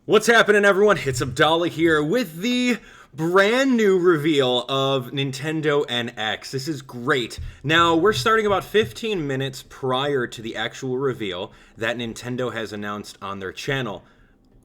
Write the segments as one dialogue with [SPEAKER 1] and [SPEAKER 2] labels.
[SPEAKER 1] What's happening, everyone? It's Abdallah here with the brand new reveal of Nintendo NX. This is great. Now, we're starting about 15 minutes prior to the actual reveal that Nintendo has announced on their channel.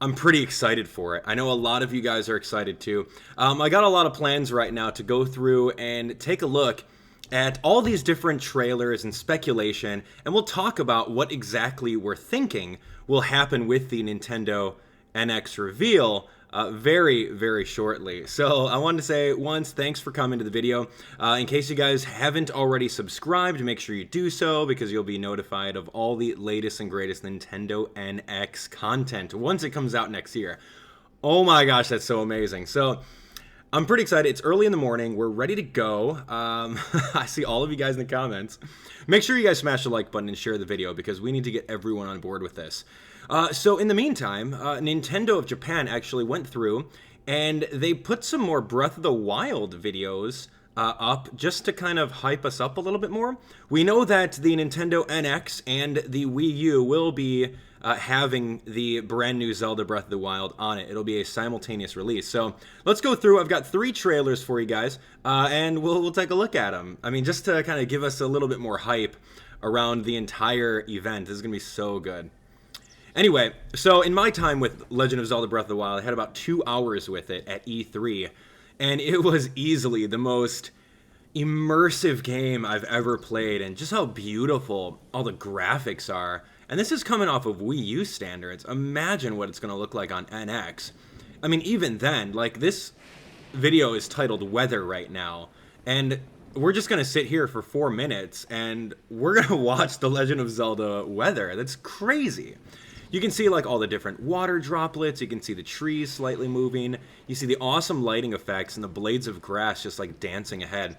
[SPEAKER 1] I'm pretty excited for it. I know a lot of you guys are excited too. I got a lot of plans right now to go through and take a look at all these different trailers and speculation, and we'll talk about what exactly we're thinking will happen with the Nintendo NX reveal very, very shortly. So I wanted to say once, thanks for coming to the video. In case you guys haven't already subscribed, make sure you do so because you'll be notified of all the latest and greatest Nintendo NX content once it comes out next year. Oh my gosh, that's so amazing. So I'm pretty excited. It's early in the morning. We're ready to go. I see all of you guys in the comments. Make sure you guys smash the like button and share the video because we need to get everyone on board with this. So in the meantime, Nintendo of Japan actually went through and they put some more Breath of the Wild videos up just to kind of hype us up a little bit more. We know that the Nintendo NX and the Wii U will be having the brand new Zelda Breath of the Wild on it. It'll be a simultaneous release. So let's go through. I've got 3 trailers for you guys, and we'll take a look at them. I mean, just to kind of give us a little bit more hype around the entire event. This is going to be so good. Anyway, so in my time with Legend of Zelda Breath of the Wild, I had about 2 hours with it at E3, and it was easily the most immersive game I've ever played, and just how beautiful all the graphics are. And this is coming off of Wii U standards. Imagine what it's going to look like on NX. I mean, even then, like, this video is titled Weather right now, and we're just going to sit here for 4 minutes, and we're going to watch The Legend of Zelda Weather. That's crazy. You can see like all the different water droplets, you can see the trees slightly moving, you see the awesome lighting effects and the blades of grass just like dancing ahead.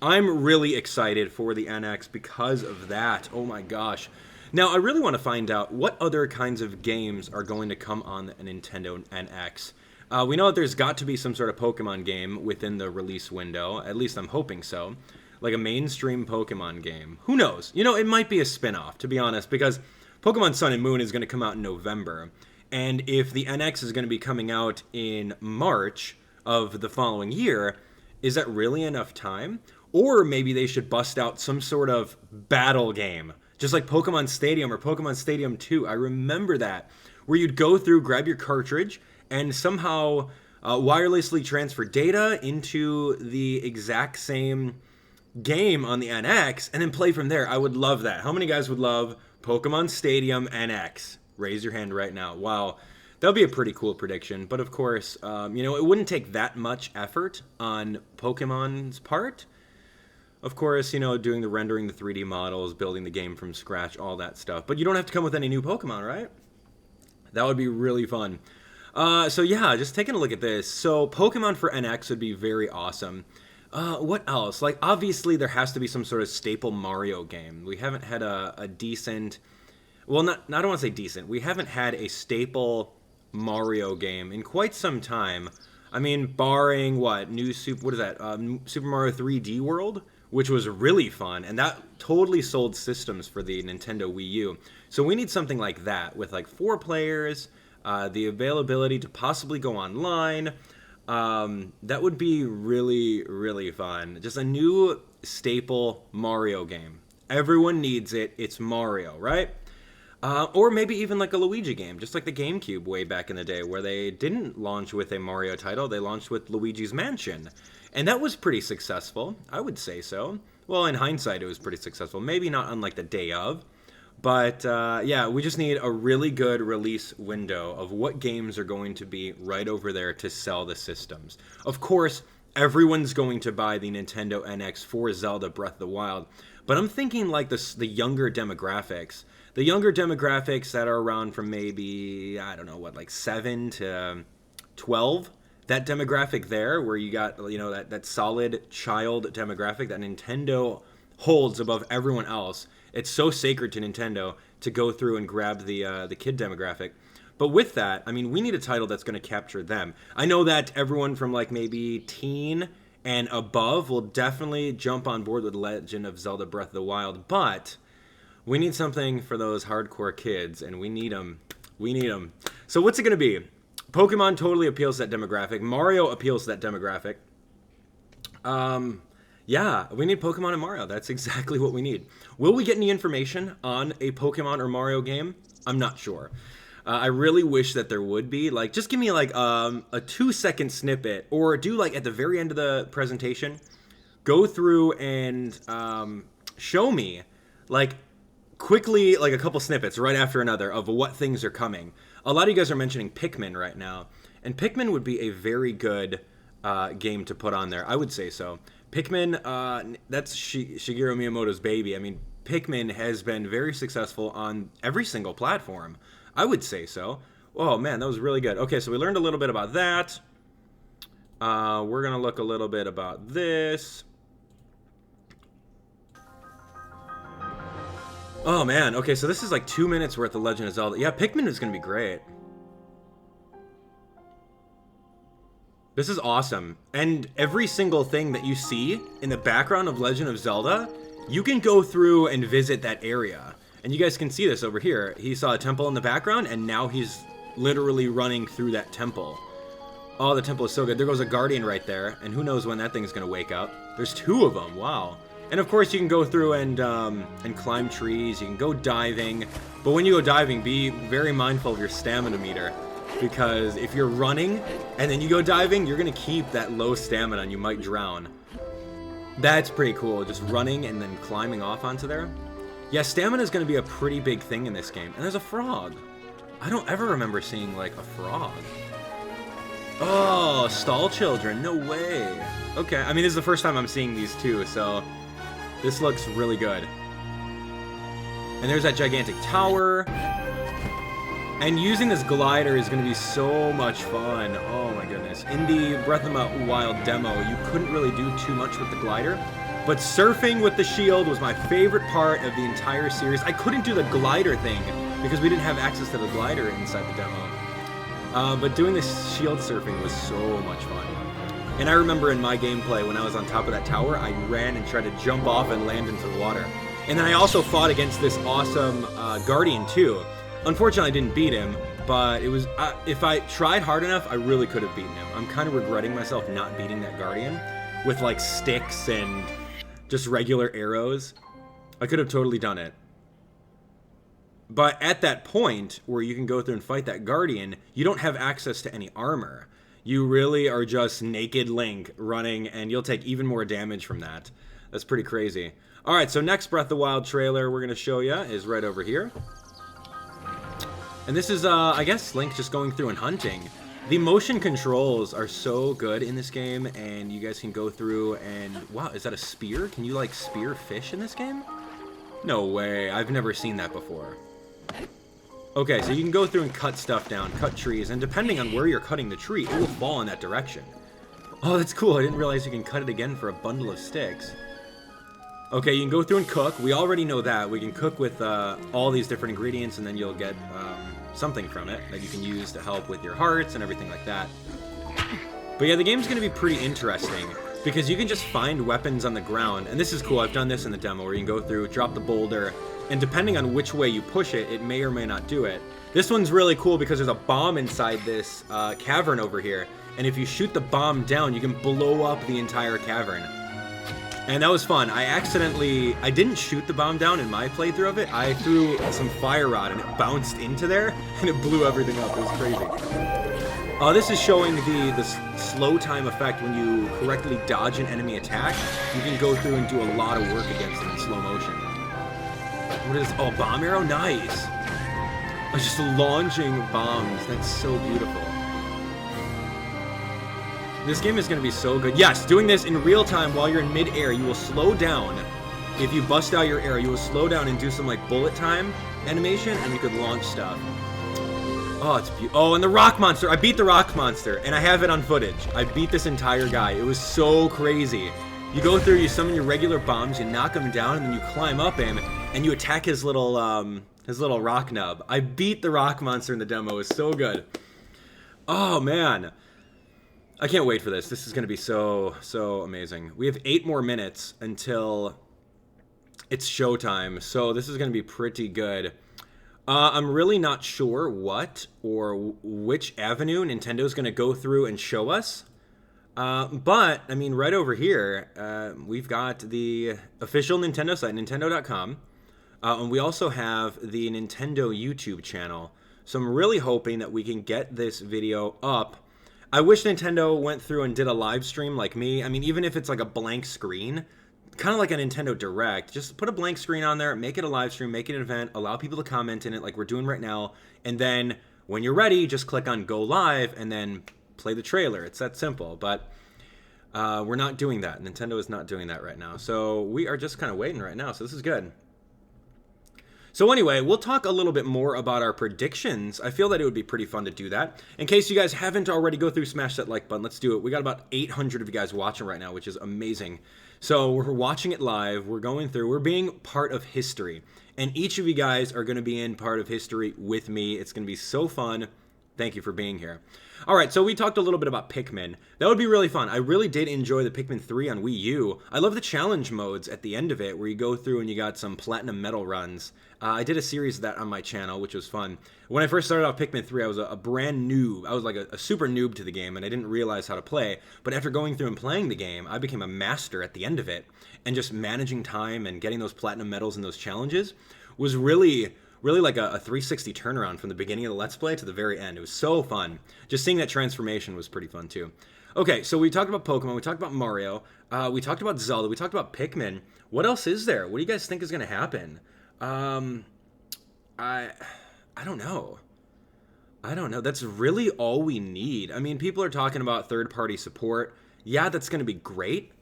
[SPEAKER 1] I'm really excited for the NX because of that. Oh my gosh. Now I really want to find out what other kinds of games are going to come on the Nintendo NX. We know that there's got to be some sort of Pokemon game within the release window, at least I'm hoping so. Like a mainstream Pokemon game. Who knows? You know, it might be a spin-off, to be honest, because Pokemon Sun and Moon is going to come out in November, and if the NX is going to be coming out in March of the following year, is that really enough time? Or maybe they should bust out some sort of battle game, just like Pokemon Stadium or Pokemon Stadium 2. I remember that, where you'd go through, grab your cartridge, and somehow wirelessly transfer data into the exact same game on the NX, and then play from there. I would love that. How many guys would love Pokemon Stadium NX? Raise your hand right now. Wow, that'll be a pretty cool prediction. But of course, you know, it wouldn't take that much effort on Pokemon's part. Of course, you know, doing the rendering, the 3D models, building the game from scratch, all that stuff. But you don't have to come with any new Pokemon, right? That would be really fun. So yeah, just taking a look at this. So Pokemon for NX would be very awesome. What else? Like, obviously, there has to be some sort of staple Mario game. We haven't had a decent... Well, I don't want to say decent. We haven't had a staple Mario game in quite some time. I mean, barring, what? What is that? Super Mario 3D World? Which was really fun, and that totally sold systems for the Nintendo Wii U. So we need something like that, with, like, 4 players, the availability to possibly go online. That would be really, really fun. Just a new staple Mario game. Everyone needs it. It's Mario, right? Or maybe even like a Luigi game, just like the GameCube way back in the day, where they didn't launch with a Mario title. They launched with Luigi's Mansion. And that was pretty successful. I would say so. Well, in hindsight, it was pretty successful. Maybe not unlike the day of. But yeah, we just need a really good release window of what games are going to be right over there to sell the systems. Of course, everyone's going to buy the Nintendo NX for Zelda Breath of the Wild, but I'm thinking like the younger demographics. The younger demographics that are around from maybe, I don't know, what, like 7 to 12? That demographic there, where you got, you know, that solid child demographic that Nintendo holds above everyone else. It's so sacred to Nintendo to go through and grab the kid demographic. But with that, I mean, we need a title that's going to capture them. I know that everyone from like maybe teen and above will definitely jump on board with Legend of Zelda Breath of the Wild, but we need something for those hardcore kids, and we need them. We need them. So what's it going to be? Pokemon totally appeals to that demographic. Mario appeals to that demographic. Yeah, we need Pokemon and Mario. That's exactly what we need. Will we get any information on a Pokemon or Mario game? I'm not sure. I really wish that there would be. Like, just give me like a 2-second snippet, or do like at the very end of the presentation, go through and show me like quickly like a couple snippets right after another of what things are coming. A lot of you guys are mentioning Pikmin right now, and Pikmin would be a very good game to put on there. I would say so. Pikmin, that's Shigeru Miyamoto's baby. I mean, Pikmin has been very successful on every single platform. I would say so. Oh, man, that was really good. Okay, so we learned a little bit about that. We're going to look a little bit about this. Oh, man. Okay, so this is like 2 minutes worth of Legend of Zelda. Yeah, Pikmin is going to be great. This is awesome. And every single thing that you see in the background of Legend of Zelda, you can go through and visit that area. And you guys can see this over here. He saw a temple in the background, and now he's literally running through that temple. Oh, the temple is so good. There goes a guardian right there, and who knows when that thing's going to wake up. There's 2 of them. Wow. And of course, you can go through and climb trees. You can go diving. But when you go diving, be very mindful of your stamina meter. Because if you're running and then you go diving, you're going to keep that low stamina and you might drown. That's pretty cool, just running and then climbing off onto there. Yeah, stamina is going to be a pretty big thing in this game. And there's a frog. I don't ever remember seeing, like, a frog. Oh, stall children. No way. Okay, I mean, this is the first time I'm seeing these two, so this looks really good. And there's that gigantic tower. And using this glider is going to be so much fun. Oh my goodness. In the Breath of the Wild demo, you couldn't really do too much with the glider. But surfing with the shield was my favorite part of the entire series. I couldn't do the glider thing because we didn't have access to the glider inside the demo. But doing this shield surfing was so much fun. And I remember in my gameplay when I was on top of that tower, I ran and tried to jump off and land into the water. And then I also fought against this awesome guardian too. Unfortunately, I didn't beat him, but it was if I tried hard enough, I really could have beaten him. I'm kind of regretting myself not beating that guardian with like sticks and just regular arrows. I could have totally done it. But at that point where you can go through and fight that guardian, you don't have access to any armor. You really are just naked Link running, and you'll take even more damage from that. That's pretty crazy. All right, so next Breath of the Wild trailer we're going to show you is right over here. And this is, I guess, Link just going through and hunting. The motion controls are so good in this game, and you guys can go through and... Wow, is that a spear? Can you, like, spear fish in this game? No way. I've never seen that before. Okay, so you can go through and cut stuff down, cut trees, and depending on where you're cutting the tree, it will fall in that direction. Oh, that's cool. I didn't realize you can cut it again for a bundle of sticks. Okay, you can go through and cook. We already know that. We can cook with all these different ingredients, and then you'll get something from it that you can use to help with your hearts and everything like that. But yeah, the game's going to be pretty interesting because you can just find weapons on the ground. And this is cool. I've done this in the demo where you can go through, drop the boulder, and depending on which way you push it, it may or may not do it. This one's really cool because there's a bomb inside this cavern over here. And if you shoot the bomb down, you can blow up the entire cavern. And that was fun. I didn't shoot the bomb down in my playthrough of it. I threw some fire rod and it bounced into there and it blew everything up. It was crazy. This is showing the slow time effect when you correctly dodge an enemy attack. You can go through and do a lot of work against them in slow motion. What is this? Oh, bomb arrow? Nice. I was just launching bombs. That's so beautiful. This game is going to be so good. Yes, doing this in real time while you're in mid-air, you will slow down. If you bust out your arrow, you will slow down and do some like bullet time animation, and you could launch stuff. Oh, it's beautiful. Oh, and the rock monster. I beat the rock monster, and I have it on footage. I beat this entire guy. It was so crazy. You go through, you summon your regular bombs, you knock him down, and then you climb up him, and you attack his little rock nub. I beat the rock monster in the demo. It was so good. Oh, man. I can't wait for this. This is going to be so amazing. We have 8 more minutes until it's showtime, so this is going to be pretty good. I'm really not sure what or which avenue Nintendo's going to go through and show us. But, I mean, right over here, we've got the official Nintendo site, Nintendo.com. And we also have the Nintendo YouTube channel. So I'm really hoping that we can get this video up. I wish Nintendo went through and did a live stream like me. I mean, even if it's like a blank screen, kind of like a Nintendo Direct, just put a blank screen on there, make it a live stream, make it an event, allow people to comment in it like we're doing right now. And then when you're ready, just click on go live and then play the trailer. It's that simple. But we're not doing that. Nintendo is not doing that right now. So we are just kind of waiting right now. So this is good. So anyway, we'll talk a little bit more about our predictions. I feel that it would be pretty fun to do that. In case you guys haven't already, go through, smash that like button. Let's do it. We got about 800 of you guys watching right now, which is amazing. So we're watching it live. We're going through. We're being part of history. And each of you guys are going to be in part of history with me. It's going to be so fun. Thank you for being here. All right, so we talked a little bit about Pikmin. That would be really fun. I really did enjoy the Pikmin 3 on Wii U. I love the challenge modes at the end of it where you go through and you got some platinum medal runs. I did a series of that on my channel, which was fun. When I first started off Pikmin 3, I was a brand noob. I was like a super noob to the game, and I didn't realize how to play. But after going through and playing the game, I became a master at the end of it. And just managing time and getting those platinum medals and those challenges was really like a 360 turnaround from the beginning of the Let's Play to the very end. It was so fun. Just seeing that transformation was pretty fun too. Okay, so we talked about Pokemon, we talked about Mario, we talked about Zelda, we talked about Pikmin. What else is there? What do you guys think is going to happen? I don't know. I don't know. That's really all we need. I mean, people are talking about third-party support. Yeah, that's going to be great.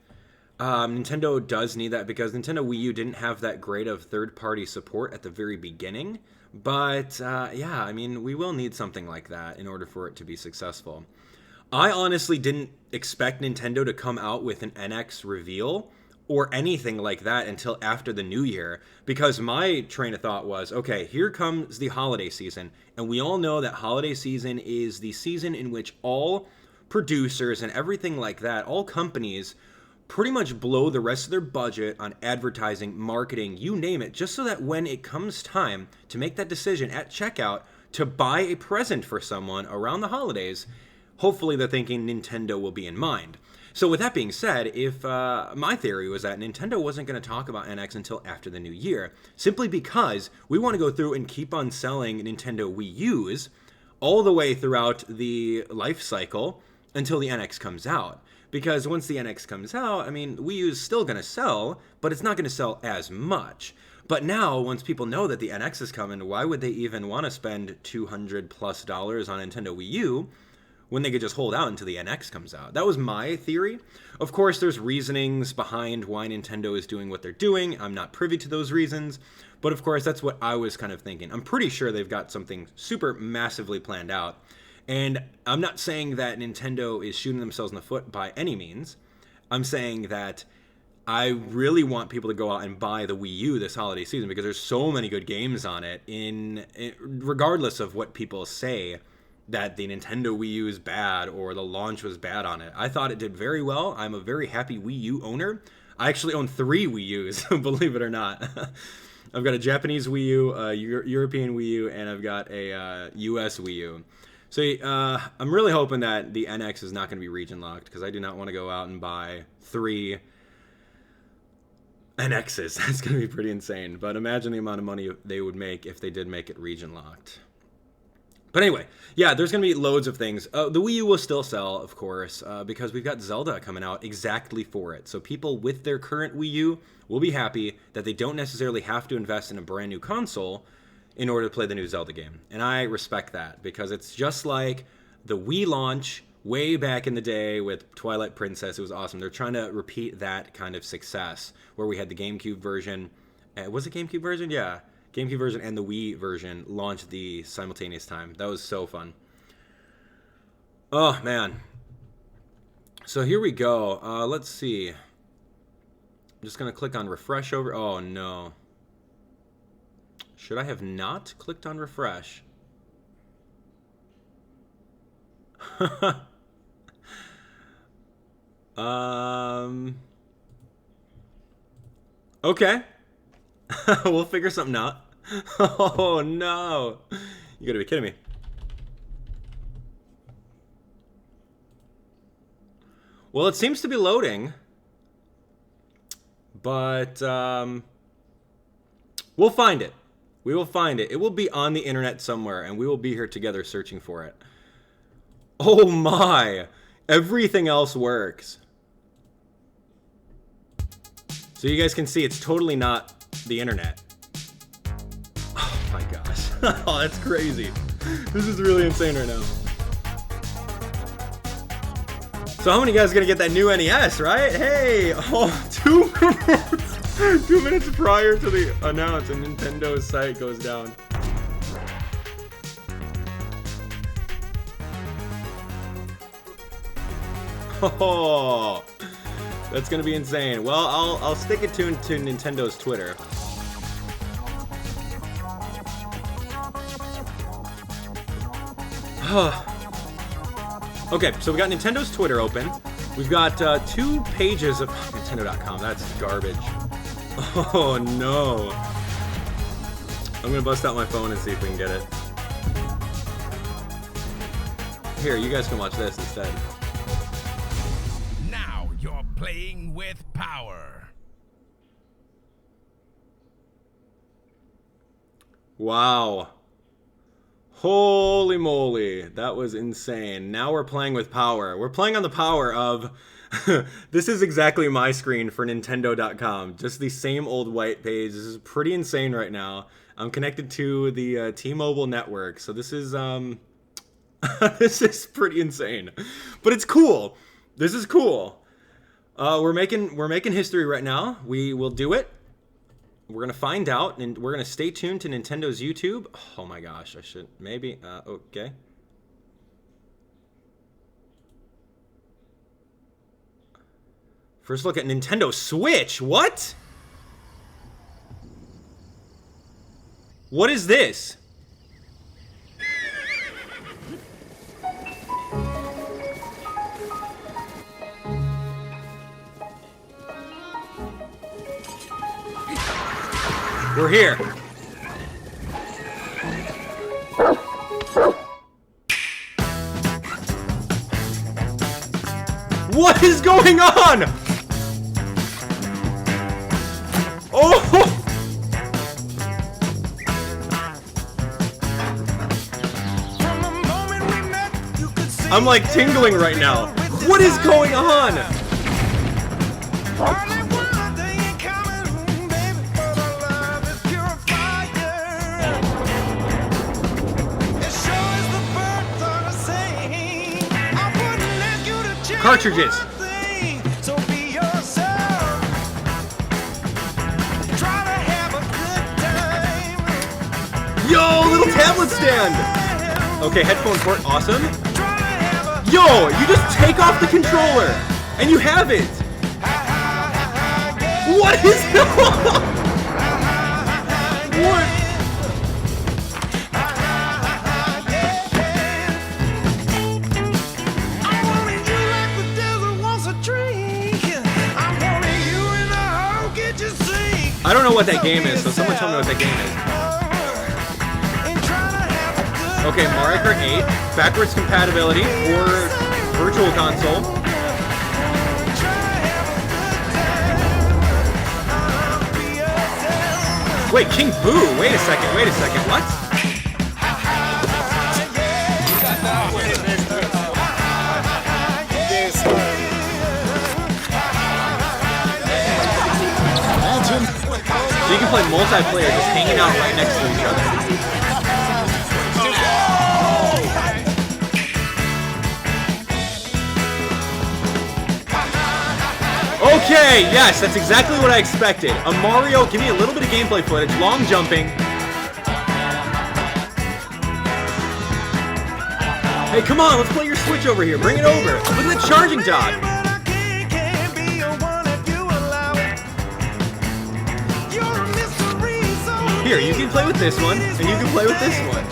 [SPEAKER 1] Nintendo does need that because Nintendo Wii U didn't have that great of third-party support at the very beginning. But, yeah, I mean, we will need something like that in order for it to be successful. I honestly didn't expect Nintendo to come out with an NX reveal or anything like that until after the new year, because my train of thought was, okay, here comes the holiday season, and we all know that holiday season is the season in which all producers and everything like that, all companies pretty much blow the rest of their budget on advertising, marketing, you name it, just so that when it comes time to make that decision at checkout to buy a present for someone around the holidays, hopefully they're thinking Nintendo will be in mind. So with that being said, if my theory was that Nintendo wasn't going to talk about NX until after the new year, simply because we want to go through and keep on selling Nintendo Wii U's all the way throughout the life cycle until the NX comes out. Because once the NX comes out, I mean, Wii U's still going to sell, but it's not going to sell as much. But now, once people know that the NX is coming, why would they even want to spend $200+ on Nintendo Wii U when they could just hold out until the NX comes out? That was my theory. Of course, there's reasonings behind why Nintendo is doing what they're doing. I'm not privy to those reasons. But of course, that's what I was kind of thinking. I'm pretty sure they've got something super massively planned out. And I'm not saying that Nintendo is shooting themselves in the foot by any means. I'm saying that I really want people to go out and buy the Wii U this holiday season because there's so many good games on it, regardless of what people say that the Nintendo Wii U is bad or the launch was bad on it. I thought it did very well. I'm a very happy Wii U owner. I actually own 3 Wii U's, believe it or not. I've got a Japanese Wii U, a European Wii U, and I've got a US Wii U. So I'm really hoping that the NX is not going to be region locked because I do not want to go out and buy 3 NXs. That's going to be pretty insane. But imagine the amount of money they would make if they did make it region locked. But anyway, yeah, there's going to be loads of things. The Wii U will still sell, of course, because we've got Zelda coming out exactly for it. So people with their current Wii U will be happy that they don't necessarily have to invest in a brand new console in order to play the new Zelda game. And I respect that because it's just like the Wii launch way back in the day with Twilight Princess. It was awesome. They're trying to repeat that kind of success where we had the GameCube version. Was it GameCube version? Yeah. GameCube version and the Wii version launched the simultaneous time. That was so fun. Oh, man. So here we go. Let's see. I'm just going to click on refresh over. Oh, no. Should I have not clicked on refresh? Okay. We'll figure something out. Oh no. You gotta be kidding me. Well, it seems to be loading. But we'll find it. We will find it. It will be on the internet somewhere, and we will be here together searching for it. Oh my! Everything else works. So you guys can see it's totally not the internet. Oh my gosh. Oh, that's crazy. This is really insane right now. So how many guys are gonna get that new NES, right? Hey! Oh, 2 minutes! 2 minutes prior to the announcement, Nintendo's site goes down. Oh, that's gonna be insane. Well, I'll stick it tuned to Nintendo's Twitter. Okay, so we got Nintendo's Twitter open. We've got 2 pages of Nintendo.com. That's garbage. Oh no. I'm gonna bust out my phone and see if we can get it. Here, you guys can watch this instead.
[SPEAKER 2] Now you're playing with power.
[SPEAKER 1] Wow. Holy moly, that was insane. Now we're playing with power. We're playing on the power of... This is exactly my screen for Nintendo.com. Just the same old white page. This is pretty insane right now. I'm connected to the T-Mobile network, so this is this is pretty insane. But it's cool. This is cool. We're making history right now. We will do it. We're gonna find out, and we're gonna stay tuned to Nintendo's YouTube. Oh my gosh, I should maybe. Okay. First look at Nintendo Switch. What? What is this? We're here. What is going on? Oh! I'm like tingling right now. What is going on? Cartridges. Yo, little tablet stand. Okay, headphone port, awesome. Yo, you just take off the controller and you have it. What is What? I don't know what that game is, so someone tell me what that game is. Okay, Mario Kart 8, backwards compatibility for Virtual Console. Wait, King Boo, wait a second, what? So you can play multiplayer just hanging out right next to each other. Okay, yes, that's exactly what I expected. A Mario, give me a little bit of gameplay footage, long jumping. Hey, come on, let's play your Switch over here. Bring it over. Look at the charging dock. Here, you can play with this one, and you can play with this one.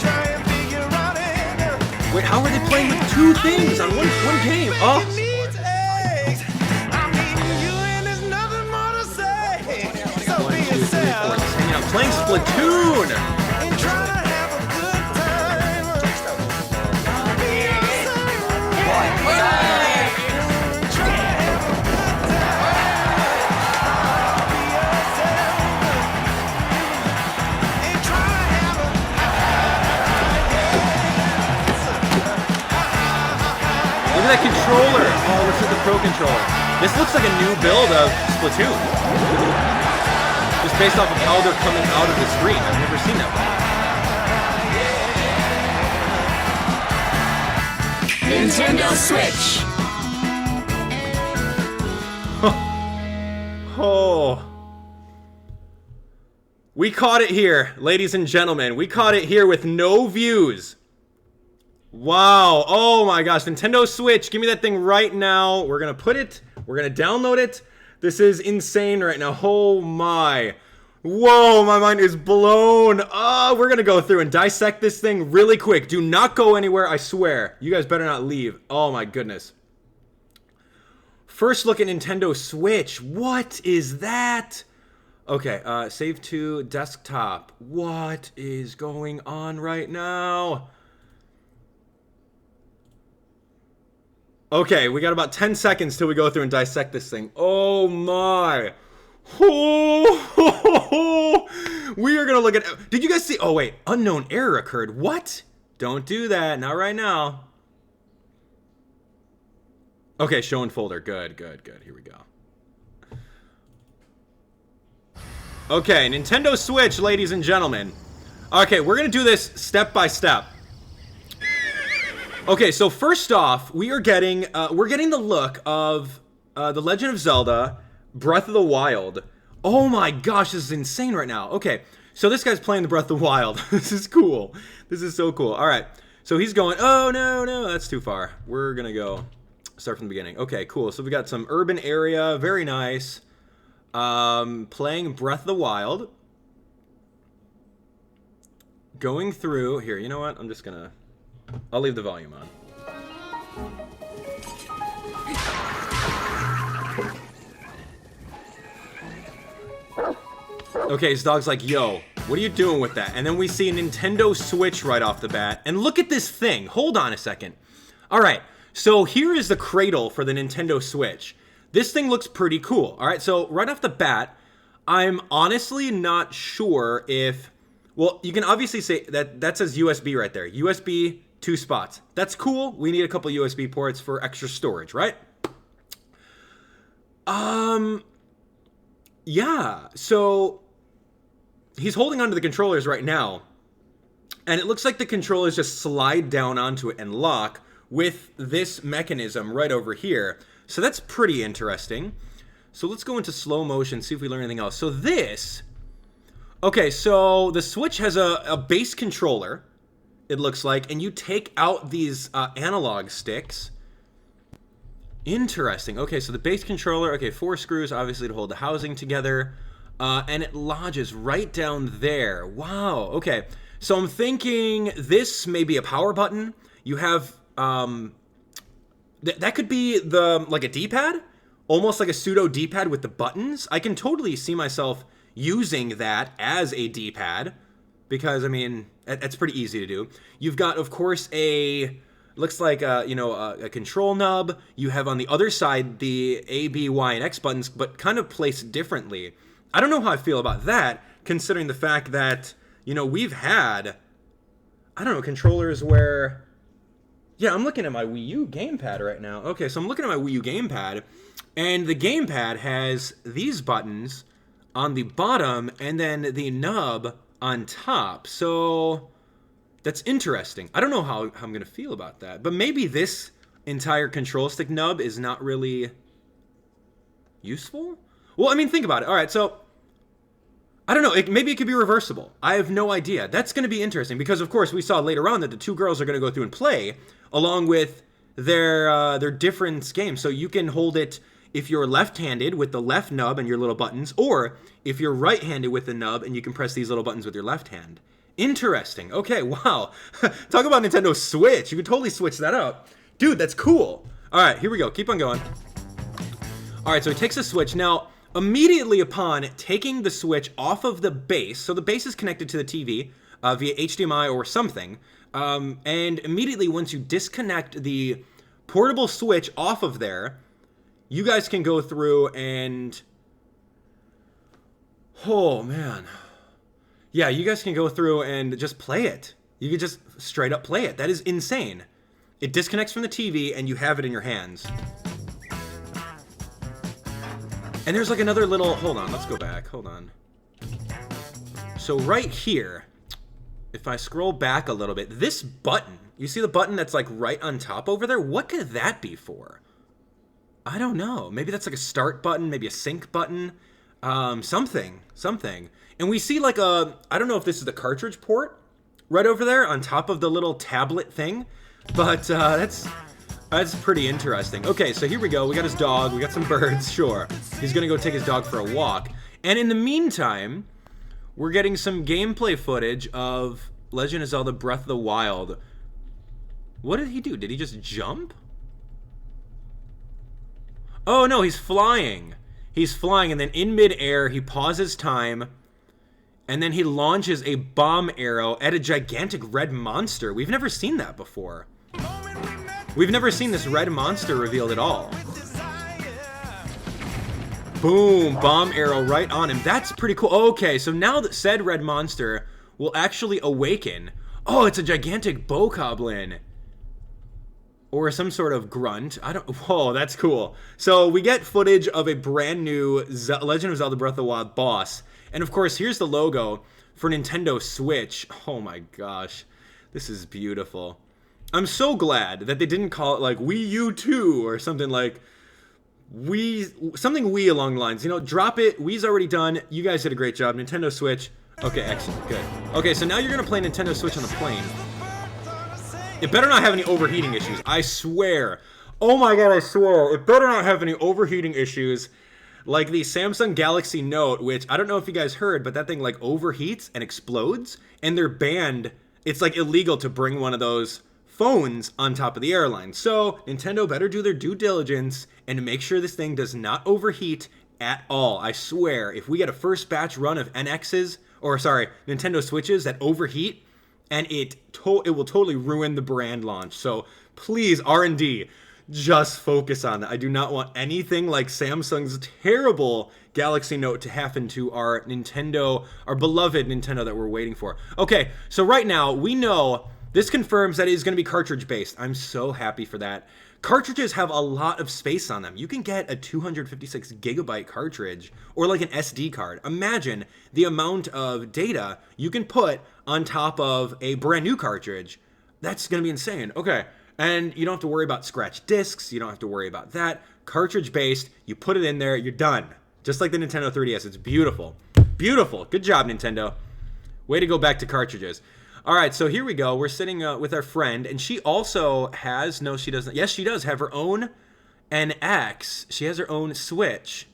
[SPEAKER 1] Wait, how are they playing with 2 things on one game? Oh. 1, 2, 3, 4, just hanging out playing Splatoon. Look at that controller. Oh, this is the Pro Controller. This looks like a new build of Splatoon. Just based off of how they're coming out of the screen. I've never seen that before.
[SPEAKER 3] Nintendo Switch.
[SPEAKER 1] Oh. We caught it here, ladies and gentlemen. We caught it here with no views. Wow. Oh my gosh. Nintendo Switch. Give me that thing right now. We're going to put it. We're going to download it. This is insane right now. Oh my. Whoa. My mind is blown. Oh, we're going to go through and dissect this thing really quick. Do not go anywhere. I swear. You guys better not leave. Oh my goodness. First look at Nintendo Switch. What is that? Okay. Save to desktop. What is going on right now? Okay, we got about 10 seconds till we go through and dissect this thing. Oh my. Oh, we are gonna look at... Did you guys see... Oh wait, unknown error occurred. What? Don't do that, not right now. Okay, show and folder. Good, good, good. Here we go. Okay, Nintendo Switch, ladies and gentlemen. Okay, we're gonna do this step by step. Okay, so first off, we're getting the look of The Legend of Zelda Breath of the Wild. Oh my gosh, this is insane right now. Okay, so this guy's playing the Breath of the Wild. This is cool. This is so cool. All right, so he's going, oh no, no, that's too far. We're gonna go start from the beginning. Okay, cool. So we got some urban area, very nice. Playing Breath of the Wild. Going through, here, you know what? I'll leave the volume on. Okay, his dog's like, yo, what are you doing with that? And then we see a Nintendo Switch right off the bat. And look at this thing. Hold on a second. All right, so here is the cradle for the Nintendo Switch. This thing looks pretty cool. All right, so right off the bat, I'm honestly not sure if... Well, you can obviously say that says USB right there. USB... 2 spots. That's cool. We need a couple USB ports for extra storage, right? Yeah. So he's holding onto the controllers right now, and it looks like the controllers just slide down onto it and lock with this mechanism right over here. So that's pretty interesting. So let's go into slow motion, see if we learn anything else. So this... Okay, so the Switch has a base controller, it looks like, and you take out these analog sticks. Interesting. Okay, so the base controller, okay, 4 screws, obviously, to hold the housing together, and it lodges right down there. Wow, okay. So I'm thinking this may be a power button. You have, that could be like a D-pad, almost like a pseudo D-pad with the buttons. I can totally see myself using that as a D-pad, because, I mean, that's pretty easy to do. You've got, of course, looks like, a control nub. You have on the other side the A, B, Y, and X buttons, but kind of placed differently. I don't know how I feel about that, considering the fact that, we've had, I don't know, controllers where... Yeah, I'm looking at my Wii U gamepad right now. Okay, so I'm looking at my Wii U gamepad, and the gamepad has these buttons on the bottom, and then the nub on top. So that's interesting. I don't know how I'm going to feel about that. But maybe this entire control stick nub is not really useful? Well, I mean, think about it. All right, so I don't know. Maybe it could be reversible. I have no idea. That's going to be interesting because, of course, we saw later on that the 2 girls are going to go through and play along with their different games. So you can hold it if you're left-handed with the left nub and your little buttons, or if you're right-handed with the nub and you can press these little buttons with your left hand. Interesting. Okay, wow. Talk about Nintendo Switch. You could totally switch that up. Dude, that's cool. All right, here we go. Keep on going. All right, so he takes the Switch. Now, Immediately upon taking the switch off of the base, so the base is connected to the TV via HDMI or something, and immediately once you disconnect the portable switch off of there, you guys can go through and... Oh, man. Yeah, you guys can go through and just play it. You can just straight up play it. That is insane. It disconnects from the TV and you have it in your hands. And there's like another little... Hold on, let's go back. Hold on. So right here, if I scroll back a little bit, this button, you see the button that's like right on top over there? What could that be for? I don't know. Maybe that's like a start button, maybe a sync button. Something. And we see like a... I don't know if this is the cartridge port right over there on top of the little tablet thing. But that's pretty interesting. Okay, so here we go. We got his dog. We got some birds. Sure. He's going to go take his dog for a walk. And in the meantime, we're getting some gameplay footage of Legend of Zelda Breath of the Wild. What did he do? Did he just jump? Oh, no, he's flying. He's flying, and then in midair, he pauses time, and then he launches a bomb arrow at a gigantic red monster. We've never seen that before. We've never seen this red monster revealed at all. Boom, bomb arrow right on him. That's pretty cool. Okay, so now that said red monster will actually awaken. Oh, it's a gigantic bokoblin. Or some sort of grunt. I don't... Whoa, that's cool. So we get footage of a brand new Legend of Zelda Breath of the Wild boss. And of course, here's the logo for Nintendo Switch. Oh my gosh. This is beautiful. I'm so glad that they didn't call it like Wii U 2 or something like something Wii along the lines. You know, drop it. Wii's already done. You guys did a great job. Nintendo Switch. Okay, excellent. Good. Okay, so now you're going to play Nintendo Switch on the plane. It better not have any overheating issues. I swear. Oh my god, I swear. It better not have any overheating issues like the Samsung Galaxy Note, which I don't know if you guys heard, but that thing like overheats and explodes, and they're banned. It's like illegal to bring one of those phones on top of the airline. So Nintendo better do their due diligence and make sure this thing does not overheat at all. I swear, if we get a first batch run of Nintendo Switches that overheat, and it will totally ruin the brand launch. So please, R&D, just focus on that. I do not want anything like Samsung's terrible Galaxy Note to happen to our Nintendo, our beloved Nintendo that we're waiting for. Okay, so right now, we know this confirms that it is going to be cartridge-based. I'm so happy for that. Cartridges have a lot of space on them. You can get a 256 gigabyte cartridge or like an SD card. Imagine the amount of data you can put on top of a brand new cartridge. That's going to be insane. Okay, and you don't have to worry about scratch discs. You don't have to worry about that. Cartridge-based, you put it in there, you're done. Just like the Nintendo 3DS. It's beautiful. Beautiful. Good job, Nintendo. Way to go back to cartridges. All right, so here we go. We're sitting with our friend, and she also has... No, she doesn't. Yes, she does have her own NX. She has her own Switch,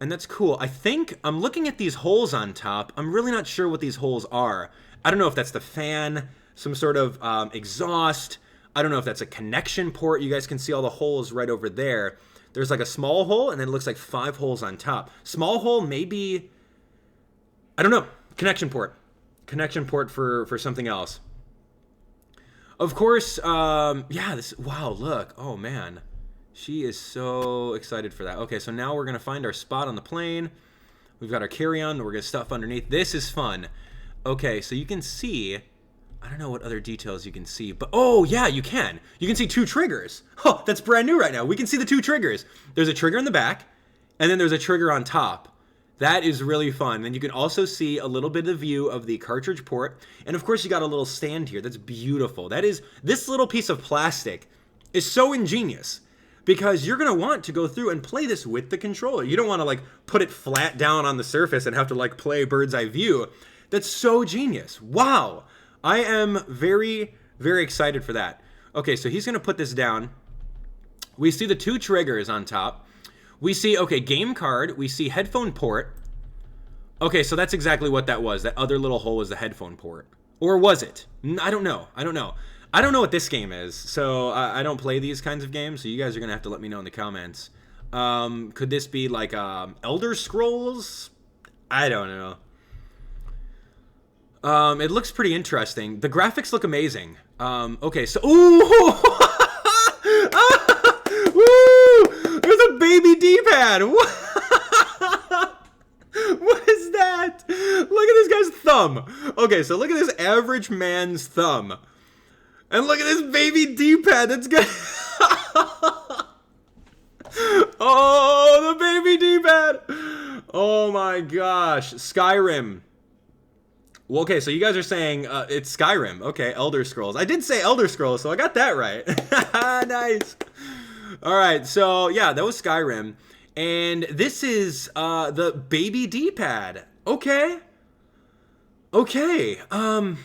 [SPEAKER 1] and that's cool. I think I'm looking at these holes on top. I'm really not sure what these holes are. I don't know if that's the fan, some sort of exhaust. I don't know if that's a connection port. You guys can see all the holes right over there. There's like a small hole, and then it looks like 5 holes on top. Small hole, maybe... I don't know. Connection port. Connection port for something else. Of course, yeah, wow, look. Oh, man. She is so excited for that. Okay, so now we're going to find our spot on the plane. We've got our carry-on. We're going to stuff underneath. This is fun. Okay, so you can see... I don't know what other details you can see, but... Oh, yeah, you can. You can see 2 triggers. Oh, that's brand new right now. We can see the 2 triggers. There's a trigger in the back, and then there's a trigger on top. That is really fun. And you can also see a little bit of view of the cartridge port. And of course, you got a little stand here. That's beautiful. This little piece of plastic is so ingenious because you're going to want to go through and play this with the controller. You don't want to like put it flat down on the surface and have to like play bird's eye view. That's so genius. Wow. I am very, very excited for that. Okay, so he's going to put this down. We see the 2 triggers on top. We see, okay, game card. We see headphone port. Okay, so that's exactly what that was. That other little hole was the headphone port. Or was it? I don't know. I don't know what this game is. So I don't play these kinds of games. So you guys are going to have to let me know in the comments. Could this be like Elder Scrolls? I don't know. It looks pretty interesting. The graphics look amazing. Okay, so ooh, woo! There's a baby D-pad. What is that? Look at this guy's thumb. Okay, so look at this average man's thumb, and look at this baby D-pad. That's good. Oh, the baby D-pad. Oh my gosh, Skyrim. Well, okay, so you guys are saying it's Skyrim. Okay, Elder Scrolls. I did say Elder Scrolls, so I got that right. Nice. All right, so yeah, that was Skyrim. And this is the baby D-pad. Okay. Okay. I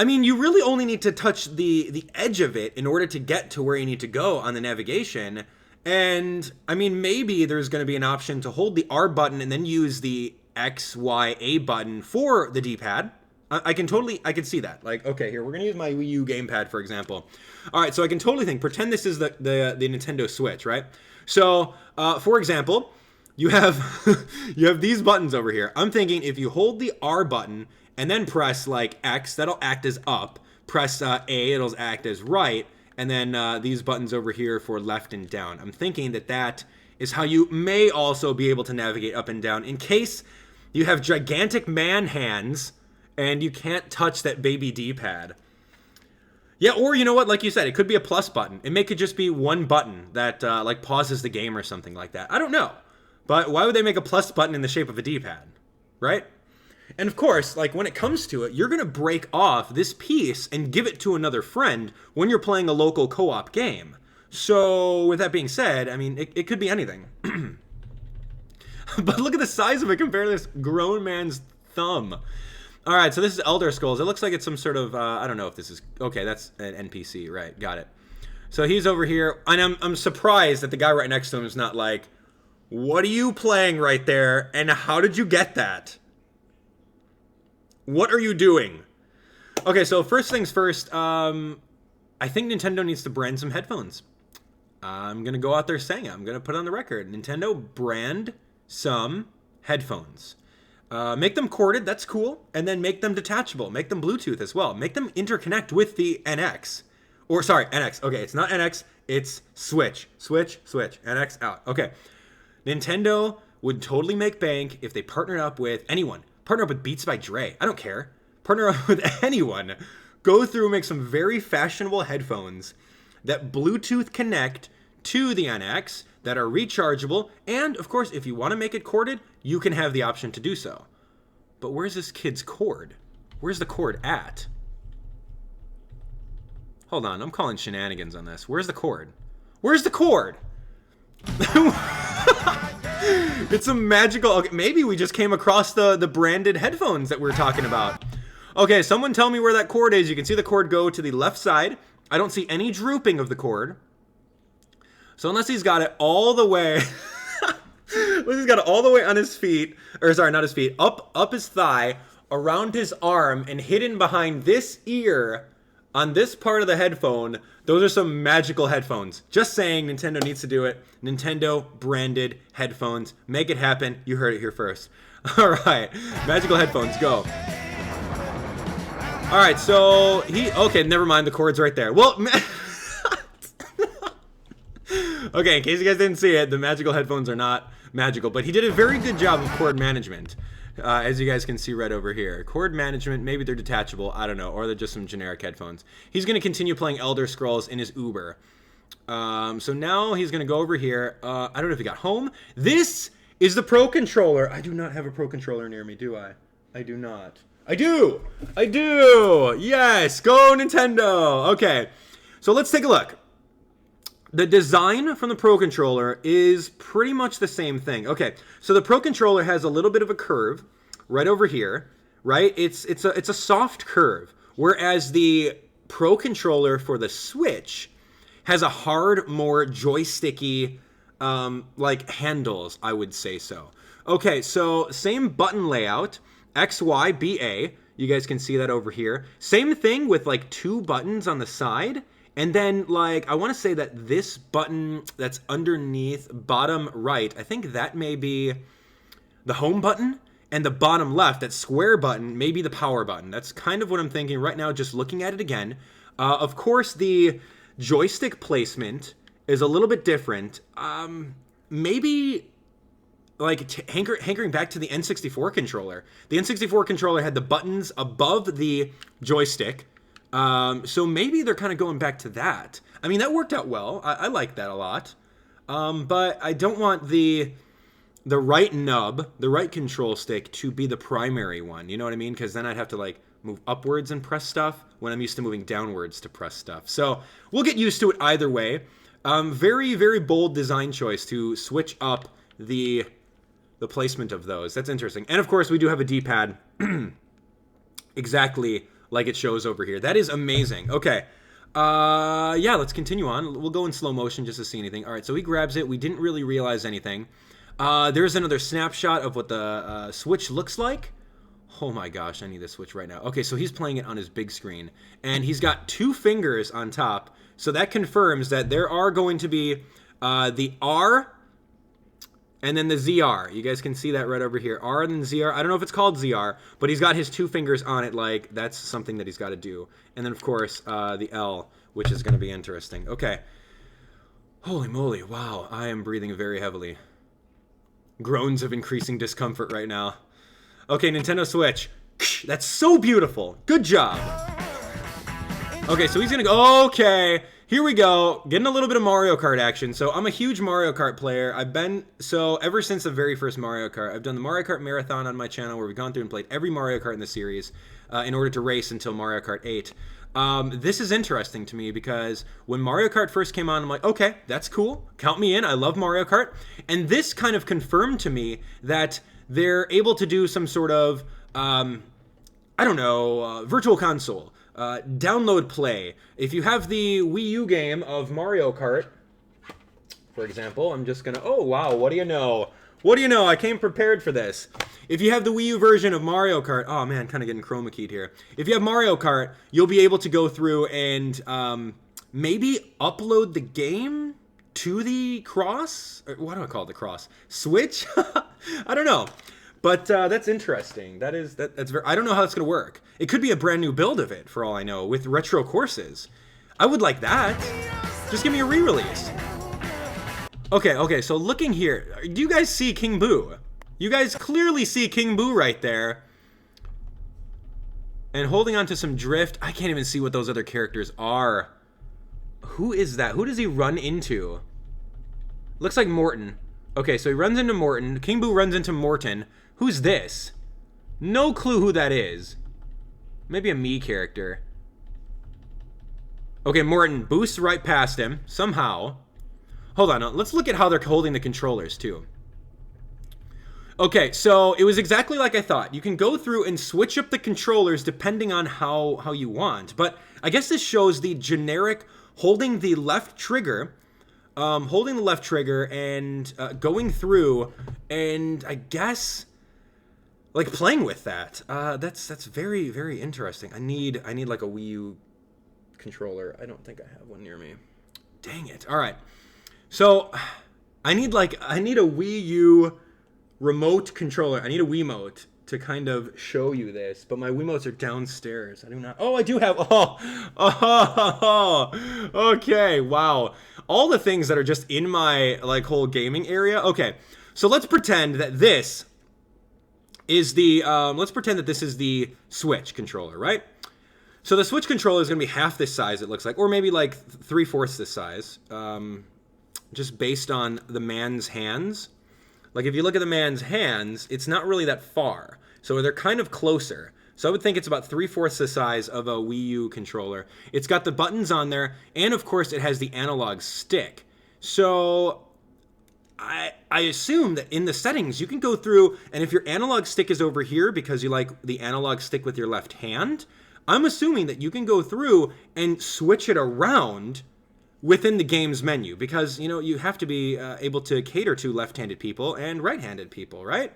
[SPEAKER 1] mean, you really only need to touch the edge of it in order to get to where you need to go on the navigation. And, I mean, maybe there's going to be an option to hold the R button and then use the X, Y, A button for the D-pad. I can see that. Like, okay, here, we're going to use my Wii U gamepad, for example. All right, so I can totally pretend this is the Nintendo Switch, right? So, for example, you have you have these buttons over here. I'm thinking if you hold the R button and then press, like, X, that'll act as up. Press A, it'll act as right. And then these buttons over here for left and down. I'm thinking that is how you may also be able to navigate up and down in case you have gigantic man hands and you can't touch that baby D-pad. Yeah, or you know what? Like you said, it could be a plus button. It could just be one button that like pauses the game or something like that. I don't know. But why would they make a plus button in the shape of a D-pad? Right? And of course, like when it comes to it, you're going to break off this piece and give it to another friend when you're playing a local co-op game. So with that being said, I mean, it could be anything. But look at the size of it compared to this grown man's thumb. All right, so this is Elder Scrolls. It looks like it's some sort of, I don't know if this is, okay, that's an NPC, right, got it. So he's over here, and I'm surprised that the guy right next to him is not like, what are you playing right there, and how did you get that? What are you doing? Okay, so first things first, I think Nintendo needs to brand some headphones. I'm going to go out there saying it. I'm going to put it on the record. Nintendo, brand some headphones. Make them corded, that's cool. And then make them detachable. Make them Bluetooth as well. Make them interconnect with the NX. Or, sorry, NX. Okay, it's not NX. It's Switch. Switch. NX out. Okay. Nintendo would totally make bank if they partnered up with anyone. Partner up with Beats by Dre. I don't care. Partner up with anyone. Go through and make some very fashionable headphones that Bluetooth connect to the NX, that are rechargeable, and of course, if you want to make it corded, you can have the option to do so. But where's this kid's cord? Where's the cord at? Hold on, I'm calling shenanigans on this. Where's the cord? Where's the cord? It's a magical... Okay, maybe we just came across the branded headphones that we were talking about. Okay, someone tell me where that cord is. You can see the cord go to the left side. I don't see any drooping of the cord. So unless he's got it all the way... unless he's got it all the way on his feet... Or sorry, not his feet. Up his thigh, around his arm, and hidden behind this ear... On this part of the headphone, those are some magical headphones. Just saying, Nintendo needs to do it. Nintendo branded headphones. Make it happen. You heard it here first. All right, magical headphones, go. All right, so okay, never mind, the cord's right there. Well, okay, in case you guys didn't see it, the magical headphones are not magical, but he did a very good job of cord management. As you guys can see right over here. Cord management, maybe they're detachable, I don't know, or they're just some generic headphones. He's going to continue playing Elder Scrolls in his Uber. So now he's going to go over here. I don't know if he got home. This is the Pro Controller. I do not have a Pro Controller near me, do I? I do not. I do! I do! Yes! Go Nintendo! Okay, so let's take a look. The design from the Pro Controller is pretty much the same thing. Okay, so the Pro Controller has a little bit of a curve right over here, right? It's a soft curve, whereas the Pro Controller for the Switch has a hard, more joysticky, like handles, I would say so. Okay, so same button layout, X, Y, B, A. You guys can see that over here. Same thing with like 2 buttons on the side. And then like, I want to say that this button that's underneath bottom right, I think that may be the home button. And the bottom left, that square button, may be the power button. That's kind of what I'm thinking right now, just looking at it again. Of course, the joystick placement is a little bit different. Maybe like hankering back to the N64 controller. The N64 controller had the buttons above the joystick. So maybe they're kind of going back to that. I mean, that worked out well. I like that a lot. But I don't want the right nub, the right control stick to be the primary one. You know what I mean? Because then I'd have to like move upwards and press stuff when I'm used to moving downwards to press stuff. So we'll get used to it either way. Very, very bold design choice to switch up the placement of those. That's interesting. And of course, we do have a D-pad exactly like it shows over here. That is amazing. Okay. Yeah, let's continue on. We'll go in slow motion just to see anything. All right, so he grabs it. We didn't really realize anything. There's another snapshot of what the Switch looks like. Oh my gosh, I need the Switch right now. Okay, so he's playing it on his big screen. And he's got 2 fingers on top. So that confirms that there are going to be the R and then the ZR. You guys can see that right over here. R and then ZR. I don't know if it's called ZR, but he's got his 2 fingers on it like that's something that he's got to do. And then, of course, the L, which is going to be interesting. Okay. Holy moly. Wow. I am breathing very heavily. Groans of increasing discomfort right now. Okay, Nintendo Switch. That's so beautiful. Good job. Okay, so he's going to go. Okay. Here we go, getting a little bit of Mario Kart action. So I'm a huge Mario Kart player. Ever since the very first Mario Kart, I've done the Mario Kart Marathon on my channel where we've gone through and played every Mario Kart in the series in order to race until Mario Kart 8. This is interesting to me because when Mario Kart first came on, I'm like, okay, that's cool. Count me in. I love Mario Kart. And this kind of confirmed to me that they're able to do some sort of, virtual console. Download play. If you have the Wii U game of Mario Kart, for example, I'm just gonna, oh wow, what do you know? What do you know? I came prepared for this. If you have the Wii U version of Mario Kart, oh man, kind of getting chroma keyed here. If you have Mario Kart, you'll be able to go through and maybe upload the game to the cross, or what do I call it, the cross? Switch? I don't know. But that's interesting. That's very. I don't know how it's gonna work. It could be a brand new build of it, for all I know, with retro courses. I would like that. Just give me a re-release. Okay. So looking here, do you guys see King Boo? You guys clearly see King Boo right there, and holding on to some drift. I can't even see what those other characters are. Who is that? Who does he run into? Looks like Morton. Okay, so he runs into Morton. King Boo runs into Morton. Who's this? No clue who that is. Maybe a Mii character. Okay, Morton boosts right past him, somehow. Hold on, let's look at how they're holding the controllers, too. Okay, so it was exactly like I thought. You can go through and switch up the controllers depending on how you want. But I guess this shows the generic holding the left trigger and going through and I guess like playing with that. That's very, very interesting. I need like a Wii U controller. I don't think I have one near me. Dang it. All right. So I need a Wii U remote controller. I need a Wiimote to kind of show you this, but my Wiimotes are downstairs. I do not. Oh, I do have. Okay. Wow. All the things that are just in my like whole gaming area. Okay. So let's pretend that this is the Switch controller, right? So the Switch controller is going to be half this size, it looks like, or maybe like 3/4 this size, just based on the man's hands. Like if you look at the man's hands, it's not really that far, so they're kind of closer. So I would think it's about 3/4 the size of a Wii U controller. It's got the buttons on there, and of course it has the analog stick. So I assume that in the settings, you can go through, and if your analog stick is over here because you like the analog stick with your left hand, I'm assuming that you can go through and switch it around within the game's menu because, you know, you have to be able to cater to left-handed people and right-handed people, right?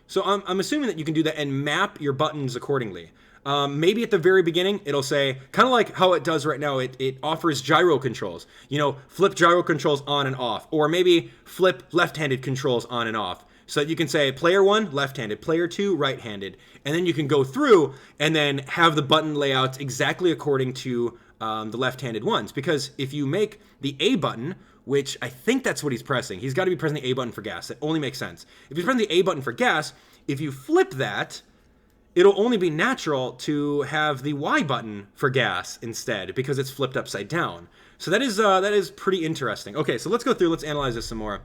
[SPEAKER 1] So I'm assuming that you can do that and map your buttons accordingly. Maybe at the very beginning, it'll say, kind of like how it does right now, it offers gyro controls. You know, flip gyro controls on and off. Or maybe flip left-handed controls on and off. So that you can say, player 1, left-handed, player 2, right-handed. And then you can go through and then have the button layouts exactly according to the left-handed ones. Because if you make the A button, which I think that's what he's pressing. He's got to be pressing the A button for gas. That only makes sense. If he's pressing the A button for gas, if you flip that, it'll only be natural to have the Y button for gas instead because it's flipped upside down. So that is pretty interesting. Okay, so let's go through. Let's analyze this some more.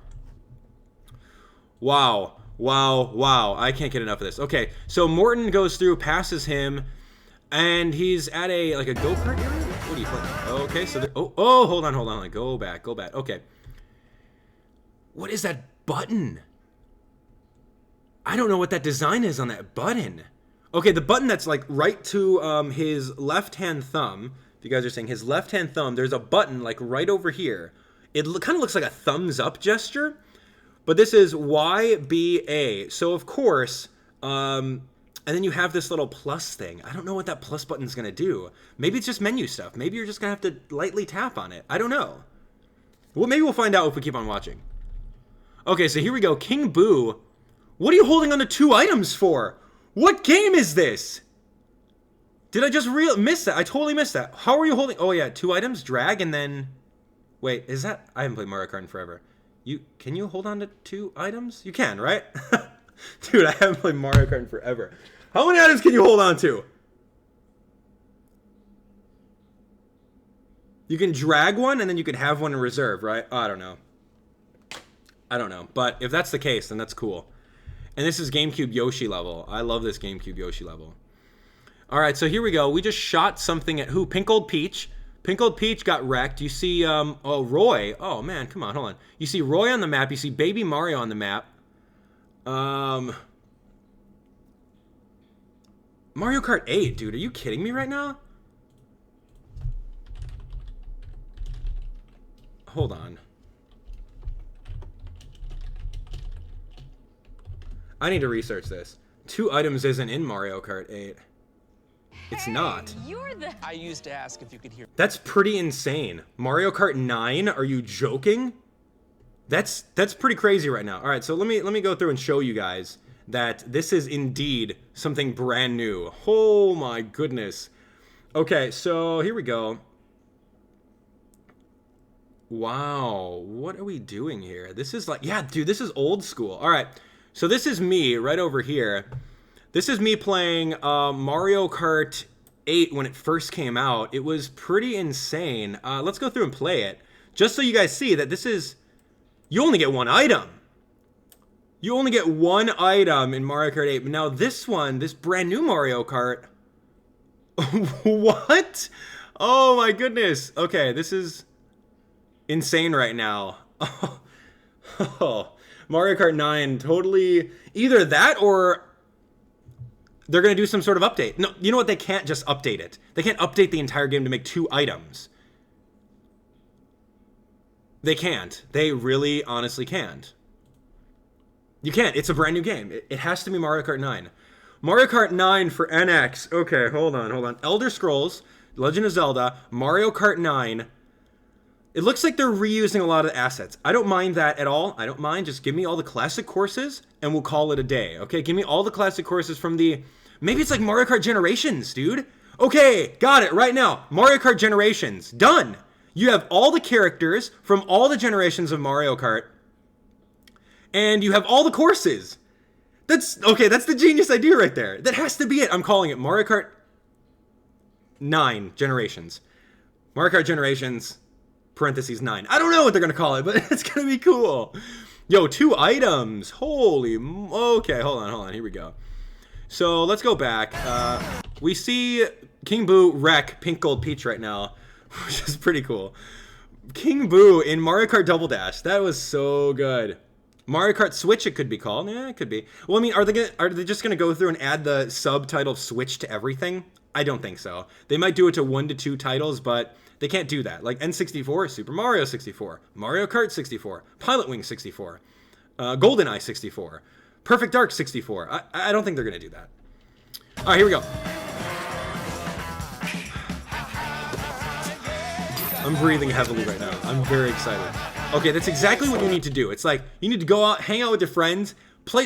[SPEAKER 1] Wow. Wow. Wow. I can't get enough of this. Okay, so Morton goes through, passes him, and he's at a go-kart area? What are you playing? Okay, so hold on. Go back. Okay. What is that button? I don't know what that design is on that button. Okay, the button that's like right to his left-hand thumb. If you guys are saying his left-hand thumb, there's a button like right over here. It kind of looks like a thumbs up gesture, but this is YBA. So of course, and then you have this little plus thing. I don't know what that plus button's gonna do. Maybe it's just menu stuff. Maybe you're just gonna have to lightly tap on it. I don't know. Well, maybe we'll find out if we keep on watching. Okay, so here we go. King Boo. What are you holding on to 2 items for? What game is this? Did I just miss that? I totally missed that. How are you holding? Oh yeah, 2 items, drag, and then... Wait, is that... I haven't played Mario Kart in forever. Can you hold on to 2 items? You can, right? Dude, I haven't played Mario Kart in forever. How many items can you hold on to? You can drag one, and then you can have one in reserve, right? Oh, I don't know. But if that's the case, then that's cool. And this is GameCube Yoshi level. I love this GameCube Yoshi level. All right, so here we go. We just shot something at who? Pink Old Peach. Pink Old Peach got wrecked. You see, Roy. Oh, man, come on, hold on. You see Roy on the map. You see Baby Mario on the map. Mario Kart 8, dude. Are you kidding me right now? Hold on. I need to research this. 2 items isn't in Mario Kart 8. It's not.
[SPEAKER 3] I used to ask if you could hear.
[SPEAKER 1] That's pretty insane. Mario Kart 9? Are you joking? That's pretty crazy right now. All right, so let me go through and show you guys that this is indeed something brand new. Oh my goodness. Okay, so here we go. Wow, what are we doing here? This is like, yeah, dude, this is old school. All right. So this is me right over here. This is me playing Mario Kart 8 when it first came out. It was pretty insane. Let's go through and play it. Just so you guys see that this is... You only get 1 item. You only get 1 item in Mario Kart 8. But now this one, this brand new Mario Kart... What? Oh my goodness. Okay, this is insane right now. Oh. Mario Kart 9, totally either that or they're going to do some sort of update. No, you know what? They can't just update it. They can't update the entire game to make 2 items. They can't. They really, honestly can't. You can't. It's a brand new game. It has to be Mario Kart 9. Mario Kart 9 for NX. Okay, hold on. Elder Scrolls, Legend of Zelda, Mario Kart 9... It looks like they're reusing a lot of assets. I don't mind that at all. I don't mind. Just give me all the classic courses and we'll call it a day. Okay, give me all the classic courses from the... Maybe it's like Mario Kart Generations, dude. Okay, got it right now. Mario Kart Generations. Done. You have all the characters from all the generations of Mario Kart. And you have all the courses. That's the genius idea right there. That has to be it. I'm calling it Mario Kart 9 Generations. Mario Kart Generations... parentheses 9. I don't know what they're gonna call it, but it's gonna be cool. Yo, 2 items. Holy. Okay, hold on. Here we go. So let's go back. We see King Boo wreck Pink Gold Peach right now, which is pretty cool. King Boo in Mario Kart Double Dash. That was so good. Mario Kart Switch, it could be called. Yeah, it could be. Well, I mean, are they just gonna go through and add the subtitle Switch to everything? I don't think so. They might do it to 1 to 2 titles, but they can't do that. Like N64, Super Mario 64, Mario Kart 64, Pilot Wing 64, GoldenEye 64, Perfect Dark 64. I don't think they're going to do that. All right, here we go. I'm breathing heavily right now. I'm very excited. Okay, that's exactly what you need to do. It's like you need to go out, hang out with your friends,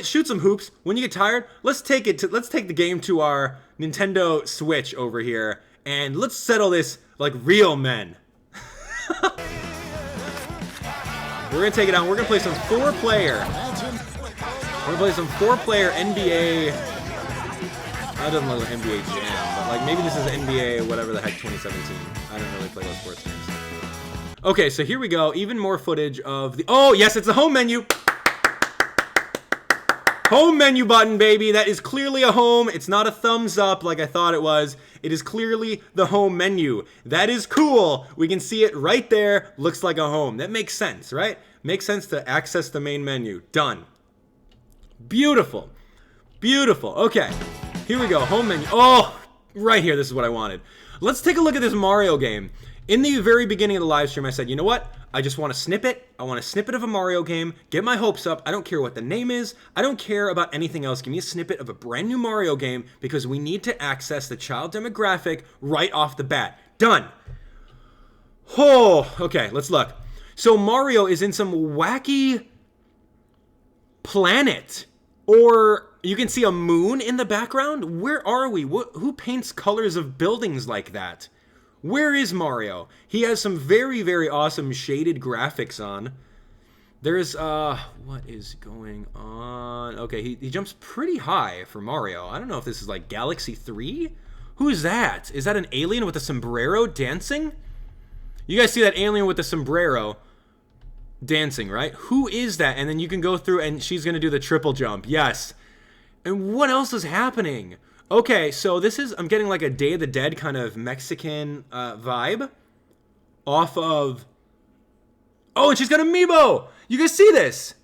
[SPEAKER 1] shoot some hoops. When you get tired, let's take the game to our Nintendo Switch over here, and let's settle this like real men. We're gonna take it out. We're gonna play some four-player NBA. I don't know NBA Jam, but like maybe this is NBA whatever the heck 2017. I don't really play those sports games. Okay, so here we go. Even more footage of the. Oh yes, it's the home menu. Home menu button, baby. That is clearly a home. It's not a thumbs up like I thought it was. It is clearly the home menu. That is cool. We can see it right there. Looks like a home. That makes sense, right? Makes sense to access the main menu. Done. Beautiful. Beautiful. Okay. Here we go. Home menu. Oh, right here. This is what I wanted. Let's take a look at this Mario game. In the very beginning of the live stream, I said, you know what? I just want a snippet. I want a snippet of a Mario game. Get my hopes up. I don't care what the name is. I don't care about anything else. Give me a snippet of a brand new Mario game because we need to access the child demographic right off the bat. Done. Oh, okay. Let's look. So Mario is in some wacky planet. Or you can see a moon in the background. Where are we? Who paints colors of buildings like that? Where is Mario? He has some very, very awesome shaded graphics on. There's, what is going on? Okay, he jumps pretty high for Mario. I don't know if this is like Galaxy 3? Who is that? Is that an alien with a sombrero dancing? You guys see that alien with the sombrero dancing, right? Who is that? And then you can go through and she's going to do the triple jump. Yes. And what else is happening? Okay, so this is, I'm getting like a Day of the Dead kind of Mexican vibe off of, oh, and she's got Amiibo! You guys see this?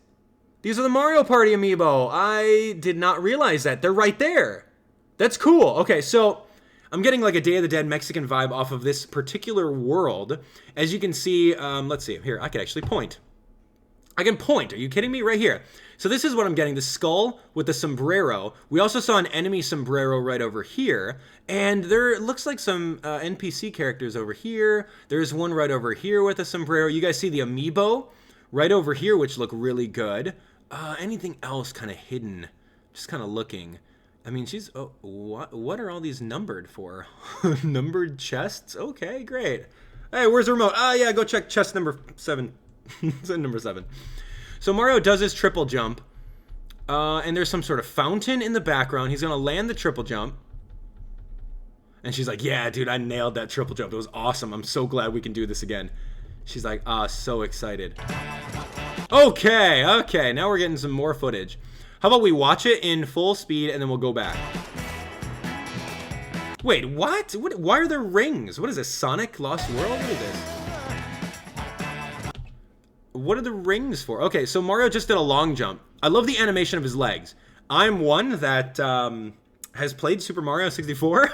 [SPEAKER 1] These are the Mario Party Amiibo. I did not realize that. They're right there. That's cool. Okay, so I'm getting like a Day of the Dead Mexican vibe off of this particular world. As you can see, let's see, here, I can actually point. I can point. Are you kidding me? Right here. So this is what I'm getting, the skull with the sombrero. We also saw an enemy sombrero right over here. And there looks like some NPC characters over here. There's one right over here with a sombrero. You guys see the amiibo right over here, which look really good. Anything else kind of hidden? Just kind of looking. I mean, she's, oh, what are all these numbered for? Numbered chests? Okay, great. Hey, where's the remote? Yeah, go check chest number 7. Number 7. So Mario does his triple jump, and there's some sort of fountain in the background. He's gonna land the triple jump, and she's like, "Yeah, dude, I nailed that triple jump. It was awesome. I'm so glad we can do this again." She's like, so excited. Okay, now we're getting some more footage. How about we watch it in full speed, and then we'll go back. Wait, what? Why are there rings? What is this, Sonic Lost World? What is this? What are the rings for? Okay, so Mario just did a long jump. I love the animation of his legs. I'm one that has played Super Mario 64,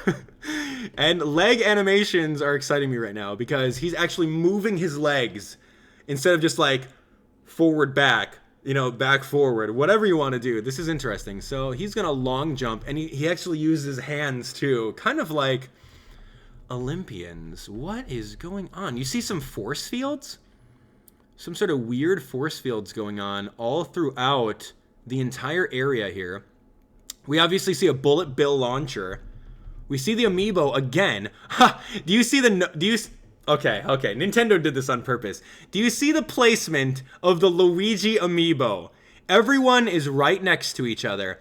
[SPEAKER 1] and leg animations are exciting me right now because he's actually moving his legs instead of just like forward, back, you know, back, forward, whatever you want to do. This is interesting. So he's gonna long jump, and he actually uses his hands too, kind of like Olympians. What is going on? You see some force fields? Some sort of weird force fields going on all throughout the entire area here. We obviously see a bullet bill launcher. We see the amiibo again. Ha! Do you see the... Okay. Nintendo did this on purpose. Do you see the placement of the Luigi amiibo? Everyone is right next to each other.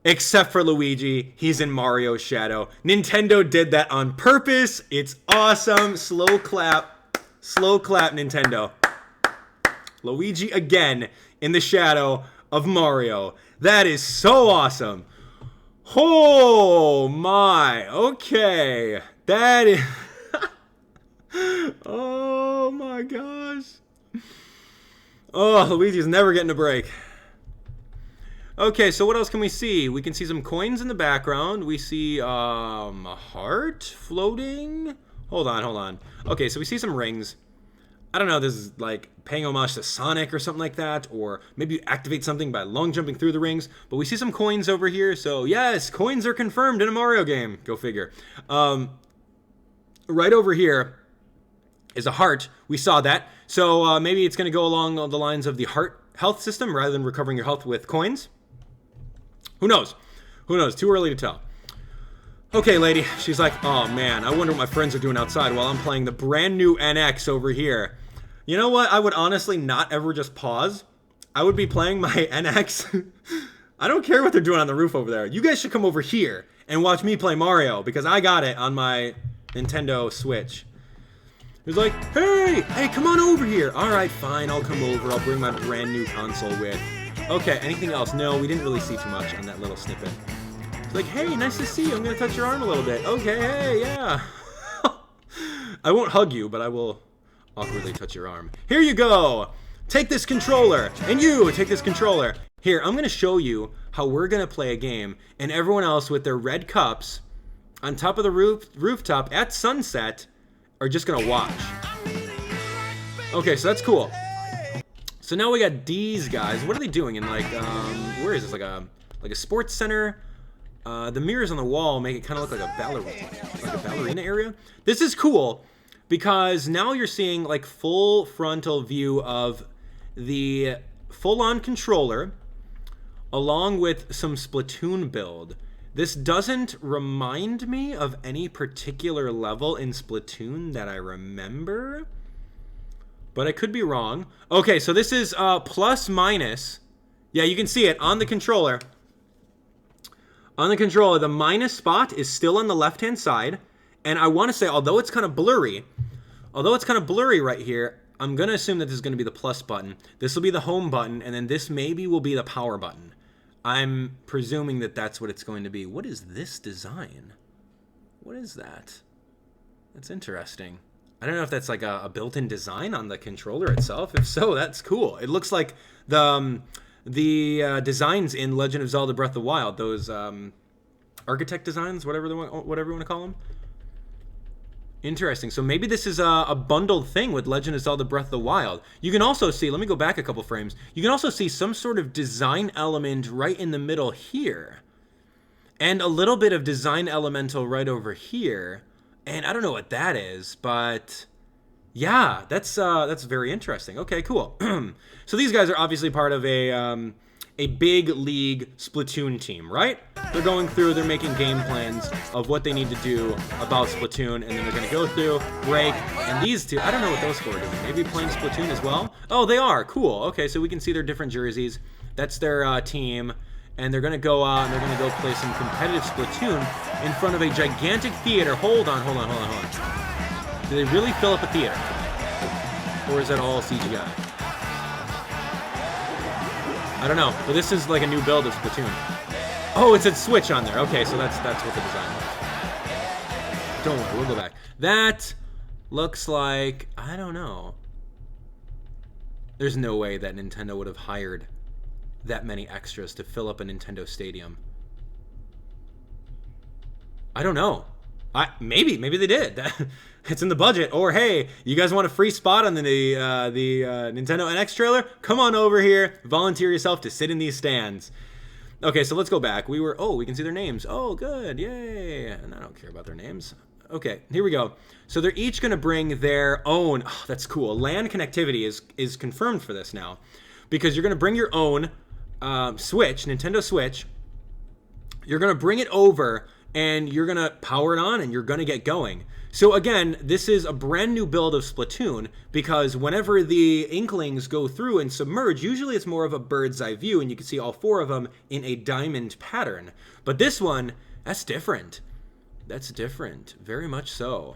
[SPEAKER 1] Except for Luigi. He's in Mario's shadow. Nintendo did that on purpose. It's awesome. Slow clap. Slow clap, Nintendo. Luigi again in the shadow of Mario. That is so awesome. Oh my. Okay. That is... Oh my gosh. Oh, Luigi's never getting a break. Okay, so what else can we see? We can see some coins in the background. We see a heart floating. Hold on. Okay, so we see some rings. I don't know, this is like paying homage to Sonic or something like that, or maybe you activate something by long jumping through the rings, but we see some coins over here, so yes, coins are confirmed in a Mario game. Go figure. Right over here, is a heart. We saw that. So maybe it's going to go along the lines of the heart health system rather than recovering your health with coins. Who knows? Who knows? Too early to tell. Okay, lady. She's like, oh, man, I wonder what my friends are doing outside while I'm playing the brand new NX over here. You know what? I would honestly not ever just pause. I would be playing my NX. I don't care what they're doing on the roof over there. You guys should come over here and watch me play Mario because I got it on my Nintendo Switch. He's like, hey, come on over here. All right, fine, I'll come over. I'll bring my brand new console with. Okay, anything else? No, we didn't really see too much on that little snippet. It's like, hey, nice to see you. I'm going to touch your arm a little bit. Okay, hey, yeah. I won't hug you, but I will awkwardly touch your arm. Here you go. Take this controller. And you, take this controller. Here, I'm going to show you how we're going to play a game, and everyone else with their red cups on top of the rooftop at sunset are just going to watch. Okay, so that's cool. So now we got these guys. What are they doing in like, where is this? Like a sports center? The mirrors on the wall make it kind of look like a ballerina area. This is cool because now you're seeing like full frontal view of the full-on controller along with some Splatoon build. This doesn't remind me of any particular level in Splatoon that I remember, but I could be wrong. Okay, so this is plus minus. Yeah, you can see it on the controller. On the controller, the minus spot is still on the left-hand side, and I want to say, although it's kind of blurry right here, I'm going to assume that this is going to be the plus button. This will be the home button, and then this maybe will be the power button. I'm presuming that that's what it's going to be. What is this design? What is that? That's interesting. I don't know if that's like a built-in design on the controller itself. If so, that's cool. It looks like the designs in Legend of Zelda Breath of the Wild, those architect designs, whatever you want to call them. Interesting. So maybe this is a bundled thing with Legend of Zelda Breath of the Wild. You can also see, let me go back a couple frames. You can also see some sort of design element right in the middle here. And a little bit of design elemental right over here. And I don't know what that is, but yeah, that's very interesting. Okay, cool. So these guys are obviously part of a big league Splatoon team, right? They're going through, they're making game plans of what they need to do about Splatoon, and then they're going to go through, break, and these two, I don't know what those four are doing. Maybe playing Splatoon as well? Oh, they are. Cool. Okay, so we can see their different jerseys. That's their team, and they're going to go out, and they're going to go play some competitive Splatoon in front of a gigantic theater. Hold on. Do they really fill up a theater? Or is that all CGI? I don't know, but this is like a new build of Splatoon. Oh, it's a Switch on there. Okay, so that's what the design was. Don't worry, we'll go back. That looks like, I don't know. There's no way that Nintendo would have hired that many extras to fill up a Nintendo Stadium. I don't know. Maybe they did. It's in the budget. Or hey, you guys want a free spot on the Nintendo NX trailer? Come on over here. Volunteer yourself to sit in these stands. Okay, so let's go back. We can see their names. Oh, good. Yay. And I don't care about their names. Okay, here we go. So they're each going to bring their own. Oh, that's cool. LAN connectivity is confirmed for this now, because you're going to bring your own Switch, Nintendo Switch. You're going to bring it over, and you're going to power it on, and you're going to get going. So again, this is a brand new build of Splatoon, because whenever the Inklings go through and submerge, usually it's more of a bird's eye view, and you can see all four of them in a diamond pattern. But this one, that's different. That's different. Very much so.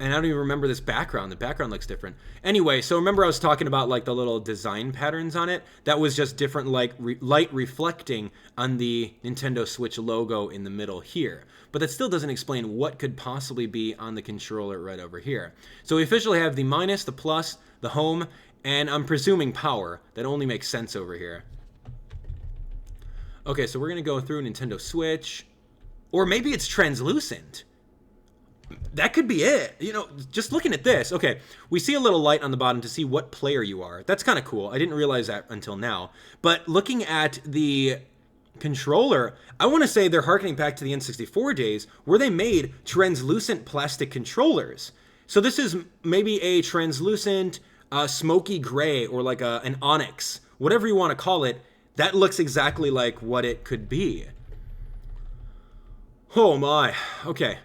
[SPEAKER 1] And I don't even remember this background. The background looks different. Anyway, so remember I was talking about like the little design patterns on it? That was just different like light reflecting on the Nintendo Switch logo in the middle here. But that still doesn't explain what could possibly be on the controller right over here. So we officially have the minus, the plus, the home, and I'm presuming power. That only makes sense over here. Okay, so we're going to go through Nintendo Switch. Or maybe it's translucent. That could be it. You know, just looking at this. Okay, we see a little light on the bottom to see what player you are. That's kind of cool. I didn't realize that until now. But looking at the controller, I want to say they're harkening back to the N64 days where they made translucent plastic controllers. So this is maybe a translucent, smoky gray, or like an onyx, whatever you want to call it. That looks exactly like what it could be. Oh my. Okay.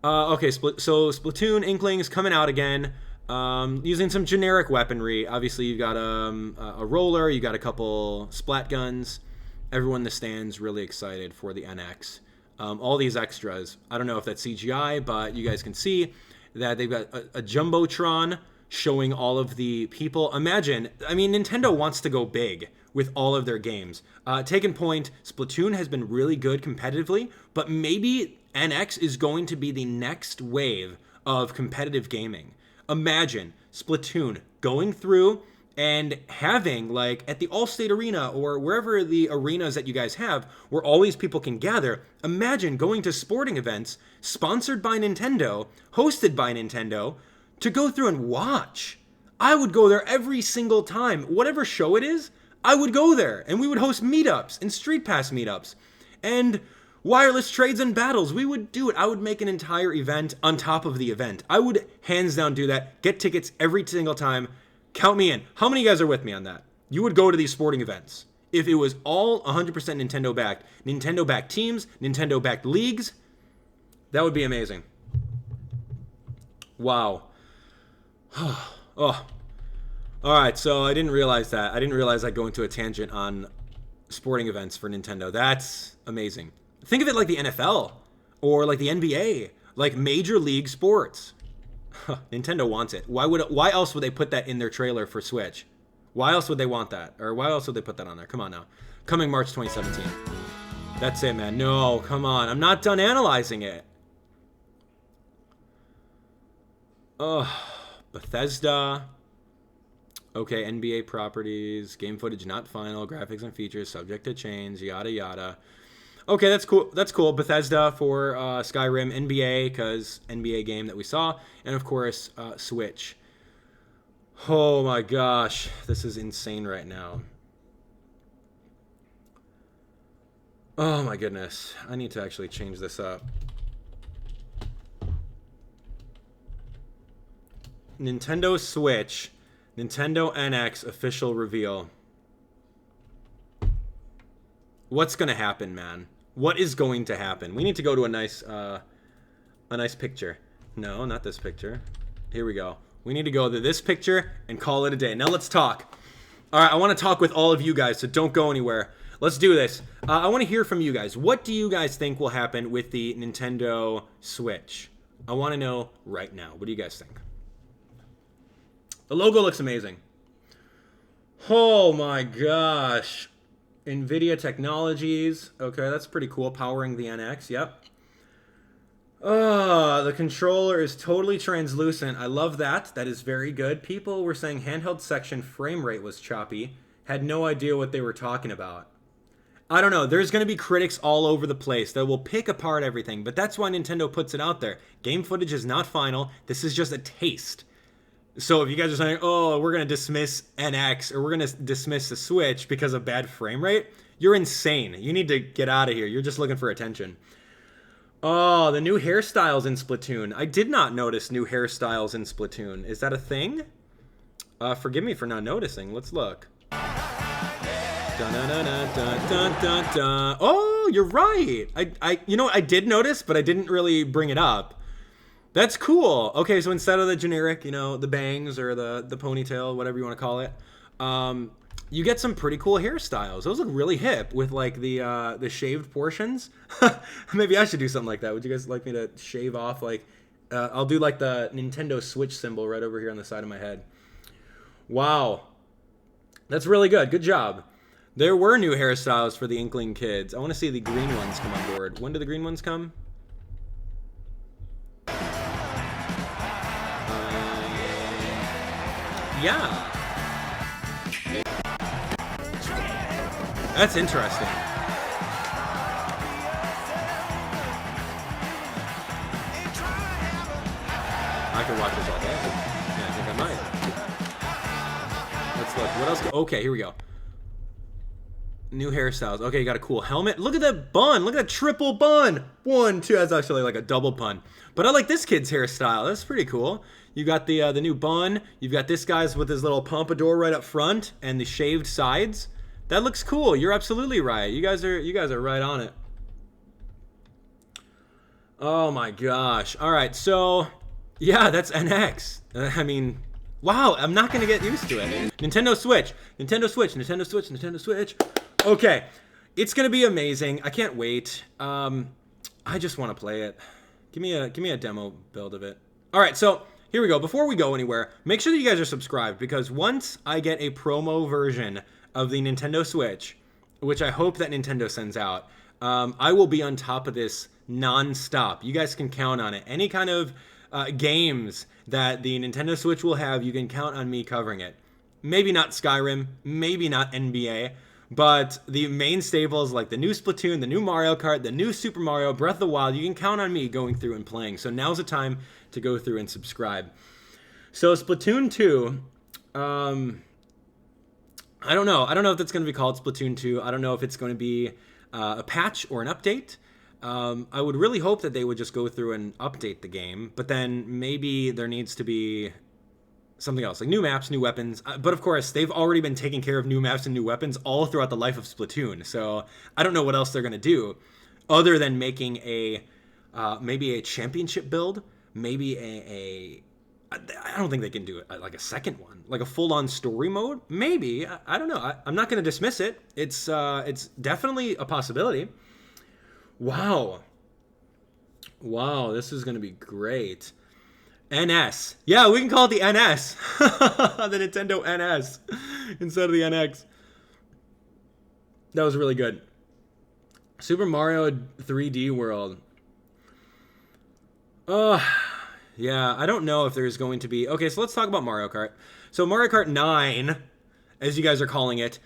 [SPEAKER 1] Okay, so Splatoon Inklings coming out again, using some generic weaponry. Obviously, you've got a roller, you got a couple splat guns. Everyone in the stands really excited for the NX. All these extras. I don't know if that's CGI, but you guys can see that they've got a Jumbotron showing all of the people. Imagine, I mean, Nintendo wants to go big with all of their games. Taken point, Splatoon has been really good competitively, but maybe NX is going to be the next wave of competitive gaming. Imagine Splatoon going through and having, like, at the All-State Arena or wherever the arenas that you guys have where all these people can gather, imagine going to sporting events sponsored by Nintendo, hosted by Nintendo, to go through and watch. I would go there every single time. Whatever show it is, I would go there, and we would host meetups and Street Pass meetups and wireless trades and battles. We would do it. I would make an entire event on top of the event. I would hands down do that, get tickets every single time. Count me in. How many of you guys are with me on that? You would go to these sporting events. If it was all 100% Nintendo backed teams, Nintendo backed leagues, that would be amazing. Wow. Oh. All right, so I didn't realize that. I didn't realize I'd go into a tangent on sporting events for Nintendo. That's amazing. Think of it like the NFL or like the NBA, like major league sports. Nintendo wants it. Why else would they put that in their trailer for Switch? Why else would they want that? Or why else would they put that on there? Come on now. Coming March 2017. That's it, man. No, come on. I'm not done analyzing it. Bethesda. Okay, NBA properties, game footage not final, graphics and features subject to change, yada yada. Okay, that's cool. That's cool. Bethesda for Skyrim, NBA, because NBA game that we saw, and of course Switch. Oh my gosh, this is insane right now. Oh my goodness, I need to actually change this up. Nintendo Switch, Nintendo NX official reveal. What's gonna happen, man? What is going to happen? We need to go to a nice picture. No, not this picture. Here we go. We need to go to this picture and call it a day. Now let's talk. All right, I want to talk with all of you guys, so don't go anywhere. Let's do this. I want to hear from you guys. What do you guys think will happen with the Nintendo Switch? I want to know right now. What do you guys think? The logo looks amazing. Oh my gosh. NVIDIA Technologies. Okay, that's pretty cool. Powering the NX. Yep. The controller is totally translucent. I love that. That is very good. People were saying handheld section frame rate was choppy. Had no idea what they were talking about. I don't know. There's going to be critics all over the place that will pick apart everything, but that's why Nintendo puts it out there. Game footage is not final. This is just a taste. So if you guys are saying, oh, we're going to dismiss NX or we're going to dismiss the Switch because of bad frame rate, you're insane. You need to get out of here. You're just looking for attention. Oh, the new hairstyles in Splatoon. I did not notice new hairstyles in Splatoon. Is that a thing? Forgive me for not noticing. Let's look. Oh, you're right. You know, I did notice, but I didn't really bring it up. That's cool. Okay, so instead of the generic, you know, the bangs or the ponytail, whatever you want to call it, you get some pretty cool hairstyles. Those look really hip with like the shaved portions. Maybe I should do something like that. Would you guys like me to shave off like I'll do like the Nintendo Switch symbol right over here on the side of my head. Wow. That's really good. Good job. There were new hairstyles for the Inkling kids. I want to see the green ones come on board. When do the green ones come? Yeah. That's interesting. I could watch this all day. Yeah, I think I might. Let's look. What else? Okay, here we go. New hairstyles. Okay, you got a cool helmet. Look at that bun. Look at that triple bun. 1, 2. That's actually like a double pun. But I like this kid's hairstyle. That's pretty cool. You got the new bun. You've got this guy's with his little pompadour right up front and the shaved sides. That looks cool. You're absolutely right. You guys are right on it. Oh my gosh. All right, so yeah, that's NX. I mean, wow, I'm not gonna get used to it. Nintendo Switch, Nintendo Switch, Nintendo Switch, Nintendo Switch. Okay, it's gonna be amazing. I can't wait. I just want to play it. Give me a demo build of it. All right, so here we go. Before we go anywhere, make sure that you guys are subscribed, because once I get a promo version of the Nintendo Switch, which I hope that Nintendo sends out, I will be on top of this non-stop. You guys can count on it. Any kind of games that the Nintendo Switch will have, you can count on me covering it. Maybe not Skyrim, maybe not NBA, but the main staples like the new Splatoon, the new Mario Kart, the new Super Mario, Breath of the Wild, you can count on me going through and playing. So now's the time to go through and subscribe. So Splatoon 2, I don't know. I don't know if that's going to be called Splatoon 2. I don't know if it's going to be a patch or an update. I would really hope that they would just go through and update the game, but then maybe there needs to be something else, like new maps, new weapons. But of course, they've already been taking care of new maps and new weapons all throughout the life of Splatoon, so I don't know what else they're going to do other than making a maybe a championship build, maybe I don't think they can do it like a second one, like a full-on story mode. Maybe, I don't know. I'm not going to dismiss it. It's definitely a possibility. Wow, this is going to be great. NS. Yeah, we can call it the NS. The Nintendo NS instead of the NX. That was really good. Super Mario 3D World. Yeah, I don't know if there's going to be... Okay, so let's talk about Mario Kart. So Mario Kart 9, as you guys are calling it.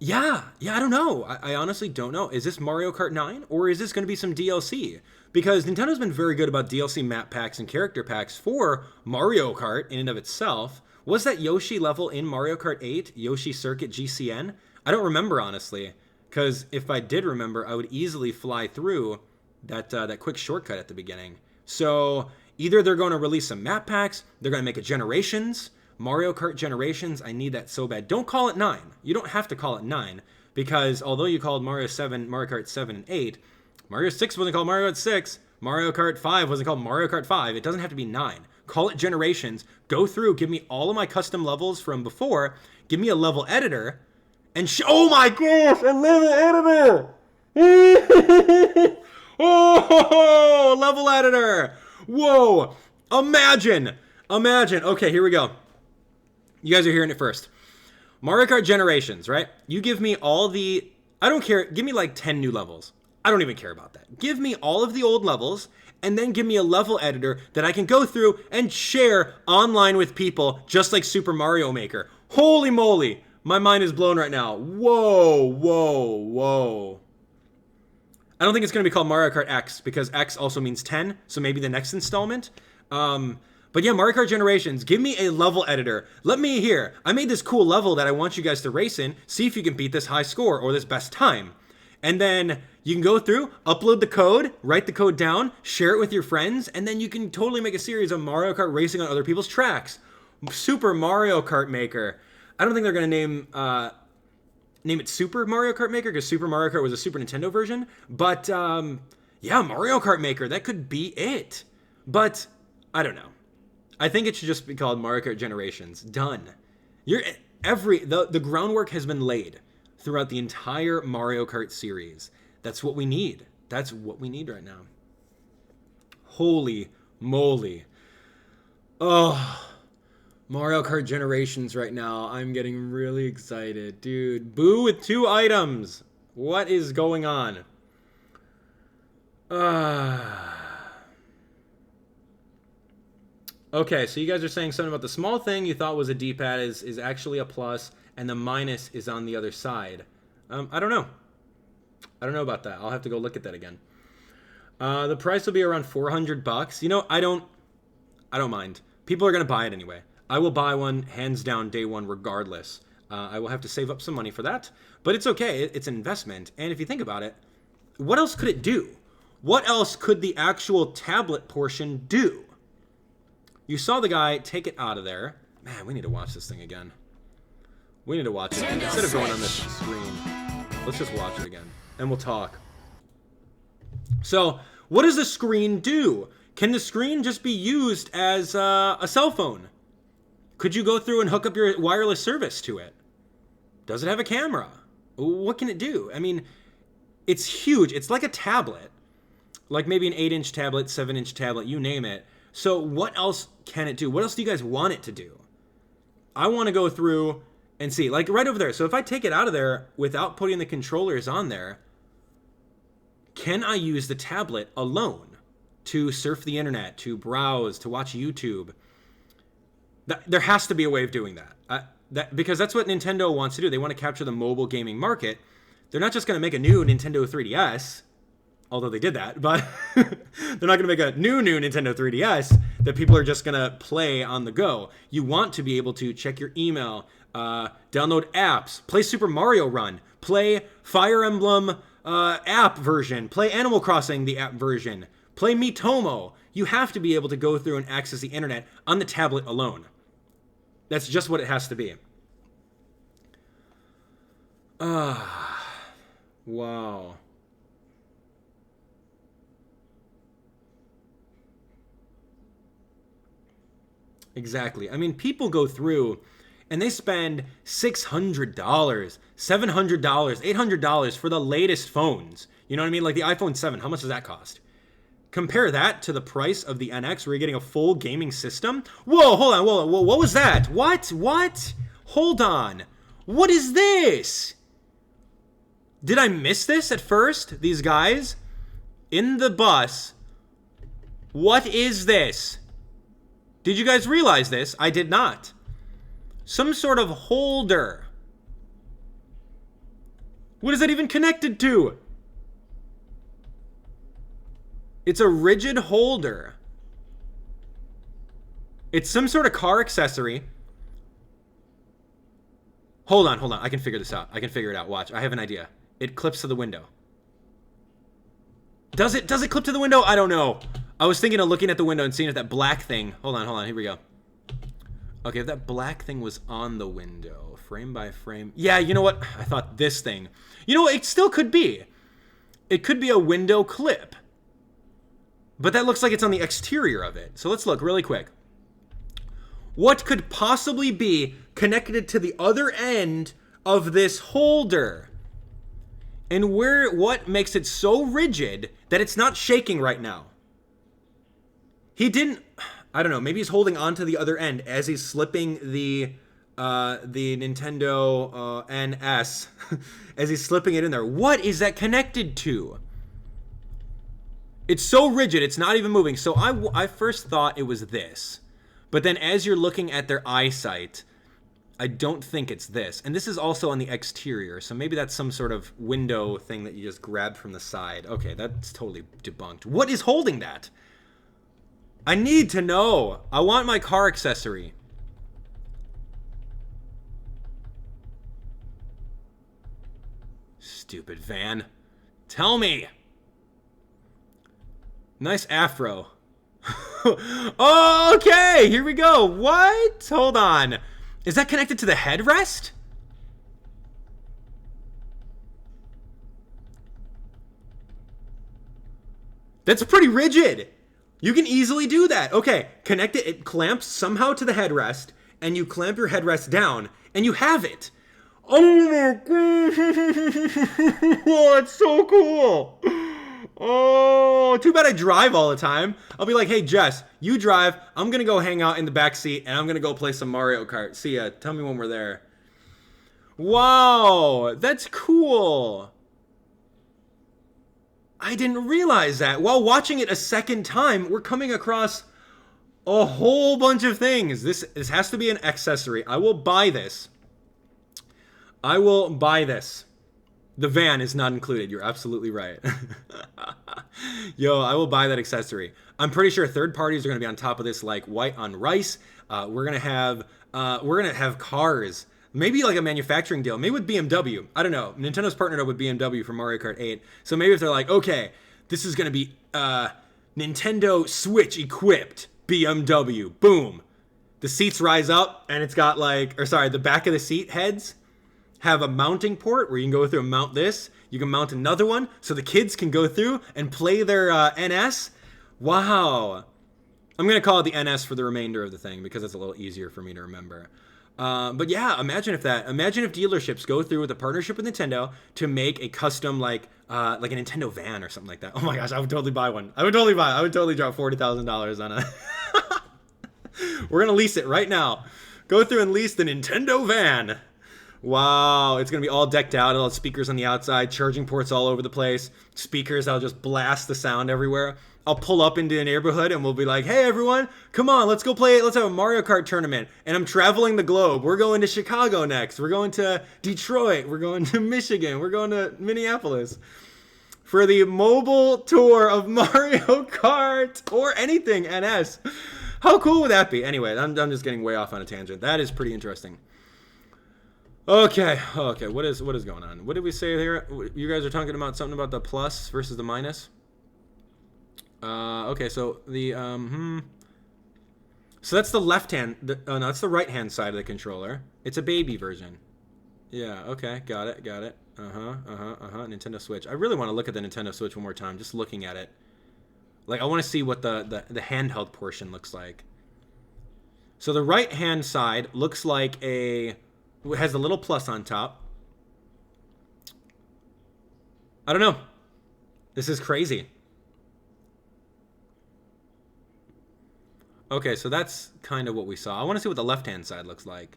[SPEAKER 1] Yeah, I don't know. I honestly don't know. Is this Mario Kart 9, or is this going to be some DLC? Because Nintendo's been very good about DLC map packs and character packs for Mario Kart in and of itself. Was that Yoshi level in Mario Kart 8, Yoshi Circuit GCN? I don't remember, honestly, because if I did remember, I would easily fly through that quick shortcut at the beginning. So either they're going to release some map packs, they're going to make a Generations, Mario Kart Generations. I need that so bad. Don't call it 9. You don't have to call it 9, because although you called Mario Kart 7 and 8, Mario 6 wasn't called Mario Kart 6, Mario Kart 5 wasn't called Mario Kart 5. It doesn't have to be 9. Call it Generations. Go through, give me all of my custom levels from before, give me a level editor, and oh my gosh, a level editor! Oh, level editor! Whoa! Imagine! Okay, here we go. You guys are hearing it first. Mario Kart Generations, right? You give me all the... I don't care. Give me like 10 new levels. I don't even care about that. Give me all of the old levels, and then give me a level editor that I can go through and share online with people, just like Super Mario Maker. Holy moly! My mind is blown right now. Whoa. I don't think it's going to be called Mario Kart X, because X also means 10, so maybe the next installment. But yeah, Mario Kart Generations, give me a level editor. Let me hear. I made this cool level that I want you guys to race in. See if you can beat this high score or this best time. And then you can go through, upload the code, write the code down, share it with your friends, and then you can totally make a series of Mario Kart racing on other people's tracks. Super Mario Kart Maker. I don't think they're going to name it Super Mario Kart Maker, because Super Mario Kart was a Super Nintendo version. But yeah, Mario Kart Maker, that could be it. But I don't know. I think it should just be called Mario Kart Generations. Done. The groundwork has been laid throughout the entire Mario Kart series. That's what we need. That's what we need right now. Holy moly. Oh, Mario Kart Generations right now. I'm getting really excited. Dude, Boo with 2 items. What is going on? Okay, so you guys are saying something about the small thing you thought was a D-pad is actually a plus, and the minus is on the other side. I don't know. I don't know about that. I'll have to go look at that again. The price will be around $400. You know, I don't mind. People are going to buy it anyway. I will buy one, hands down, day one, regardless. I will have to save up some money for that, but it's okay. It's an investment, and if you think about it, what else could it do? What else could the actual tablet portion do? You saw the guy take it out of there. Man, we need to watch this thing again. We need to watch it instead of going on this screen. Let's just watch it again, and we'll talk. So, what does the screen do? Can the screen just be used as a cell phone? Could you go through and hook up your wireless service to it? Does it have a camera? What can it do? I mean, it's huge. It's like a tablet. Like maybe an 8-inch tablet, 7-inch tablet, you name it. So what else can it do? What else do you guys want it to do? I want to go through and see. Like right over there. So if I take it out of there without putting the controllers on there, can I use the tablet alone to surf the internet, to browse, to watch YouTube? There has to be a way of doing that. Because that's what Nintendo wants to do. They want to capture the mobile gaming market. They're not just going to make a new Nintendo 3DS, although they did that, but they're not going to make a new Nintendo 3DS that people are just going to play on the go. You want to be able to check your email, download apps, play Super Mario Run, play Fire Emblem app version, play Animal Crossing the app version, play Miitomo. You have to be able to go through and access the internet on the tablet alone. That's just what it has to be. Wow. Exactly. I mean, people go through and they spend $600, $700, $800 for the latest phones. You know what I mean? Like the iPhone 7, how much does that cost? Compare that to the price of the NX, where you're getting a full gaming system. Whoa, hold on, whoa, what was that? What? Hold on. What is this? Did I miss this at first? These guys in the bus. What is this? Did you guys realize this? I did not. Some sort of holder. What is that even connected to? It's a rigid holder. It's some sort of car accessory. Hold on. I can figure this out. I can figure it out. Watch. I have an idea. It clips to the window. Does it clip to the window? I don't know. I was thinking of looking at the window and seeing if that black thing... Hold on. Here we go. Okay, if that black thing was on the window, frame by frame... Yeah, you know what? I thought this thing... You know what? It still could be. It could be a window clip. But that looks like it's on the exterior of it. So let's look really quick. What could possibly be connected to the other end of this holder? And what makes it so rigid that it's not shaking right now? He didn't... I don't know. Maybe he's holding on to the other end as he's slipping the Nintendo NS. As he's slipping it in there. What is that connected to? It's so rigid, it's not even moving. So I first thought it was this. But then as you're looking at their eyesight, I don't think it's this. And this is also on the exterior, so maybe that's some sort of window thing that you just grab from the side. Okay, that's totally debunked. What is holding that? I need to know. I want my car accessory. Stupid van. Tell me. Nice afro. Okay, here we go. What? Hold on. Is that connected to the headrest? That's pretty rigid. You can easily do that. Okay, connect it. It clamps somehow to the headrest, and you clamp your headrest down, and you have it. Oh my god. Oh, it's so cool. Oh, too bad I drive all the time. I'll be like, hey, Jess, you drive. I'm going to go hang out in the back seat, and I'm going to go play some Mario Kart. See ya. Tell me when we're there. Wow, that's cool. I didn't realize that. While watching it a second time, we're coming across a whole bunch of things. This has to be an accessory. I will buy this. I will buy this. The van is not included. You're absolutely right. Yo, I will buy that accessory. I'm pretty sure third parties are going to be on top of this like white on rice. We're going to have cars. Maybe like a manufacturing deal. Maybe with BMW. I don't know. Nintendo's partnered up with BMW for Mario Kart 8. So maybe if they're like, okay, this is going to be Nintendo Switch equipped. BMW. Boom. The seats rise up, and it's got like, or sorry, the back of the seat heads have a mounting port where you can go through and mount this. You can mount another one so the kids can go through and play their NS. Wow. I'm going to call it the NS for the remainder of the thing because it's a little easier for me to remember. But yeah, imagine if dealerships go through with a partnership with Nintendo to make a custom like a Nintendo van or something like that. Oh my gosh, I would totally buy one. I would totally drop $40,000 on a. We're gonna lease it right now. Go through and lease the Nintendo van. Wow, it's gonna be all decked out. It'll have speakers on the outside, charging ports all over the place, speakers that'll just blast the sound everywhere. I'll pull up into a neighborhood and we'll be like, hey everyone, come on, let's go play, let's have a Mario Kart tournament. And I'm traveling the globe. We're going to Chicago next. We're going to Detroit. We're going to Michigan. We're going to Minneapolis for the mobile tour of Mario Kart or anything NS. How cool would that be? Anyway, I'm just getting way off on a tangent. That is pretty interesting. Okay, what is going on? What did we say here? You guys are talking about something about the plus versus the minus? Okay, so the so that's the left hand. No, that's the right hand side of the controller. It's a baby version. Yeah. Okay. Got it. Nintendo Switch. I really want to look at the Nintendo Switch one more time. Just looking at it, like I want to see what the handheld portion looks like. So the right hand side looks like it has a little plus on top. I don't know. This is crazy. Okay, so that's kind of what we saw. I want to see what the left-hand side looks like.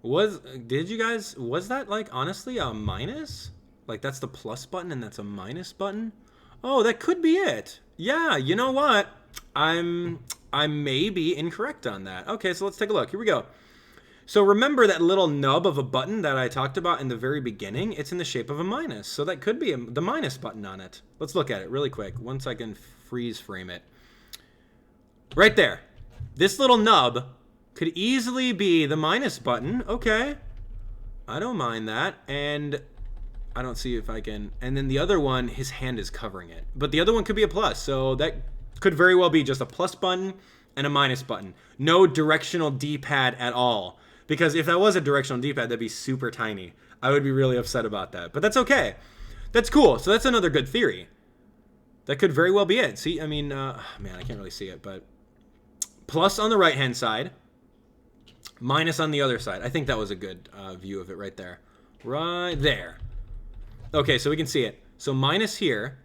[SPEAKER 1] Was that like honestly a minus? Like that's the plus button and that's a minus button? Oh, that could be it. Yeah, you know what? I may be incorrect on that. Okay, so let's take a look. Here we go. So remember that little nub of a button that I talked about in the very beginning? It's in the shape of a minus. So that could be the minus button on it. Let's look at it really quick. Once I can freeze frame it. Right there. This little nub could easily be the minus button. Okay. I don't mind that. And I don't see if I can. And then the other one, his hand is covering it. But the other one could be a plus. So that could very well be just a plus button and a minus button. No directional D-pad at all. Because if that was a directional D-pad, that'd be super tiny. I would be really upset about that. But that's okay. That's cool. So that's another good theory. That could very well be it. See, I mean, man, I can't really see it. But plus on the right-hand side. Minus on the other side. I think that was a good view of it right there. Right there. Okay, so we can see it. So minus here.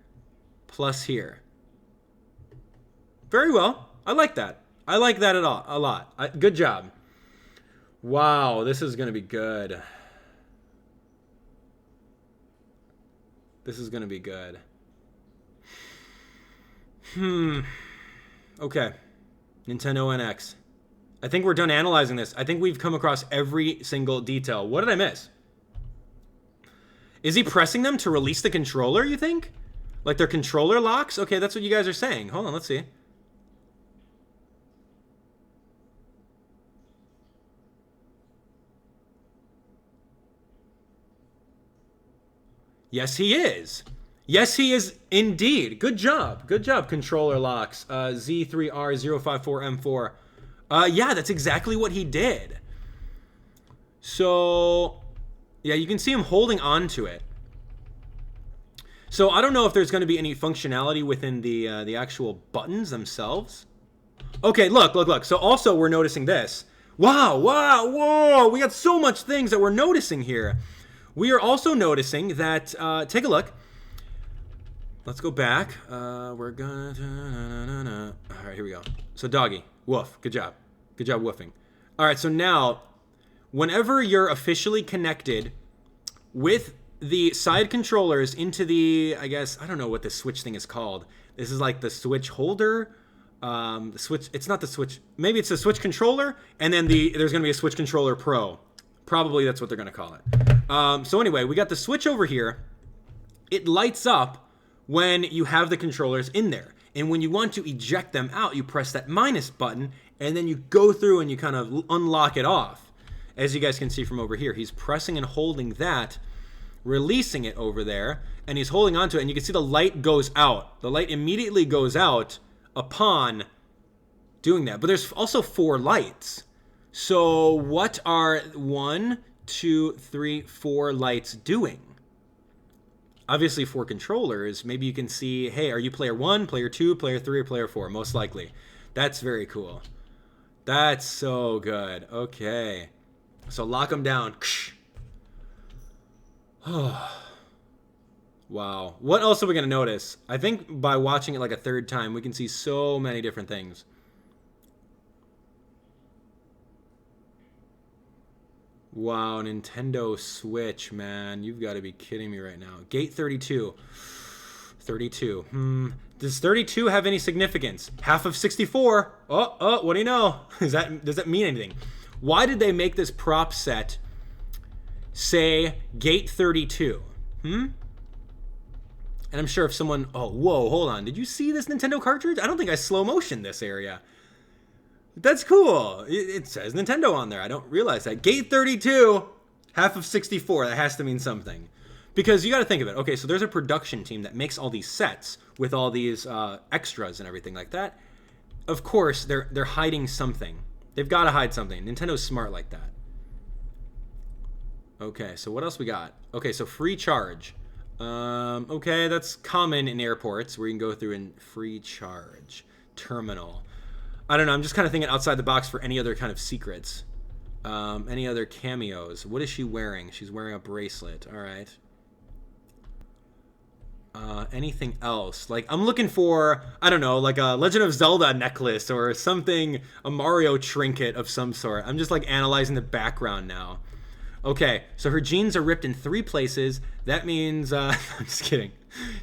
[SPEAKER 1] Plus here. Very well. I like that. I like that a lot. Good job. Wow, this is going to be good. This is going to be good. Okay. Nintendo NX. I think we're done analyzing this. I think we've come across every single detail. What did I miss? Is he pressing them to release the controller, you think? Like their controller locks? Okay, that's what you guys are saying. Hold on, let's see. Yes, he is. Yes, he is indeed. Good job. Good job, controller locks. Z3R054M4. Yeah, that's exactly what he did. So, yeah, you can see him holding on to it. So I don't know if there's going to be any functionality within the actual buttons themselves. Okay, look. So also we're noticing this. Wow, whoa. We got so much things that we're noticing here. We are also noticing that, take a look. Let's go back. We're gonna, all right, here we go. So doggy, woof, good job. Good job woofing. All right, so now, whenever you're officially connected with the side controllers into the, I guess, I don't know what this Switch thing is called. This is like the Switch holder. The Switch, it's not the Switch, maybe it's the Switch controller, and then there's gonna be a Switch Controller Pro. Probably that's what they're gonna call it. So anyway, we got the Switch over here. It lights up when you have the controllers in there. And when you want to eject them out, you press that minus button, and then you go through and you kind of unlock it off. As you guys can see from over here, he's pressing and holding that, releasing it over there, and he's holding onto it, and you can see the light goes out. The light immediately goes out upon doing that. But there's also 4 lights. So what are 1, 2, 3, 4 lights doing? Obviously, for controllers, maybe you can see, hey, are you player 1, player 2, player 3, or player 4? Most likely. That's very cool. That's so good. Okay. So lock them down. Wow. What else are we going to notice? I think by watching it like a third time, we can see so many different things. Wow, Nintendo Switch, man. You've got to be kidding me right now. Gate 32. 32. Does 32 have any significance? Half of 64. Oh, what do you know? Does that mean anything? Why did they make this prop set say Gate 32? And I'm sure if someone... Oh, whoa, hold on. Did you see this Nintendo cartridge? I don't think I slow motion this area. That's cool. It says Nintendo on there. I don't realize that. Gate 32, half of 64. That has to mean something. Because you got to think of it. Okay, so there's a production team that makes all these sets with all these extras and everything like that. Of course, they're hiding something. They've got to hide something. Nintendo's smart like that. Okay, so what else we got? Okay, so free charge. Okay, that's common in airports where you can go through and free charge. Terminal. I don't know, I'm just kind of thinking outside the box for any other kind of secrets. Any other cameos? What is she wearing? She's wearing a bracelet. All right. Anything else? Like, I'm looking for, I don't know, like a Legend of Zelda necklace or something, a Mario trinket of some sort. I'm just like analyzing the background now. Okay, so her jeans are ripped in 3 places. That means, I'm just kidding.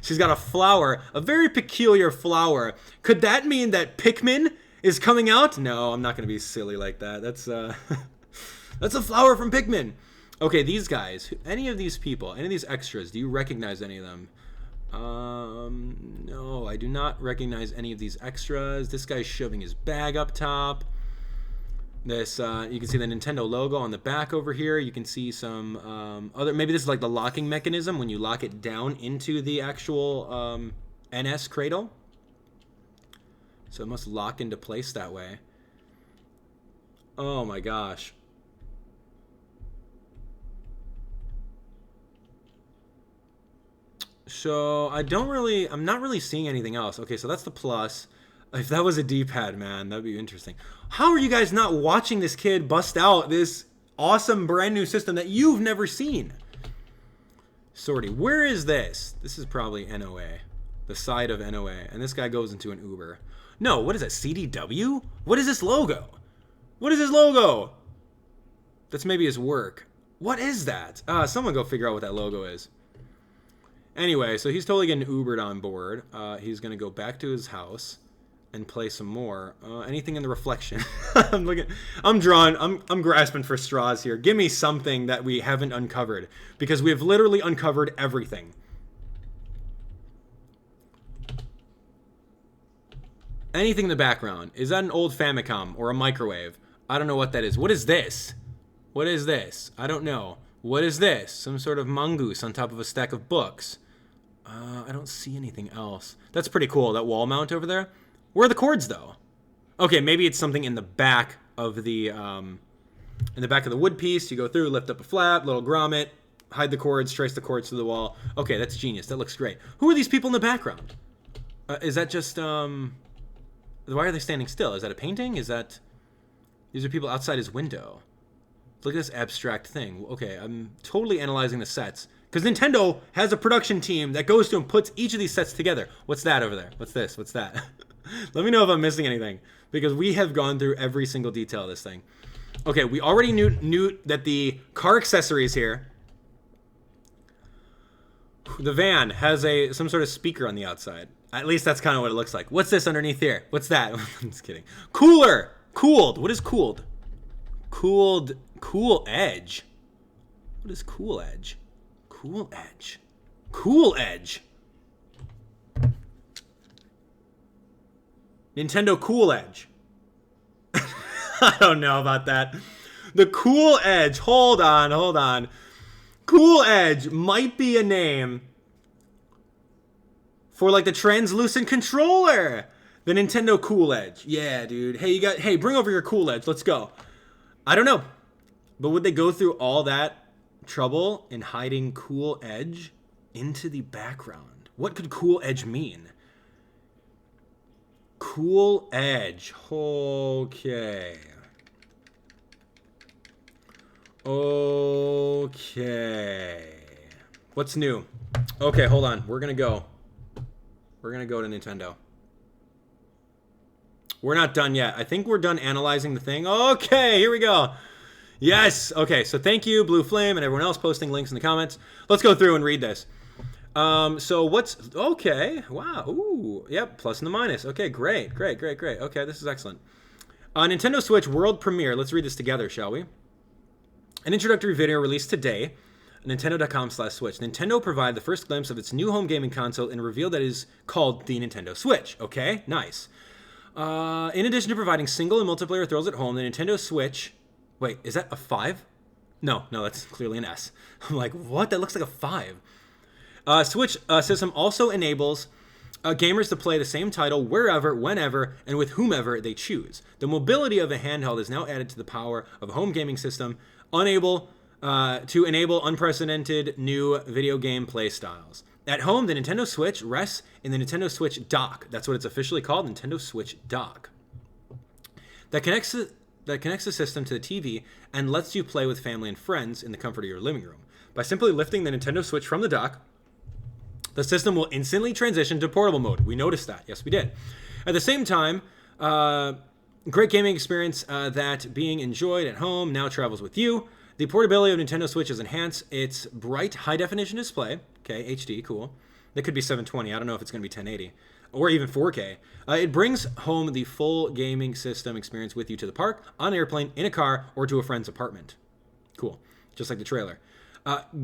[SPEAKER 1] She's got a flower, a very peculiar flower. Could that mean that Pikmin is coming out? No, I'm not going to be silly like that. That's that's a flower from Pikmin. Okay, these guys, any of these people, any of these extras, do you recognize any of them? No, I do not recognize any of these extras. This guy's shoving his bag up top. This, you can see the Nintendo logo on the back over here. You can see some other, maybe this is like the locking mechanism when you lock it down into the actual NS cradle. So it must lock into place that way. Oh my gosh. So I'm not really seeing anything else. Okay, so that's the plus. If that was a D-pad, man, that'd be interesting. How are you guys not watching this kid bust out this awesome brand new system that you've never seen? Sorry, where is this? This is probably NOA. The side of NOA. And this guy goes into an Uber. No, what is that? CDW? What is this logo? What is this logo? That's maybe his work. What is that? Someone go figure out what that logo is. Anyway, so he's totally getting Ubered on board. He's going to go back to his house and play some more. Anything in the reflection? I'm grasping for straws here. Give me something that we haven't uncovered. Because we have literally uncovered everything. Anything in the background. Is that an old Famicom or a microwave? I don't know what that is. What is this? What is this? I don't know. What is this? Some sort of mongoose on top of a stack of books. I don't see anything else. That's pretty cool, that wall mount over there. Where are the cords, though? Okay, maybe it's something in the back of the wood piece. You go through, lift up a flap, little grommet, hide the cords, trace the cords to the wall. Okay, that's genius. That looks great. Who are these people in the background? Is that just, why are they standing still? Is that a painting? These are people outside his window. Look at this abstract thing. Okay, I'm totally analyzing the sets. Because Nintendo has a production team that goes through and puts each of these sets together. What's that over there? What's this? What's that? Let me know if I'm missing anything. Because we have gone through every single detail of this thing. Okay, we already knew that the car accessory is here. The van has some sort of speaker on the outside. At least that's kind of what it looks like. What's this underneath here? What's that? I'm just kidding. Cooler! Cooled. What is cooled? Cooled. Cool edge. What is cool edge? Cool edge. Cool edge. Nintendo Cool Edge. I don't know about that. The Cool Edge. Hold on. Cool Edge might be a name for like the translucent controller. The Nintendo Cool Edge. Yeah, dude. Hey, bring over your Cool Edge. Let's go. I don't know. But would they go through all that trouble in hiding Cool Edge into the background? What could Cool Edge mean? Cool Edge. Okay. Okay. What's new? Okay, hold on. We're going to go to Nintendo. We're not done yet. I think we're done analyzing the thing. Okay, here we go. Yes. Okay, so thank you, Blue Flame, and everyone else posting links in the comments. Let's go through and read this. So what's... Okay. Wow. Ooh. Yep, plus and the minus. Okay, great. Okay, this is excellent. Nintendo Switch World Premiere. Let's read this together, shall we? An introductory video released today, Nintendo.com/Switch. Nintendo provided the first glimpse of its new home gaming console and revealed that it is called the Nintendo Switch. Okay, nice. In addition to providing single and multiplayer thrills at home, the Nintendo Switch... Wait, is that a 5? No, that's clearly an S. I'm like, what? That looks like a 5. Switch system also enables gamers to play the same title wherever, whenever, and with whomever they choose. The mobility of a handheld is now added to the power of a home gaming system, to enable unprecedented new video game play styles. At home, the Nintendo Switch rests in the Nintendo Switch dock. That's what it's officially called, Nintendo Switch dock. That connects the system to the TV and lets you play with family and friends in the comfort of your living room. By simply lifting the Nintendo Switch from the dock, the system will instantly transition to portable mode. We noticed that. Yes, we did. At the same time, great gaming experience that being enjoyed at home now travels with you. The portability of Nintendo Switch has enhanced its bright high-definition display. Okay, HD, cool. That could be 720. I don't know if it's going to be 1080 or even 4K. It brings home the full gaming system experience with you to the park, on an airplane, in a car, or to a friend's apartment. Cool, just like the trailer.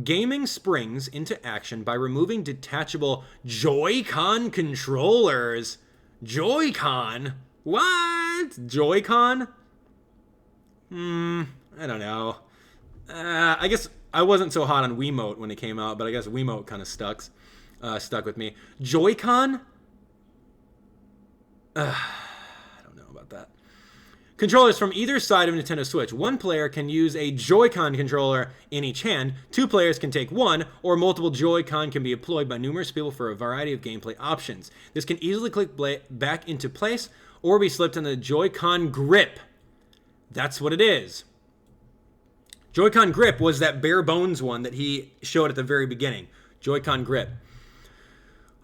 [SPEAKER 1] Gaming springs into action by removing detachable Joy-Con controllers. Joy-Con? What? Joy-Con? I don't know. I guess I wasn't so hot on Wiimote when it came out, but I guess Wiimote kind of stuck with me. Joy-Con? I don't know about that. Controllers from either side of Nintendo Switch. One player can use a Joy-Con controller in each hand. Two players can take one, or multiple Joy-Con can be employed by numerous people for a variety of gameplay options. This can easily click back into place or be slipped on the Joy-Con grip. That's what it is. Joy-Con grip was that bare bones one that he showed at the very beginning. Joy-Con grip.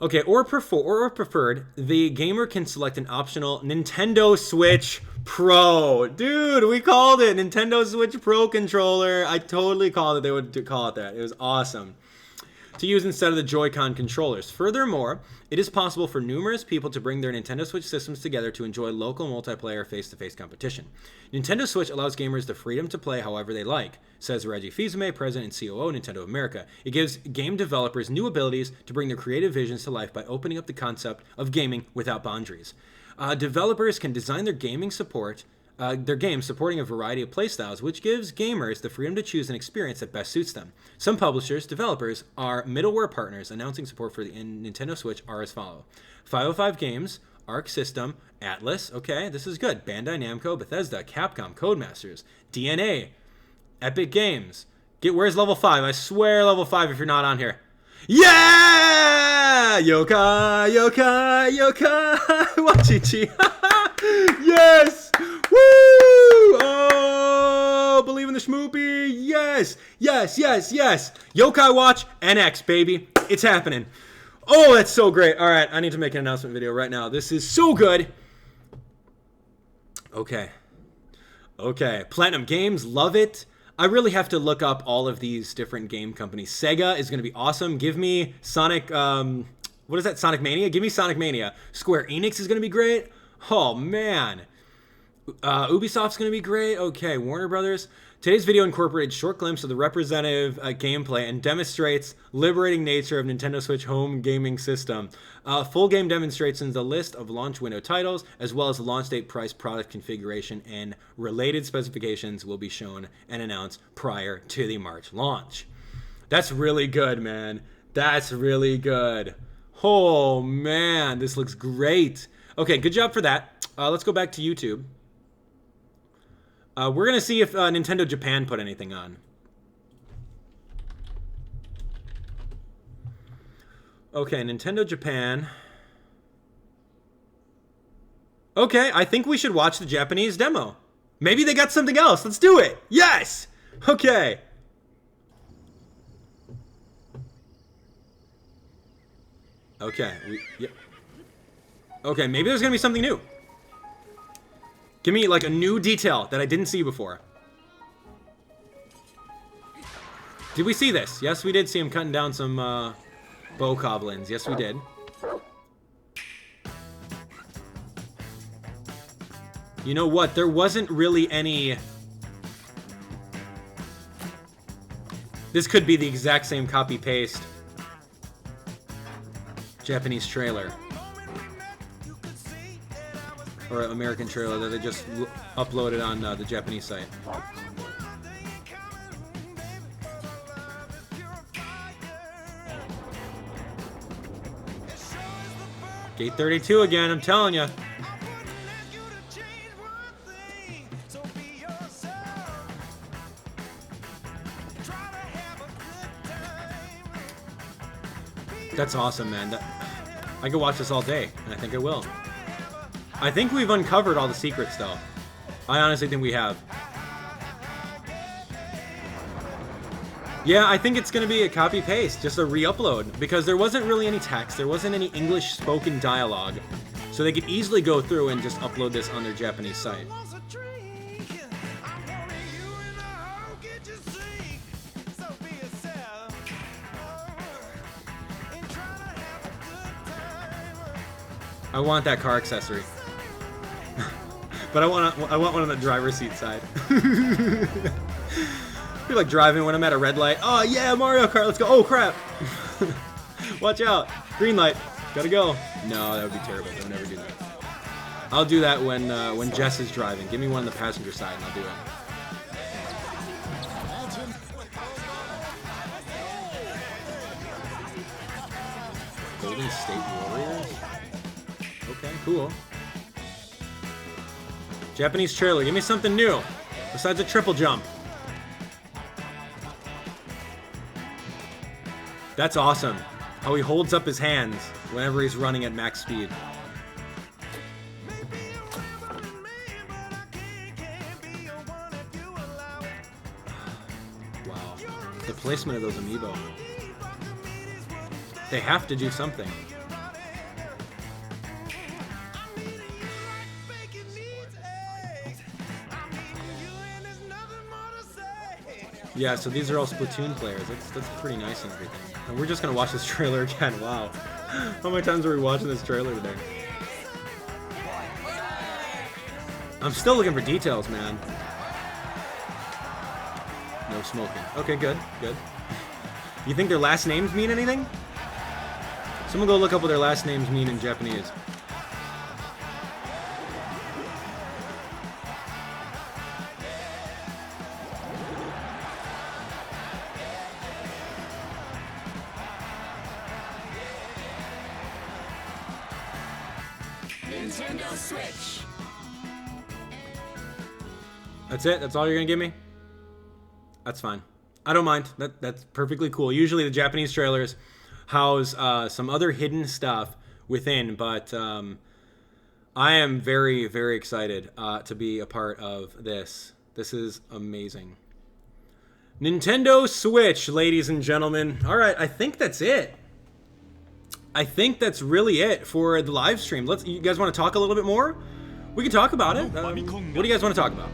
[SPEAKER 1] Okay, or preferred, the gamer can select an optional Nintendo Switch Pro. Dude, we called it Nintendo Switch Pro controller. I totally called it. They would call it that. It was awesome. To use instead of the Joy-Con controllers. Furthermore, it is possible for numerous people to bring their Nintendo Switch systems together to enjoy local multiplayer face-to-face competition. Nintendo Switch allows gamers the freedom to play however they like, says Reggie Fils-Aimé, president and COO, Nintendo of America. It gives game developers new abilities to bring their creative visions to life by opening up the concept of gaming without boundaries. Developers can design their games supporting a variety of playstyles, which gives gamers the freedom to choose an experience that best suits them. Some developers are middleware partners. Announcing support for the Nintendo Switch are as follow: 505 Games, Arc System, Atlas, okay, this is good, Bandai Namco, Bethesda, Capcom, Codemasters, DNA, Epic Games. Where's level 5? I swear level 5 if you're not on here. Yeah! Yokai! Wachichi! Yes! Woo! Oh, believe in the schmoopy. Yes. Yokai Watch NX, baby. It's happening. Oh, that's so great. All right, I need to make an announcement video right now. This is so good. Okay. Platinum Games, love it. I really have to look up all of these different game companies. Sega is going to be awesome. Give me Sonic, what is that? Sonic Mania? Give me Sonic Mania. Square Enix is going to be great. Oh, man. Ubisoft's going to be great. Okay, Warner Brothers. Today's video incorporated short glimpse of the representative gameplay and demonstrates liberating nature of Nintendo Switch home gaming system. Full game demonstrations the list of launch window titles, as well as the launch date, price, product configuration, and related specifications will be shown and announced prior to the March launch. That's really good, man. That's really good. Oh, man, this looks great. Okay, good job for that. Let's go back to YouTube. We're going to see if Nintendo Japan put anything on. Okay, Nintendo Japan. Okay, I think we should watch the Japanese demo. Maybe they got something else. Let's do it. Yes! Okay. Okay, yep. Okay, maybe there's gonna be something new. Give me, like, a new detail that I didn't see before. Did we see this? Yes, we did see him cutting down some, bow goblins. Yes, we did. You know what? There wasn't really any... This could be the exact same copy-paste Japanese trailer. Or American trailer that they just uploaded on the Japanese site. Gate 32 again, I'm telling you. That's awesome, man. I could watch this all day, and I think I will. I think we've uncovered all the secrets, though. I honestly think we have. Yeah, I think it's going to be a copy-paste, just a re-upload, because there wasn't really any text, there wasn't any English spoken dialogue, so they could easily go through and just upload this on their Japanese site. I want that car accessory. But I want one on the driver's seat side. I feel like driving when I'm at a red light. Oh yeah, Mario Kart, let's go. Oh crap. Watch out. Green light. Gotta go. No, that would be terrible. Don't never do that. I'll do that when Jess is driving. Give me one on the passenger side and I'll do it. Golden State Warriors? Okay, cool. Japanese trailer, give me something new besides a triple jump. That's awesome. How he holds up his hands whenever he's running at max speed. Wow. The placement of those amiibo. They have to do something. Yeah, so these are all Splatoon players. That's pretty nice and everything. And we're just gonna watch this trailer again. Wow. How many times are we watching this trailer today? I'm still looking for details, man. No smoking. Okay, good, good. You think their last names mean anything? Someone go look up what their last names mean in Japanese.
[SPEAKER 4] Nintendo Switch.
[SPEAKER 1] That's it? That's all you're gonna give me? That's fine. I don't mind. That's perfectly cool. Usually the Japanese trailers house some other hidden stuff within, but I am very, very excited to be a part of this. This is amazing. Nintendo Switch, ladies and gentlemen. All right, I think that's it. I think that's really it for the live stream. You guys want to talk a little bit more? We can talk about it. What do you guys want to talk about?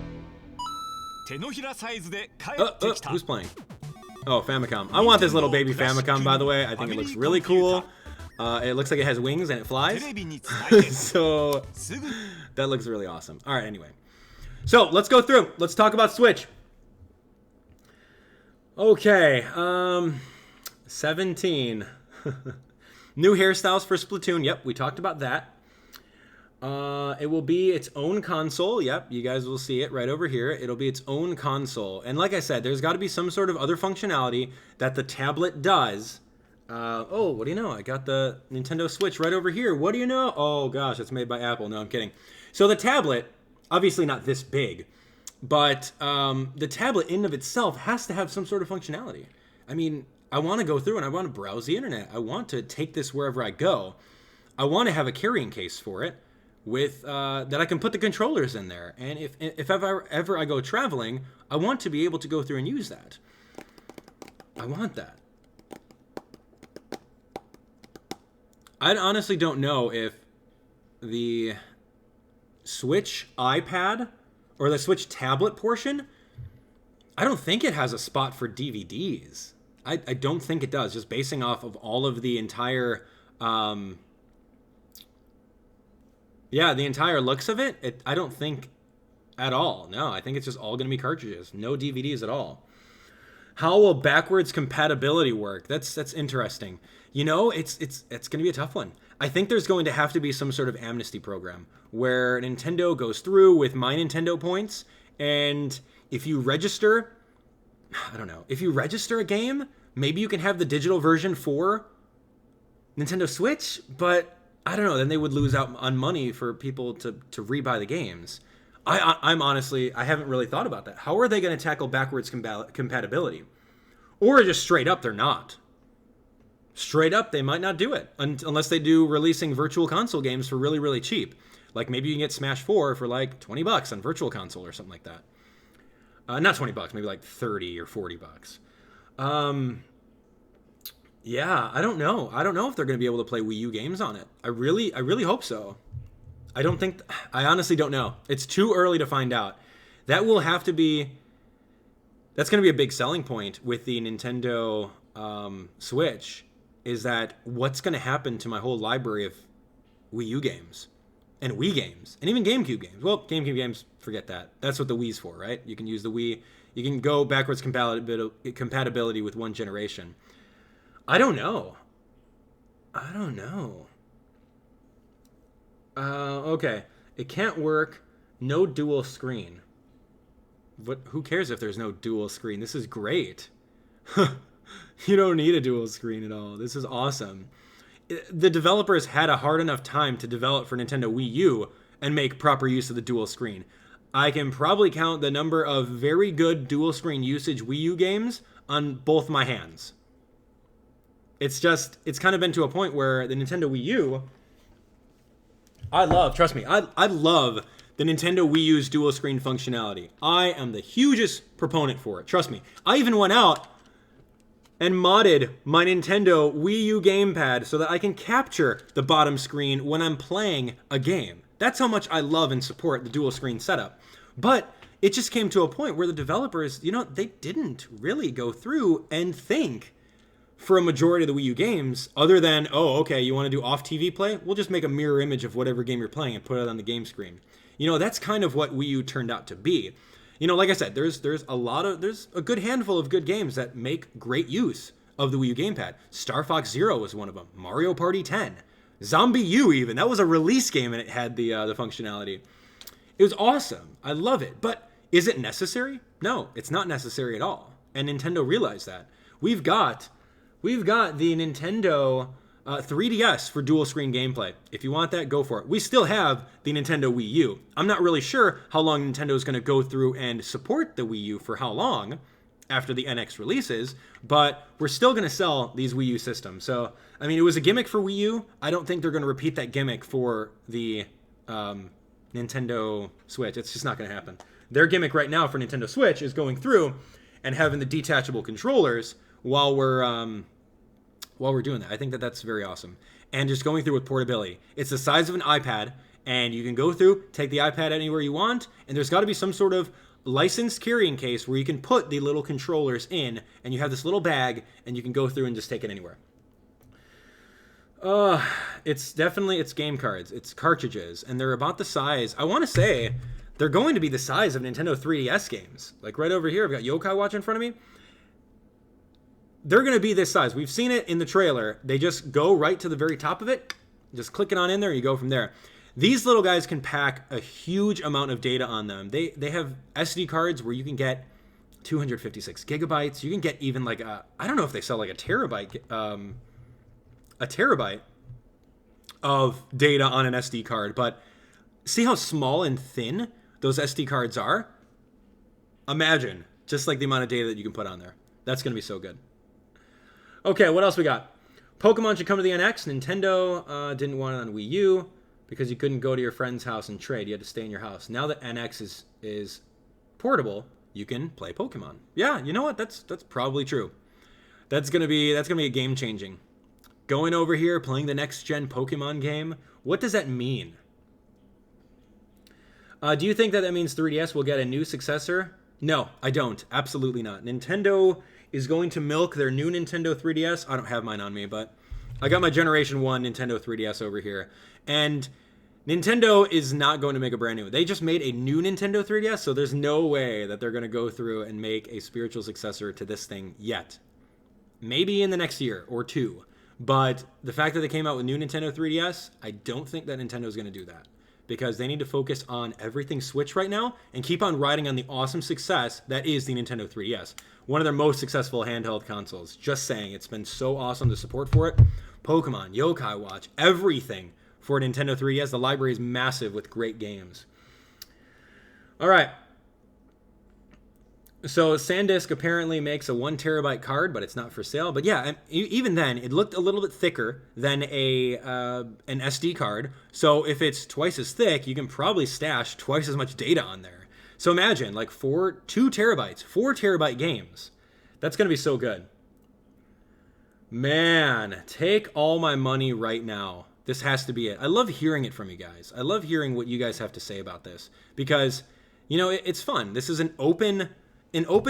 [SPEAKER 1] Who's playing? Oh, Famicom. I want this little baby Famicom, by the way. I think it looks really cool. It looks like it has wings and it flies. So that looks really awesome. All right, anyway. So let's go through. Let's talk about Switch. Okay. 17. New hairstyles for Splatoon. Yep, we talked about that. It will be its own console. Yep, you guys will see it right over here. It'll be its own console. And like I said, there's got to be some sort of other functionality that the tablet does Oh, what do you know? I got the Nintendo Switch right over here. What do you know? Oh gosh, it's made by Apple. No, I'm kidding. So the tablet, obviously not this big, but the tablet in of itself has to have some sort of functionality. I mean, I want to go through and I want to browse the internet. I want to take this wherever I go. I want to have a carrying case for it with that I can put the controllers in there. And if ever I go traveling, I want to be able to go through and use that. I want that. I honestly don't know if the Switch iPad or the Switch tablet portion, I don't think it has a spot for DVDs. I don't think it does, just basing off of all of the entire, the entire looks of it. I don't think at all. No, I think it's just all going to be cartridges. No DVDs at all. How will backwards compatibility work? That's interesting. You know, it's going to be a tough one. I think there's going to have to be some sort of amnesty program where Nintendo goes through with My Nintendo points, and if you register, I don't know, if you register a game, maybe you can have the digital version for Nintendo Switch, but I don't know, then they would lose out on money for people to rebuy the games. I'm honestly, I haven't really thought about that. How are they going to tackle backwards compatibility? Or just straight up, they're not. Straight up, they might not do it unless they do releasing virtual console games for really, really cheap. Like maybe you can get Smash 4 for like $20 on virtual console or something like that. Not $20, maybe like 30 or $40. Yeah, I don't know. I don't know if they're going to be able to play Wii U games on it. I really hope so. I honestly don't know. It's too early to find out. That's going to be a big selling point with the Nintendo Switch, is that what's going to happen to my whole library of Wii U games and Wii games and even GameCube games. Well, GameCube games, forget that. That's what the Wii's for, right? You can use the Wii. You can go backwards compatibility with one generation. I don't know. Okay. It can't work. No dual screen. But who cares if there's no dual screen? This is great. You don't need a dual screen at all. This is awesome. The developers had a hard enough time to develop for Nintendo Wii U and make proper use of the dual screen. I can probably count the number of very good dual screen usage Wii U games on both my hands. It's kind of been to a point where the Nintendo Wii U, I love the Nintendo Wii U's dual screen functionality. I am the hugest proponent for it. Trust me. I even went out and modded my Nintendo Wii U gamepad so that I can capture the bottom screen when I'm playing a game. That's how much I love and support the dual screen setup. But it just came to a point where the developers, they didn't really go through and think for a majority of the Wii U games, other than, oh, okay, you want to do off-TV play? We'll just make a mirror image of whatever game you're playing and put it on the game screen. That's kind of what Wii U turned out to be. Like I said, there's a good handful of good games that make great use of the Wii U gamepad. Star Fox Zero was one of them. Mario Party 10. Zombie U even. That was a release game and it had the functionality. It was awesome. I love it. But is it necessary? No, it's not necessary at all. And Nintendo realized that. We've got the Nintendo 3DS for dual screen gameplay. If you want that, go for it. We still have the Nintendo Wii U. I'm not really sure how long Nintendo is going to go through and support the Wii U for how long after the NX releases, but we're still going to sell these Wii U systems. So, I mean, it was a gimmick for Wii U. I don't think they're going to repeat that gimmick for the Nintendo Switch. It's just not going to happen. Their gimmick right now for Nintendo Switch is going through and having the detachable controllers while we're doing that. I think that's very awesome. And just going through with portability. It's the size of an iPad, and you can go through, take the iPad anywhere you want, and there's got to be some sort of licensed carrying case where you can put the little controllers in, and you have this little bag, and you can go through and just take it anywhere. It's game cards. It's cartridges, and they're about the size. I want to say they're going to be the size of Nintendo 3DS games. Like right over here, I've got Yokai Watch in front of me. They're going to be this size. We've seen it in the trailer. They just go right to the very top of it. Just click it on in there, and you go from there. These little guys can pack a huge amount of data on them. They have SD cards where you can get 256 gigabytes. You can get even like I don't know if they sell like a terabyte a terabyte of data on an SD card, but see how small and thin those SD cards are? Imagine just like the amount of data that you can put on there. That's going to be so good. Okay, what else we got? Pokemon should come to the NX. Nintendo didn't want it on Wii U because you couldn't go to your friend's house and trade. You had to stay in your house. Now that NX is portable, you can play Pokemon. Yeah, you know what? That's probably true. That's gonna be a game changing. Going over here, playing the next gen Pokemon game. What does that mean? Do you think that means 3DS will get a new successor? No, I don't. Absolutely not. Nintendo is going to milk their new Nintendo 3DS. I don't have mine on me, but I got my Generation 1 Nintendo 3DS over here. And Nintendo is not going to make a brand new. They just made a new Nintendo 3DS, so there's no way that they're going to go through and make a spiritual successor to this thing yet. Maybe in the next year or two. But the fact that they came out with new Nintendo 3DS, I don't think that Nintendo's going to do that. Because they need to focus on everything Switch right now and keep on riding on the awesome success that is the Nintendo 3DS. One of their most successful handheld consoles. Just saying, it's been so awesome, the support for it. Pokemon, Yokai Watch, everything for Nintendo 3DS. The library is massive with great games. All right. So SanDisk apparently makes a 1 terabyte card, but it's not for sale. But yeah, even then, it looked a little bit thicker than an SD card. So if it's twice as thick, you can probably stash twice as much data on there. So imagine like 2 terabytes, 4 terabyte games. That's going to be so good. Man, take all my money right now. This has to be it. I love hearing it from you guys. I love hearing what you guys have to say about this because, you know, it's fun. This is an open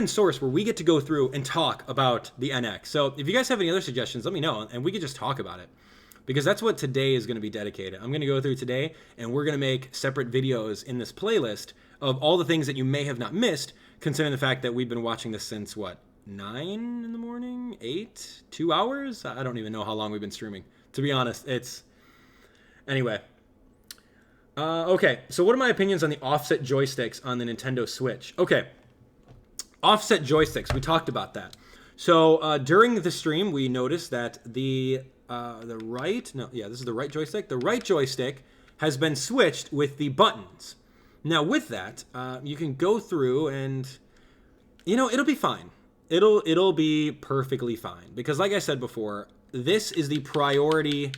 [SPEAKER 1] source where we get to go through and talk about the NX. So if you guys have any other suggestions, let me know, and we can just talk about it. Because that's what today is going to be dedicated. I'm going to go through today, and we're going to make separate videos in this playlist of all the things that you may have not missed, considering the fact that we've been watching this since, 9 in the morning? 8? 2 hours? I don't even know how long we've been streaming. To be honest, Anyway. Okay, so what are my opinions on the offset joysticks on the Nintendo Switch? Okay. Offset joysticks, we talked about that. So during the stream, we noticed that this is the right joystick. The right joystick has been switched with the buttons. Now with that, you can go through and, it'll be fine. It'll be perfectly fine because, like I said before, this is the priority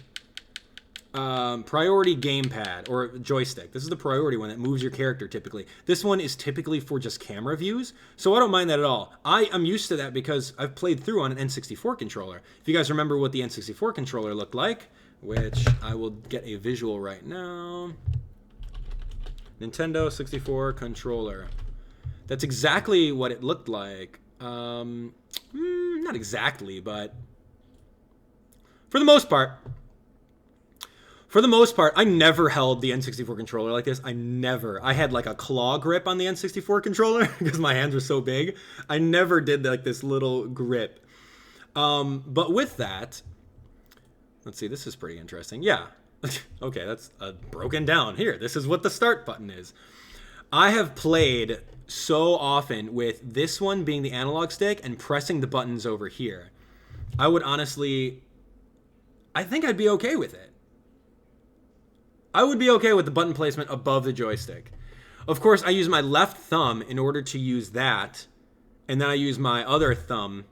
[SPEAKER 1] gamepad or joystick. This is the priority one that moves your character typically. This one is typically for just camera views, so I don't mind that at all. I am used to that because I've played through on an N64 controller. If you guys remember what the N64 controller looked like, which I will get a visual right now. Nintendo 64 controller. That's exactly what it looked like. Not exactly, but for the most part, I never held the N64 controller like this. I had like a claw grip on the N64 controller because my hands were so big. I never did like this little grip. But with that, let's see, this is pretty interesting. Yeah. Okay, that's broken down. Here, this is what the start button is. I have played so often with this one being the analog stick and pressing the buttons over here. I think I'd be okay with it. I would be okay with the button placement above the joystick. Of course, I use my left thumb in order to use that, and then I use my other thumb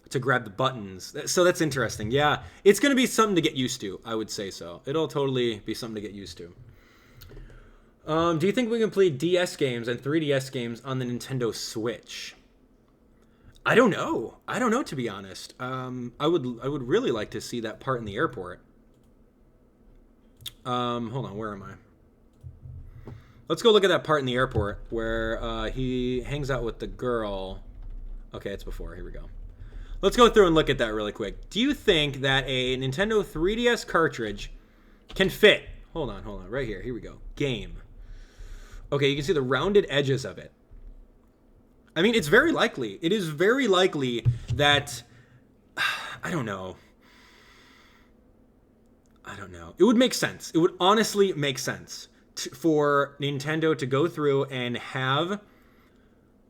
[SPEAKER 1] to grab the buttons. So that's interesting. Yeah, it's going to be something to get used to, I would say so. It'll totally be something to get used to. Do you think we can play DS games and 3DS games on the Nintendo Switch? I don't know. To be honest. I would really like to see that part in the airport. Hold on, where am I? Let's go look at that part in the airport where he hangs out with the girl. Okay, it's before. Here we go. Let's go through and look at that really quick. Do you think that a Nintendo 3DS cartridge can fit? Hold on. Right here. Here we go. Game. Okay, you can see the rounded edges of it. I mean, it's very likely. It is very likely that... I don't know. It would make sense. It would honestly make sense for Nintendo to go through and have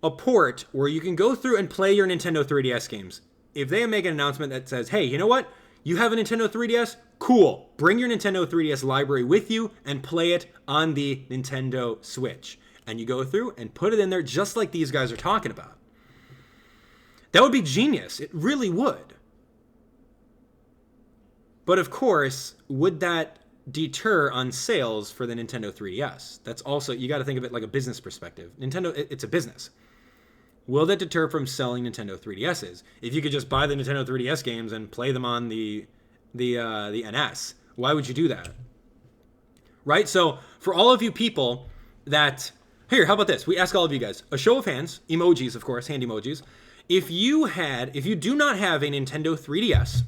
[SPEAKER 1] a port where you can go through and play your Nintendo 3DS games. If they make an announcement that says, hey, you know what? You have a Nintendo 3DS? Cool. Bring your Nintendo 3DS library with you and play it on the Nintendo Switch. And you go through and put it in there just like these guys are talking about. That would be genius. It really would. But of course, would that deter on sales for the Nintendo 3DS? That's also, you got to think of it like a business perspective. Nintendo, it's a business. Will that deter from selling Nintendo 3DSs? If you could just buy the Nintendo 3DS games and play them on the NS, why would you do that? Right? So for all of you people that, here, how about this? We ask all of you guys, a show of hands, emojis, of course, hand emojis. If you do not have a Nintendo 3DS,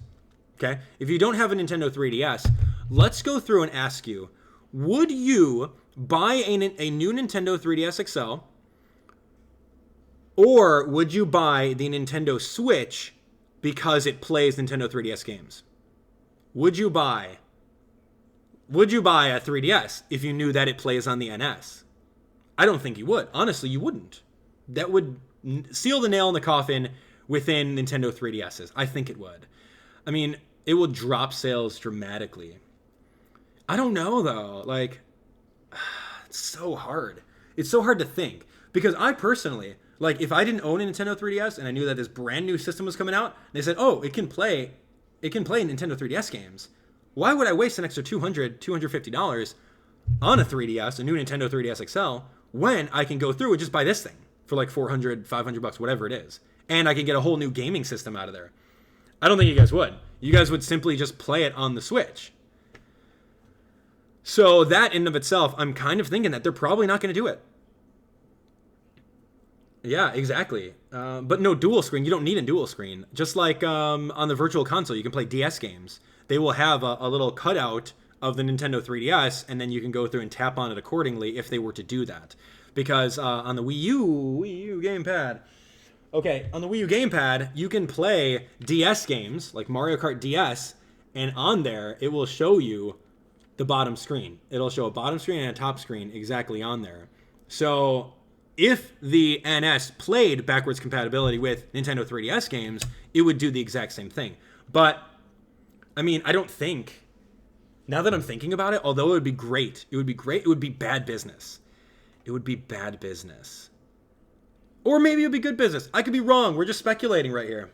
[SPEAKER 1] okay? If you don't have a Nintendo 3DS, let's go through and ask you, would you buy a new Nintendo 3DS XL, or would you buy the Nintendo Switch because it plays Nintendo 3DS games? Would you buy a 3DS if you knew that it plays on the NS? I don't think you would. Honestly, you wouldn't. That would seal the nail in the coffin within Nintendo 3DSs. I think it would. I mean, it will drop sales dramatically. I don't know, though. Like, it's so hard. It's so hard to think. Because I personally, like, if I didn't own a Nintendo 3DS and I knew that this brand new system was coming out, and they said, oh, it can play Nintendo 3DS games, why would I waste an extra $200, $250 on a 3DS, a new Nintendo 3DS XL, when I can go through and just buy this thing for like $400, $500, whatever it is. And I can get a whole new gaming system out of there. I don't think you guys would. You guys would simply just play it on the Switch. So that in and of itself, I'm kind of thinking that they're probably not going to do it. Yeah, exactly. But no dual screen. You don't need a dual screen. Just like on the Virtual Console, you can play DS games. They will have a little cutout of the Nintendo 3DS, and then you can go through and tap on it accordingly if they were to do that. Because on the Wii U gamepad, okay, on the Wii U gamepad, you can play DS games like Mario Kart DS, and on there it will show you the bottom screen. It'll show a bottom screen and a top screen exactly on there. So if the NS played backwards compatibility with Nintendo 3DS games, it would do the exact same thing. But I mean, I don't think, now that I'm thinking about it, although it would be great, it would be bad business. It would be bad business. Or maybe it would be good business. I could be wrong. We're just speculating right here.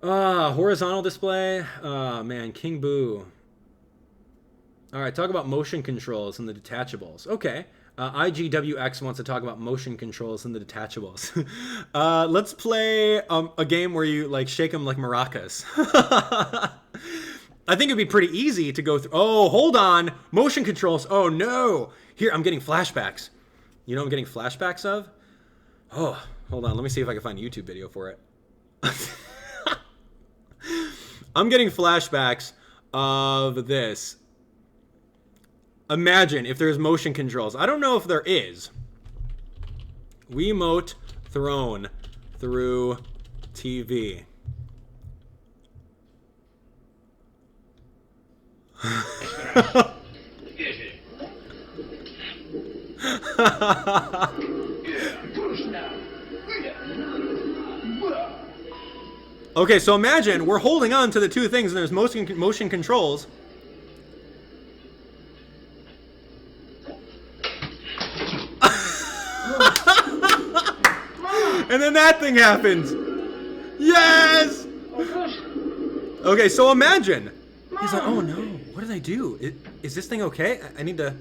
[SPEAKER 1] Horizontal display. Oh, man. King Boo. All right, talk about motion controls and the detachables. Okay. IGWX wants to talk about motion controls and the detachables. Let's play a game where you like shake them like maracas. I think it'd be pretty easy to go through. Oh, hold on. Motion controls. Oh, no. Here, I'm getting flashbacks. You know what I'm getting flashbacks of? Oh, hold on. Let me see if I can find a YouTube video for it. I'm getting flashbacks of this. Imagine if there's motion controls. I don't know if there is. Wiimote thrown through TV. Okay, so imagine we're holding on to the two things and there's motion controls. And then that thing happens. Yes! Okay, so imagine. He's like, oh no, what did I do? Is this thing okay? I need to...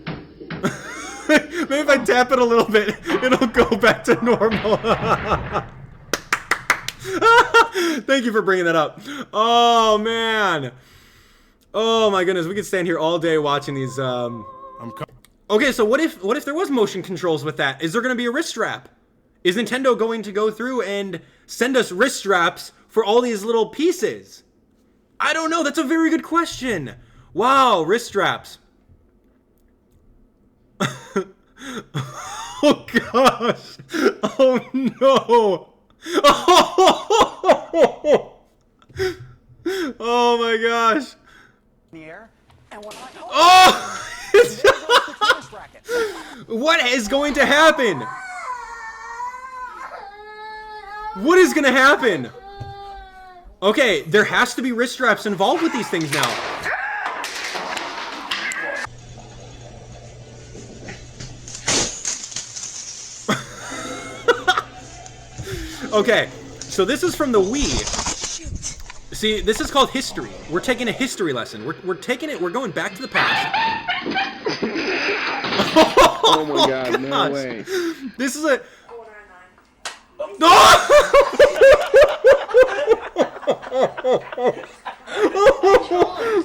[SPEAKER 1] Maybe if I tap it a little bit, it'll go back to normal. Thank you for bringing that up. Oh, man. Oh, my goodness. We could stand here all day watching these... Okay, so what if there was motion controls with that? Is there going to be a wrist strap? Is Nintendo going to go through and send us wrist straps for all these little pieces? I don't know. That's a very good question. Wow, wrist straps. Oh, gosh. Oh, no. Oh, my gosh.
[SPEAKER 4] In the air, and when I...
[SPEAKER 1] Oh! What is going to happen? What is going to happen? Okay, there has to be wrist straps involved with these things now. Okay, so this is from the Wii. See, this is called history. We're taking a history lesson. We're taking it. We're going back to the past.
[SPEAKER 5] Oh my God! No way.
[SPEAKER 1] This is a.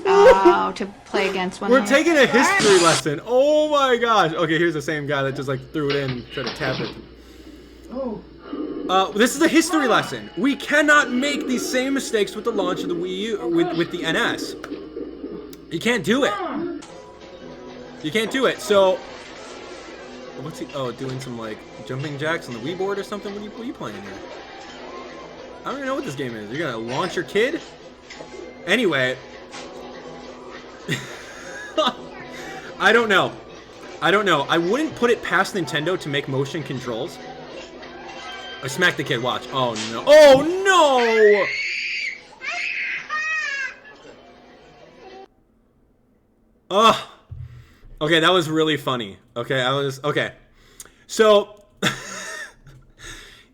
[SPEAKER 6] Oh, to play against one.
[SPEAKER 1] We're taking a history lesson. Oh my gosh. Okay, here's the same guy that just like threw it in and tried to tap it. This is a history lesson. We cannot make these same mistakes with the launch of the Wii U, with the NS. You can't do it. You can't do it. So, what's he? Oh, doing some like jumping jacks on the Wii board or something. What are you playing here? I don't even know what this game is. You're gonna launch your kid? Anyway, I don't know. I don't know. I wouldn't put it past Nintendo to make motion controls. I smacked the kid, watch. Oh no. Oh no! Ugh. Okay, that was really funny. Okay, okay. So,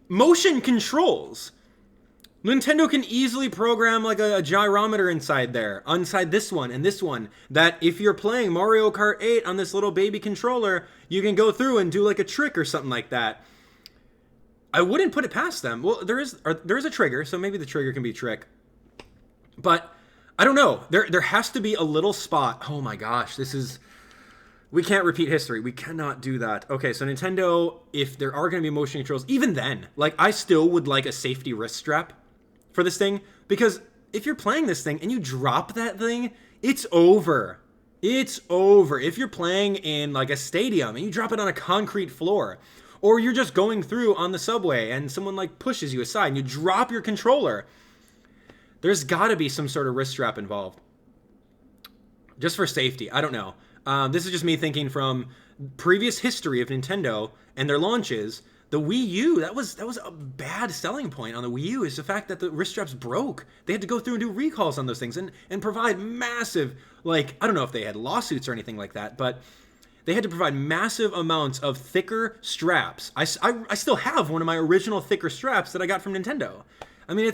[SPEAKER 1] motion controls. Nintendo can easily program like a gyrometer inside this one and this one, that if you're playing Mario Kart 8 on this little baby controller, you can go through and do like a trick or something like that. I wouldn't put it past them. Well, there is a trigger, so maybe the trigger can be a trick. But I don't know. There has to be a little spot. Oh my gosh, we can't repeat history. We cannot do that. Okay, so Nintendo, if there are going to be motion controls, even then, like I still would like a safety wrist strap for this thing, because if you're playing this thing and you drop that thing, it's over. It's over. If you're playing in like a stadium and you drop it on a concrete floor, or you're just going through on the subway and someone like pushes you aside and you drop your controller, there's got to be some sort of wrist strap involved. Just for safety. I don't know. This is just me thinking from previous history of Nintendo and their launches. The Wii U, that was a bad selling point on the Wii U, is the fact that the wrist straps broke. They had to go through and do recalls on those things and provide massive, like, I don't know if they had lawsuits or anything like that, but they had to provide massive amounts of thicker straps. I still have one of my original thicker straps that I got from Nintendo. I mean,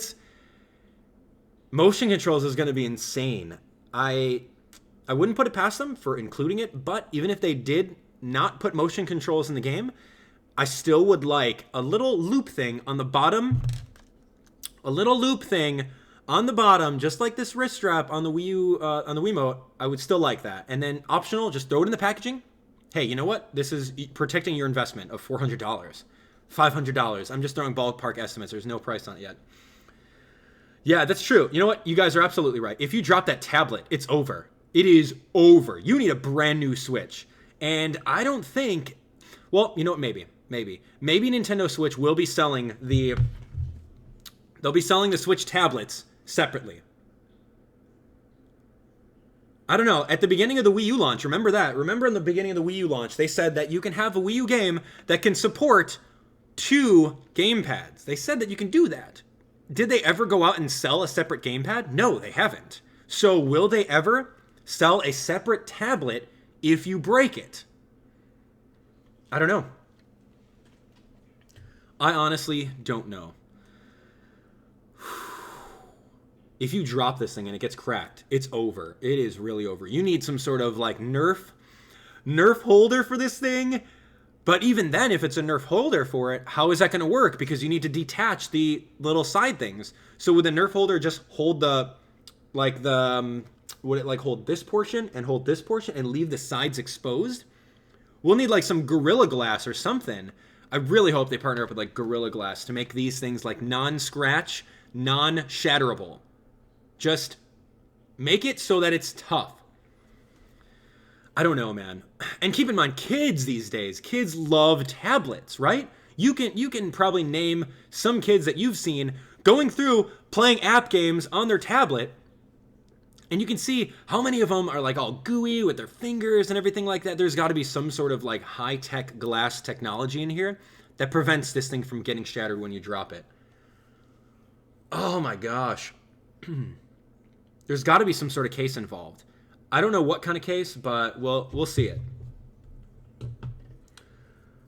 [SPEAKER 1] motion controls is going to be insane. I wouldn't put it past them for including it, but even if they did not put motion controls in the game, I still would like a little loop thing on the bottom. A little loop thing on the bottom, just like this wrist strap on the Wii U, on the Wiimote. I would still like that. And then optional, just throw it in the packaging. Hey, you know what? This is protecting your investment of $400. $500. I'm just throwing ballpark estimates. There's no price on it yet. Yeah, that's true. You know what? You guys are absolutely right. If you drop that tablet, it's over. It is over. You need a brand new Switch. And I don't think... Well, you know what? Maybe Nintendo Switch will be selling the... They'll be selling the Switch tablets separately. I don't know. At the beginning of the Wii U launch, remember that? Remember in the beginning of the Wii U launch, they said that you can have a Wii U game that can support 2 gamepads. They said that you can do that. Did they ever go out and sell a separate gamepad? No, they haven't. So will they ever sell a separate tablet if you break it? I don't know. I honestly don't know. If you drop this thing and it gets cracked, it's over. It is really over. You need some sort of like Nerf holder for this thing. But even then, if it's a Nerf holder for it, how is that going to work? Because you need to detach the little side things. So would the Nerf holder just hold would it like hold this portion and hold this portion and leave the sides exposed? We'll need like some Gorilla Glass or something. I really hope they partner up with like Gorilla Glass to make these things like non-scratch, non-shatterable. Just make it so that it's tough. I don't know, man. And keep in mind, kids these days, kids love tablets, right? You can probably name some kids that you've seen going through playing app games on their tablet, and you can see how many of them are like all gooey with their fingers and everything like that. There's got to be some sort of like high-tech glass technology in here that prevents this thing from getting shattered when you drop it. Oh my gosh. There's got to be some sort of case involved. I don't know what kind of case, but we'll see it.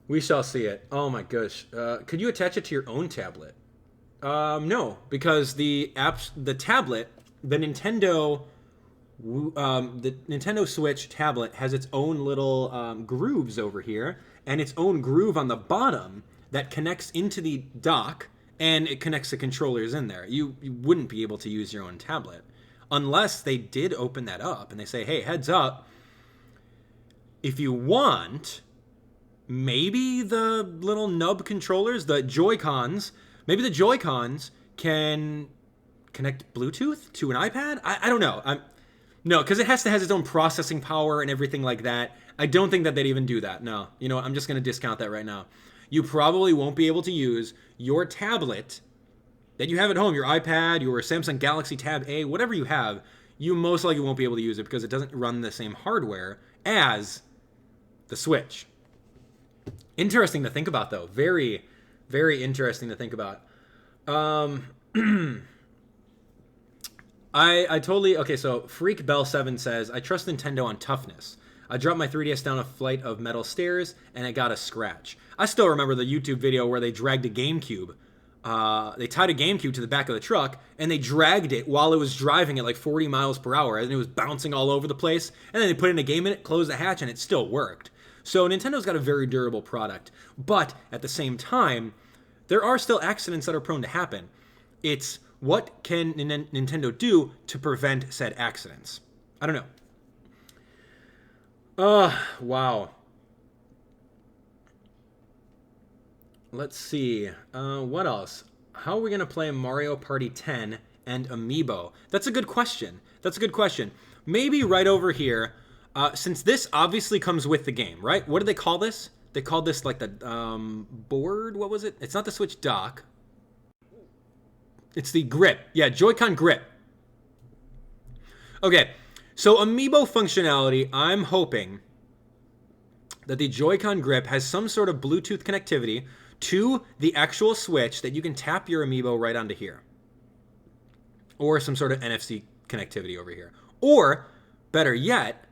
[SPEAKER 1] We shall see it. Oh my gosh. Could you attach it to your own tablet? No, because the tablet, the Nintendo Switch tablet has its own little grooves over here, and its own groove on the bottom that connects into the dock, and it connects the controllers in there. You wouldn't be able to use your own tablet unless they did open that up and they say, hey, heads up, if you want, maybe the little nub controllers, the Joy-Cons, maybe the Joy-Cons can connect Bluetooth to an iPad? I don't know. No, because it has to have its own processing power and everything like that. I don't think that they'd even do that. No. You know what? I'm just going to discount that right now. You probably won't be able to use your tablet that you have at home, your iPad, your Samsung Galaxy Tab A, whatever you have, you most likely won't be able to use it because it doesn't run the same hardware as the Switch. Interesting to think about, though. Very, very interesting to think about. I totally... Okay, so Freak Bell 7 says, I trust Nintendo on toughness. I dropped my 3DS down a flight of metal stairs, and it got a scratch. I still remember the YouTube video where they dragged a GameCube. They tied a GameCube to the back of the truck, and they dragged it while it was driving at like 40 miles per hour, and it was bouncing all over the place. And then they put in a game in it, closed the hatch, and it still worked. So Nintendo's got a very durable product. But at the same time, there are still accidents that are prone to happen. It's what can Nintendo do to prevent said accidents? I don't know. Wow. Let's see. What else? How are we going to play Mario Party 10 and Amiibo? That's a good question. Maybe right over here, since this obviously comes with the game, right? What do they call this? They called this like the board. What was it? It's not the Switch dock. It's the grip. Yeah, Joy-Con grip. Okay, so Amiibo functionality, I'm hoping that the Joy-Con grip has some sort of Bluetooth connectivity to the actual Switch that you can tap your Amiibo right onto here. Or some sort of NFC connectivity over here. Or, better yet,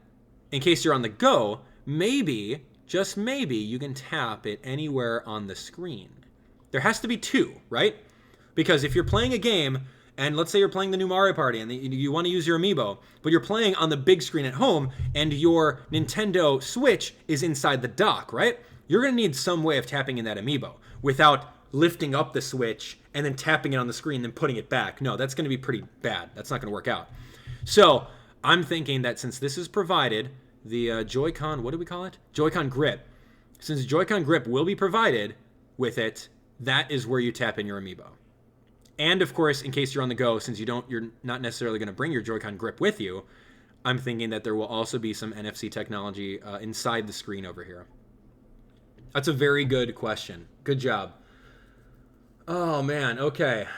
[SPEAKER 1] in case you're on the go, maybe, just maybe, you can tap it anywhere on the screen. There has to be two, right? Because if you're playing a game, and let's say you're playing the new Mario Party, and you want to use your Amiibo, but you're playing on the big screen at home, and your Nintendo Switch is inside the dock, right? You're going to need some way of tapping in that Amiibo without lifting up the Switch and then tapping it on the screen and then putting it back. No, that's going to be pretty bad. That's not going to work out. So I'm thinking that since this is provided, the Joy-Con, what do we call it? Joy-Con grip. Since Joy-Con grip will be provided with it, that is where you tap in your Amiibo. And of course, in case you're on the go, since you're not necessarily going to bring your Joy-Con grip with you, I'm thinking that there will also be some NFC technology inside the screen over here. That's a very good question. Good job. Oh man, okay.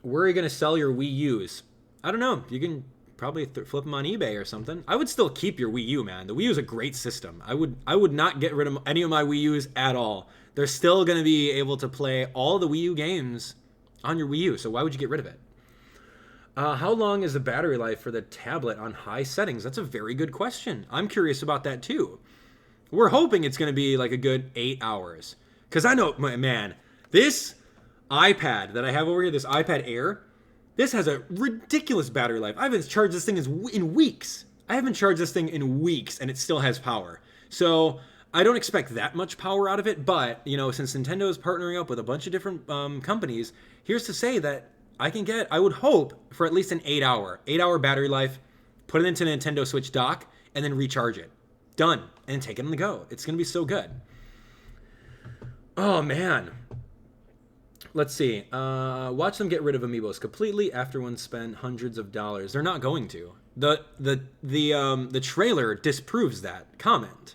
[SPEAKER 1] Where are you going to sell your Wii U's? I don't know. You can probably flip them on eBay or something. I would still keep your Wii U, man. The Wii U is a great system. I would not get rid of any of my Wii U's at all. They're still going to be able to play all the Wii U games on your Wii U, so why would you get rid of it? How long is the battery life for the tablet on high settings? That's a very good question. I'm curious about that too. We're hoping it's going to be like a good 8 hours. Because I know, man, this iPad that I have over here, this iPad Air, this has a ridiculous battery life. I haven't charged this thing in weeks. I haven't charged this thing in weeks, and it still has power. So I don't expect that much power out of it, but, you know, since Nintendo is partnering up with a bunch of different companies, here's to say that I would hope for at least an 8 hour battery life, put it into Nintendo Switch dock, and then recharge it. Done. And take it on the go. It's going to be so good. Oh, man. Let's see. Watch them get rid of Amiibos completely after one spent hundreds of dollars. They're not going to. The trailer disproves that comment.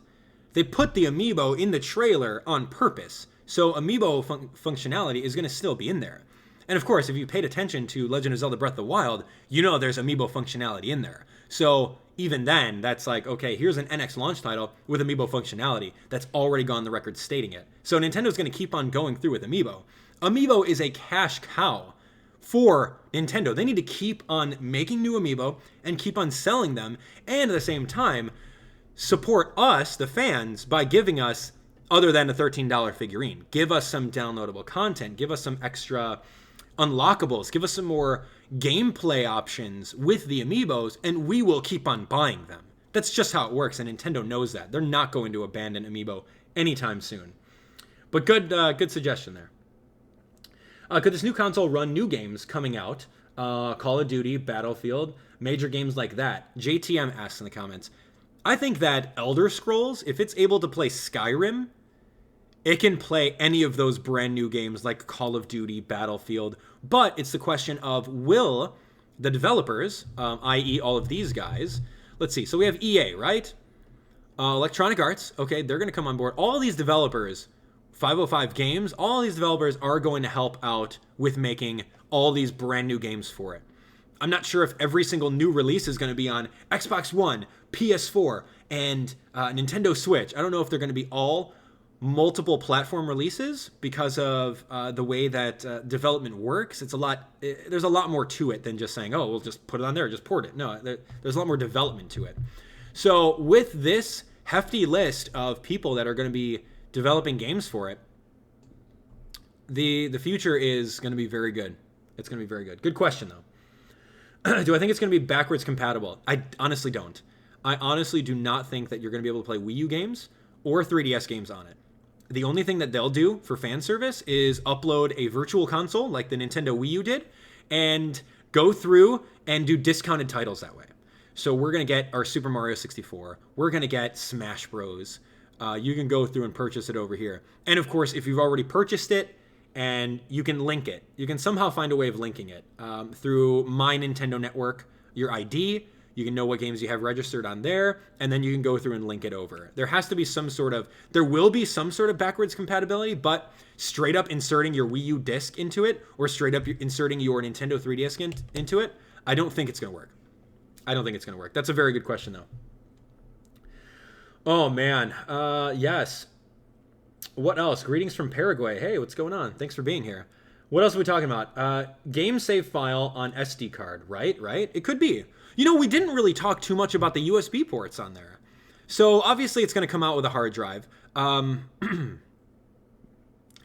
[SPEAKER 1] They put the Amiibo in the trailer on purpose. So Amiibo functionality is going to still be in there. And of course, if you paid attention to Legend of Zelda Breath of the Wild, you know there's Amiibo functionality in there. So even then, that's like, okay, here's an NX launch title with Amiibo functionality that's already gone the record stating it. So Nintendo's going to keep on going through with Amiibo. Amiibo is a cash cow for Nintendo. They need to keep on making new amiibo and keep on selling them, and at the same time support us, the fans, by giving us other than a $13 figurine. Give us some downloadable content. Give us some extra unlockables. Give us some more gameplay options with the amiibos, and we will keep on buying them. That's just how it works, and Nintendo knows that. They're not going to abandon amiibo anytime soon. But good suggestion there. Could this new console run new games coming out? Call of Duty, Battlefield, major games like that? JTM asks in the comments. I think that Elder Scrolls, if it's able to play Skyrim, it can play any of those brand new games like Call of Duty, Battlefield. But it's the question of, will the developers, i.e. all of these guys, let's see. So we have EA, right? Electronic Arts. Okay, they're going to come on board. All these developers, 505 Games, all these developers are going to help out with making all these brand new games for it. I'm not sure if every single new release is going to be on Xbox One, PS4, and Nintendo Switch. I don't know if they're going to be all multiple platform releases because of the way that development works. It's a lot. There's a lot more to it than just saying, "Oh, we'll just put it on there, just port it." No, there's a lot more development to it. So with this hefty list of people that are going to be developing games for it, the future is going to be very good. It's going to be very good. Good question though. Do I think it's going to be backwards compatible? I honestly don't. I honestly do not think that you're going to be able to play Wii U games or 3DS games on it. The only thing that they'll do for fan service is upload a virtual console like the Nintendo Wii U did and go through and do discounted titles that way. So we're going to get our Super Mario 64. We're going to get Smash Bros. You can go through and purchase it over here. And of course, if you've already purchased it and you can link it, you can somehow find a way of linking it through My Nintendo Network, your ID. You can know what games you have registered on there, and then you can go through and link it over. There will be some sort of backwards compatibility, but straight up inserting your Wii U disc into it, or straight up inserting your Nintendo 3DS into it, I don't think it's going to work. I don't think it's going to work. That's a very good question, though. Oh, man. Yes. What else? Greetings from Paraguay. Hey, what's going on? Thanks for being here. What else are we talking about? Game save file on SD card, right? It could be. You know, we didn't really talk too much about the USB ports on there. So obviously it's going to come out with a hard drive. I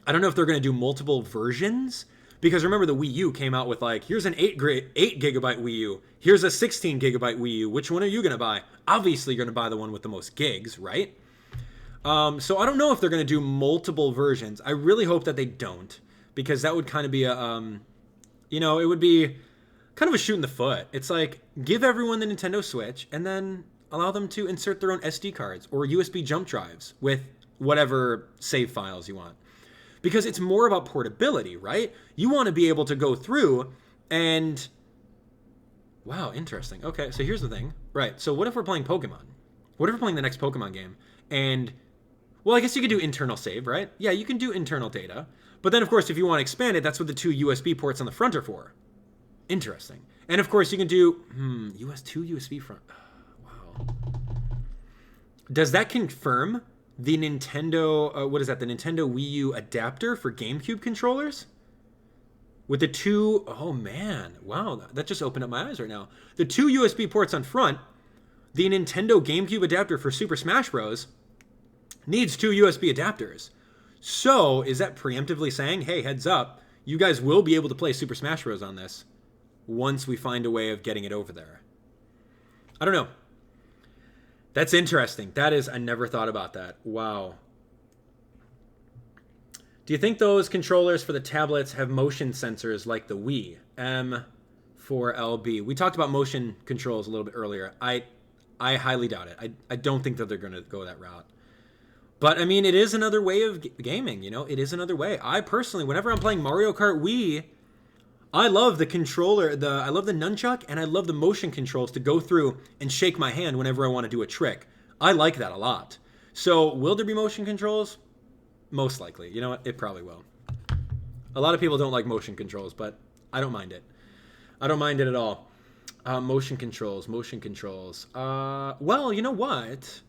[SPEAKER 1] don't know if they're going to do multiple versions, because remember the Wii U came out with like, here's an 8 gigabyte Wii U. Here's a 16 gigabyte Wii U. Which one are you going to buy? Obviously you're going to buy the one with the most gigs, right? So I don't know if they're going to do multiple versions. I really hope that they don't, because that would kind of be a, it would be kind of a shoot in the foot. It's like, give everyone the Nintendo Switch and then allow them to insert their own SD cards or USB jump drives with whatever save files you want. Because it's more about portability, right? You want to be able to go through and... Wow, interesting. Okay, so here's the thing. Right, so what if we're playing Pokemon? What if we're playing the next Pokemon game? And, well, I guess you could do internal save, right? Yeah, you can do internal data. But then, of course, if you want to expand it, that's what the two USB ports on the front are for. Interesting. And, of course, you can do... two USB front... wow. Does that confirm the Nintendo... the Nintendo Wii U adapter for GameCube controllers? With the two... Oh, man. Wow, that just opened up my eyes right now. The two USB ports on front, the Nintendo GameCube adapter for Super Smash Bros. Needs two USB adapters. So, is that preemptively saying, hey, heads up, you guys will be able to play Super Smash Bros. On this once we find a way of getting it over there? I don't know. That's interesting. That is, I never thought about that. Wow. Do you think those controllers for the tablets have motion sensors like the Wii? M4LB. We talked about motion controls a little bit earlier. I highly doubt it. I don't think that they're going to go that route. But, I mean, it is another way of gaming, It is another way. I personally, whenever I'm playing Mario Kart Wii, I love the controller, I love the nunchuck, and I love the motion controls to go through and shake my hand whenever I want to do a trick. I like that a lot. So, will there be motion controls? Most likely. You know what? It probably will. A lot of people don't like motion controls, but I don't mind it. I don't mind it at all. Motion controls. Well, you know what?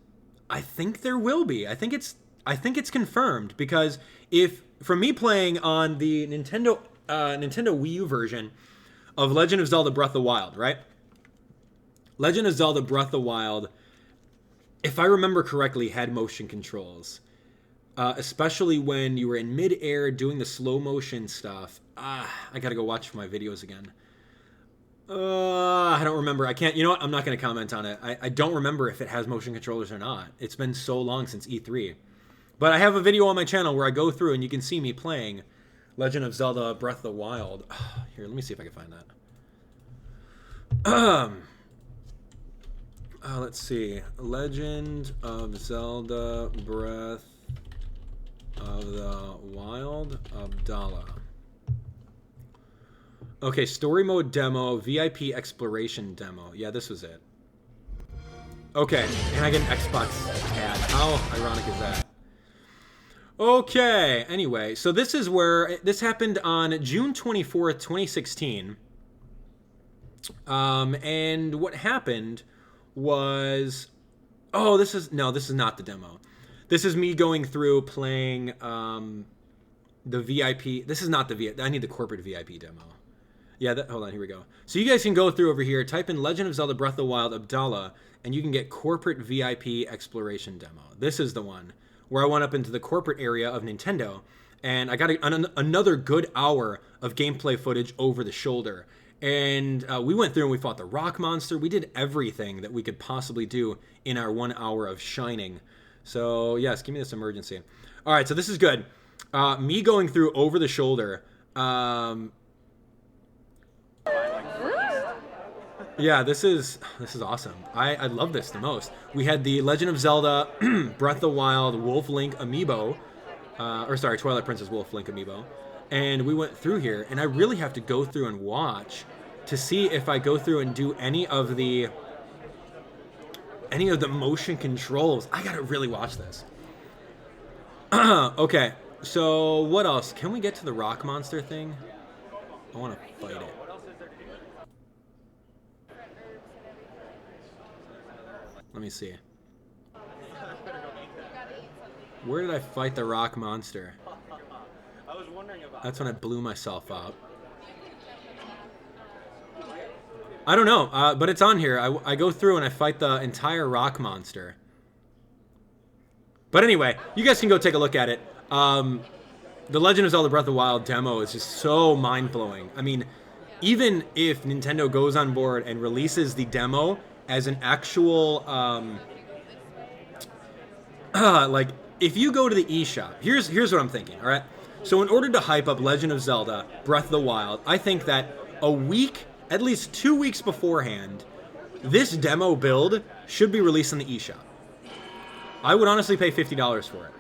[SPEAKER 1] I think there will be. I think it's confirmed, because if from me playing on the Nintendo Nintendo Wii U version of Legend of Zelda Breath of the Wild, right? Legend of Zelda Breath of the Wild, if I remember correctly, had motion controls. Especially when you were in mid-air doing the slow motion stuff. I gotta go watch my videos again. I don't remember. I can't, you know what? I'm not going to comment on it. I don't remember if it has motion controllers or not. It's been so long since E3. But I have a video on my channel where I go through and you can see me playing Legend of Zelda Breath of the Wild. Here, let me see if I can find that. Let's see. Legend of Zelda Breath of the Wild, Abdallah. Okay, story mode demo, VIP exploration demo. Yeah, this was it. Okay, and I get an Xbox ad. How ironic is that? Okay, anyway, so this is where, this happened on June 24th, 2016. And what happened was, oh, this is not the demo. This is me going through playing the VIP. This is not the VIP. I need the corporate VIP demo. Yeah, hold on, here we go. So you guys can go through over here, type in Legend of Zelda Breath of the Wild Abdallah, and you can get corporate VIP exploration demo. This is the one where I went up into the corporate area of Nintendo, and I got another good hour of gameplay footage over the shoulder. And we went through and we fought the rock monster. We did everything that we could possibly do in our 1 hour of shining. So yes, give me this emergency. All right, so this is good. Me going through over the shoulder. Yeah, this is awesome. I love this the most. We had the Legend of Zelda Breath of the Wild Wolf Link amiibo, Twilight Princess Wolf Link amiibo, and we went through here, and I really have to go through and watch to see if I go through and do any of the motion controls. I gotta really watch this. Okay, so what else? Can we get to the rock monster thing? I want to fight it. Let me see. Where did I fight the rock monster? That's when I blew myself up. I don't know, but it's on here. I go through and I fight the entire rock monster. But anyway, you guys can go take a look at it. The Legend of Zelda Breath of the Wild demo is just so mind-blowing. I mean, even if Nintendo goes on board and releases the demo as an actual, like, if you go to the eShop, here's what I'm thinking, all right? So in order to hype up Legend of Zelda Breath of the Wild, I think that a week, at least 2 weeks beforehand, this demo build should be released on the eShop. I would honestly pay $50 for it.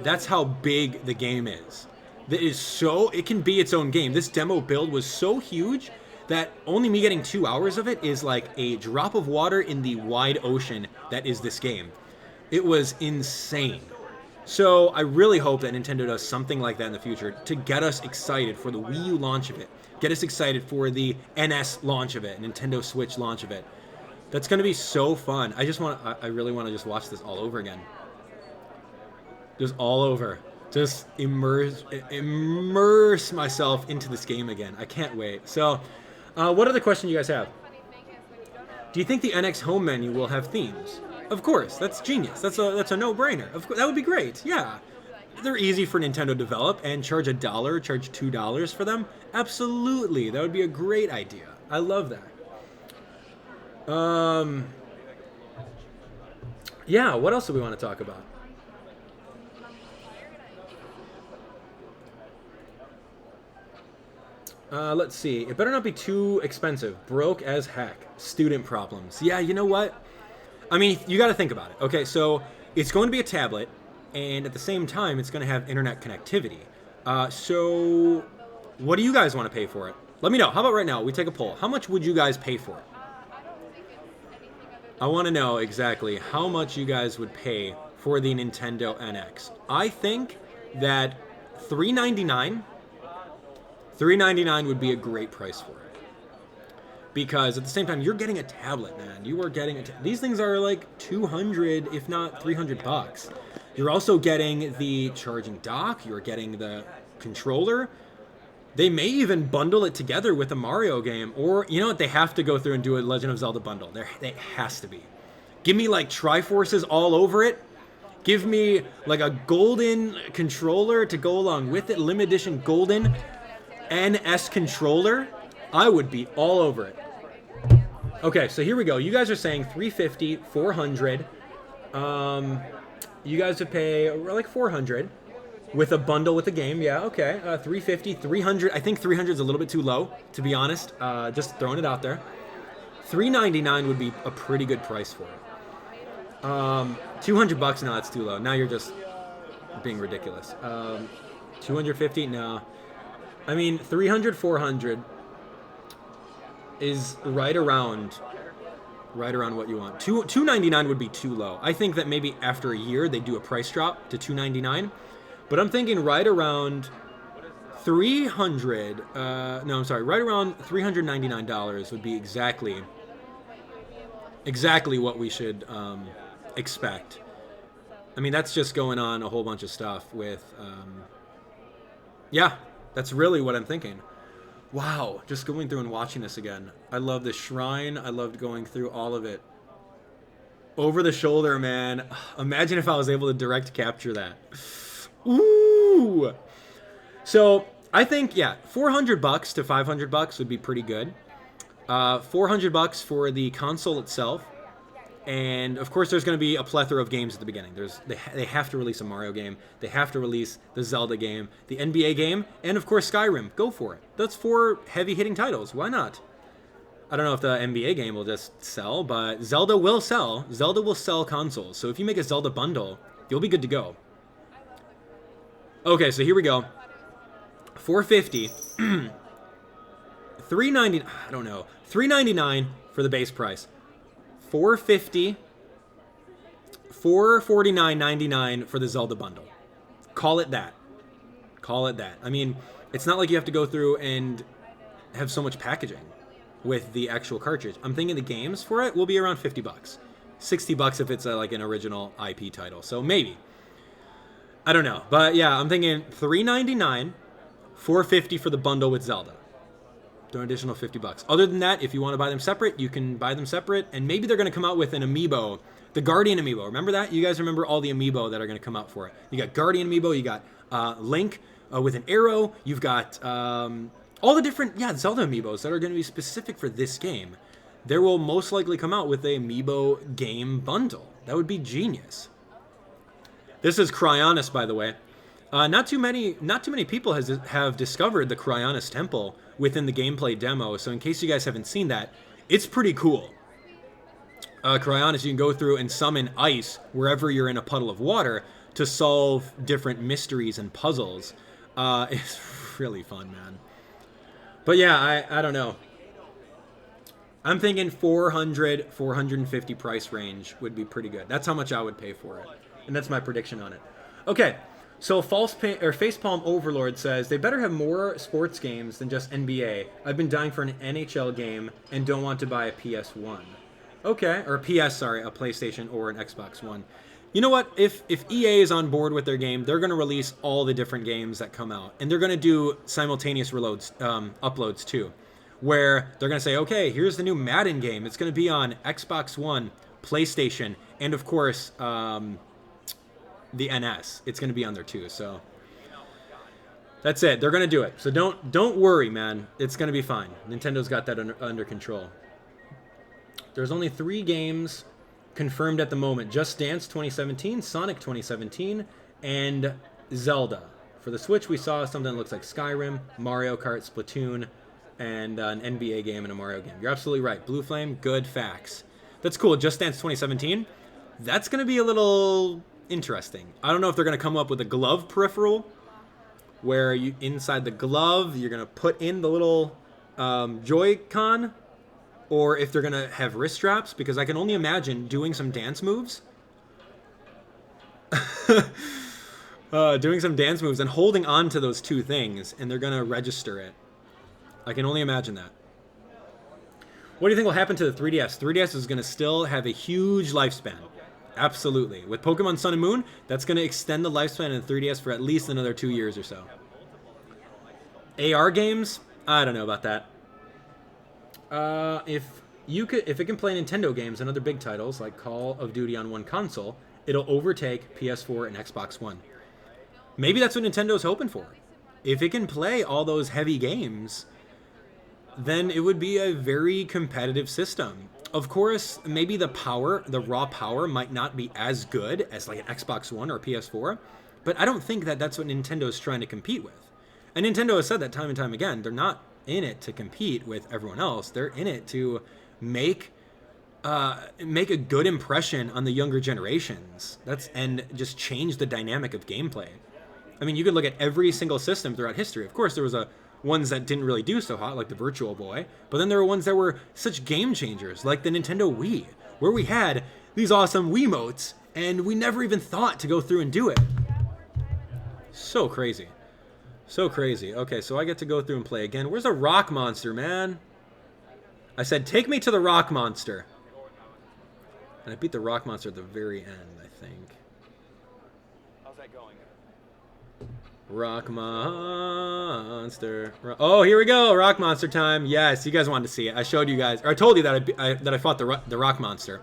[SPEAKER 1] That's how big the game is. It can be its own game. This demo build was so huge that only me getting 2 hours of it is like a drop of water in the wide ocean that is this game. It was insane. So I really hope that Nintendo does something like that in the future to get us excited for the Wii U launch of it. Get us excited for the NS launch of it, Nintendo Switch launch of it. That's going to be so fun. I really want to just watch this all over again. Just all over. Just immerse myself into this game again. I can't wait. So, what other question do you guys have? Do you think the NX home menu will have themes? Of course, that's genius. That's a no-brainer. Of course, that would be great. Yeah, they're easy for Nintendo to develop and charge $1, charge $2 for them. Absolutely, that would be a great idea. I love that. Yeah. What else do we want to talk about? Let's see. It better not be too expensive. Broke as heck. Student problems. Yeah, you know what? I mean, you got to think about it. Okay, so it's going to be a tablet, and at the same time, it's going to have internet connectivity. So what do you guys want to pay for it? Let me know. How about right now? We take a poll. How much would you guys pay for it? I want to know exactly how much you guys would pay for the Nintendo NX. I think that $399 would be a great price for it. Because at the same time, you're getting a tablet, man. You are getting these things are like 200, if not 300 bucks. You're also getting the charging dock. You're getting the controller. They may even bundle it together with a Mario game. Or, you know what? They have to go through and do a Legend of Zelda bundle. They has to be. Give me, like, Triforces all over it. Give me, like, a golden controller to go along with it. Limited edition golden NS controller. I would be all over it. Okay, so here we go. You guys are saying 350, 400. You guys would pay, like, 400. With a bundle with a game, yeah, okay. 350, 300. I think 300 is a little bit too low, to be honest. Just throwing it out there. 399 would be a pretty good price for it. 200 bucks, no, that's too low. Now you're just being ridiculous. 250, no. I mean, 300, 400 is right around what you want. 299 would be too low. I think that maybe after a year they do a price drop to 299. But I'm thinking right around 300, right around $399 would be exactly what we should expect. I mean, that's just going on a whole bunch of stuff with, yeah, that's really what I'm thinking. Wow, just going through and watching this again. I love the shrine. I loved going through all of it. Over the shoulder, man. Imagine if I was able to direct capture that. Ooh. So I think, yeah, 400 bucks to 500 bucks would be pretty good. 400 bucks for the console itself. And of course there's going to be a plethora of games at the beginning. They have to release a Mario game. They have to release the Zelda game, the NBA game, and of course Skyrim. Go for it. That's 4 heavy hitting titles. Why not? I don't know if the NBA game will just sell, but Zelda will sell. Zelda will sell consoles. So if you make a Zelda bundle, you'll be good to go. Okay, so here we go. 450. 390. I don't know. 399 for the base price. 450. 449.99 for the Zelda bundle. Call it that. Call it that. I mean, it's not like you have to go through and have so much packaging with the actual cartridge. I'm thinking the games for it will be around 50 bucks. 60 bucks if it's like an original IP title. So maybe. I don't know. But yeah, I'm thinking $399, $450 for the bundle with Zelda. An additional 50 bucks. Other than that, if you want to buy them separate, you can buy them separate. And maybe they're going to come out with an amiibo. The Guardian amiibo. Remember that? You guys remember all the amiibo that are going to come out for it. You got Guardian amiibo. You got Link with an arrow. You've got all the different, Zelda amiibos that are going to be specific for this game. There will most likely come out with a amiibo game bundle. That would be genius. This is Cryonis, by the way. Not too many people have discovered the Cryonis Temple within the gameplay demo. So in case you guys haven't seen that, it's pretty cool. Cryonis, you can go through and summon ice wherever you're in a puddle of water to solve different mysteries and puzzles. It's really fun, man. But yeah, I don't know. I'm thinking 400, 450 price range would be pretty good. That's how much I would pay for it. And that's my prediction on it. Okay, so Facepalm Overlord says, they better have more sports games than just NBA. I've been dying for an NHL game and don't want to buy a PS1. Okay, or a PlayStation or an Xbox One. You know what? If EA is on board with their game, they're going to release all the different games that come out. And they're going to do simultaneous uploads too. Where they're going to say, okay, here's the new Madden game. It's going to be on Xbox One, PlayStation, and of course, the NS. It's going to be on there too. So that's it. They're going to do it. So don't worry, man. It's going to be fine. Nintendo's got that under control. There's only 3 games confirmed at the moment. Just Dance 2017, Sonic 2017, and Zelda. For the Switch, we saw something that looks like Skyrim, Mario Kart, Splatoon, and an NBA game and a Mario game. You're absolutely right. Blue Flame, good facts. That's cool. Just Dance 2017. That's going to be a little interesting. I don't know if they're going to come up with a glove peripheral where you inside the glove you're going to put in the little Joy-Con, or if they're going to have wrist straps, because I can only imagine doing some dance moves. Doing some dance moves and holding on to those 2 things, and they're going to register it. I can only imagine that. What do you think will happen to the 3DS? 3DS is going to still have a huge lifespan. Absolutely. With Pokemon Sun and Moon, that's going to extend the lifespan of the 3DS for at least another 2 years or so. AR games, I don't know about that. If it can play Nintendo games and other big titles like Call of Duty on one console, it'll overtake PS4 and Xbox One. Maybe that's what Nintendo's hoping for. If it can play all those heavy games, then it would be a very competitive system. Of course, maybe the raw power might not be as good as like an Xbox One or a PS4, but I don't think that that's what Nintendo's trying to compete with. And Nintendo has said that time and time again. They're not in it to compete with everyone else. They're in it to make a good impression on the younger generations. And just change the dynamic of gameplay. I mean, you could look at every single system throughout history. Of course, there was ones that didn't really do so hot, like the Virtual Boy. But then there were ones that were such game changers, like the Nintendo Wii, where we had these awesome Wiimotes, and we never even thought to go through and do it. So crazy. So crazy. Okay, so I get to go through and play again. Where's the rock monster, man? I said, take me to the rock monster. And I beat the rock monster at the very end, I think.
[SPEAKER 3] How's that going?
[SPEAKER 1] Rock monster. Oh, here we go. Rock monster time. Yes, you guys wanted to see it. I showed you guys, or I told you that I fought the rock monster.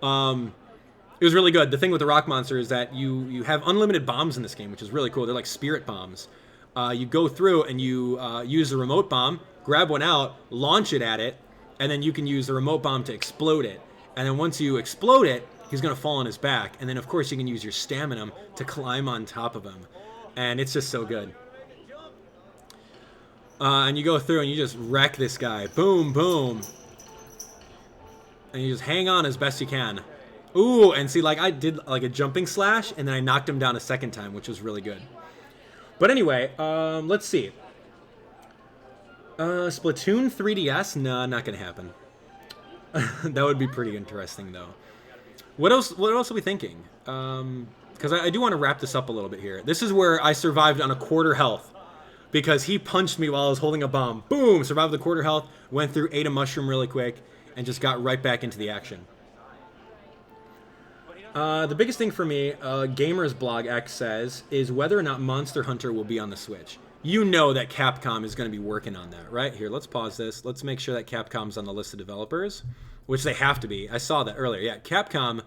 [SPEAKER 1] It was really good. The thing with the rock monster is that you have unlimited bombs in this game, which is really cool. They're like spirit bombs. You go through and you use the remote bomb, grab one out, launch it at it, and then you can use the remote bomb to explode it. And then once you explode it, he's going to fall on his back. And then, of course, you can use your stamina to climb on top of him. And it's just so good. And you go through and you just wreck this guy. Boom, boom. And you just hang on as best you can. Ooh, and see, like, I did like a jumping slash, and then I knocked him down a second time, which was really good. But anyway, let's see. Splatoon 3DS? Nah, not gonna happen. That would be pretty interesting, though. What else are we thinking? Because I do want to wrap this up a little bit here. This is where I survived on a quarter health. Because he punched me while I was holding a bomb. Boom! Survived the quarter health, went through, ate a mushroom really quick, and just got right back into the action. The biggest thing for me, Gamers Blog X says, is whether or not Monster Hunter will be on the Switch. You know that Capcom is going to be working on that, right? Here, let's pause this. Let's make sure that Capcom's on the list of developers, which they have to be. I saw that earlier. Yeah, Capcom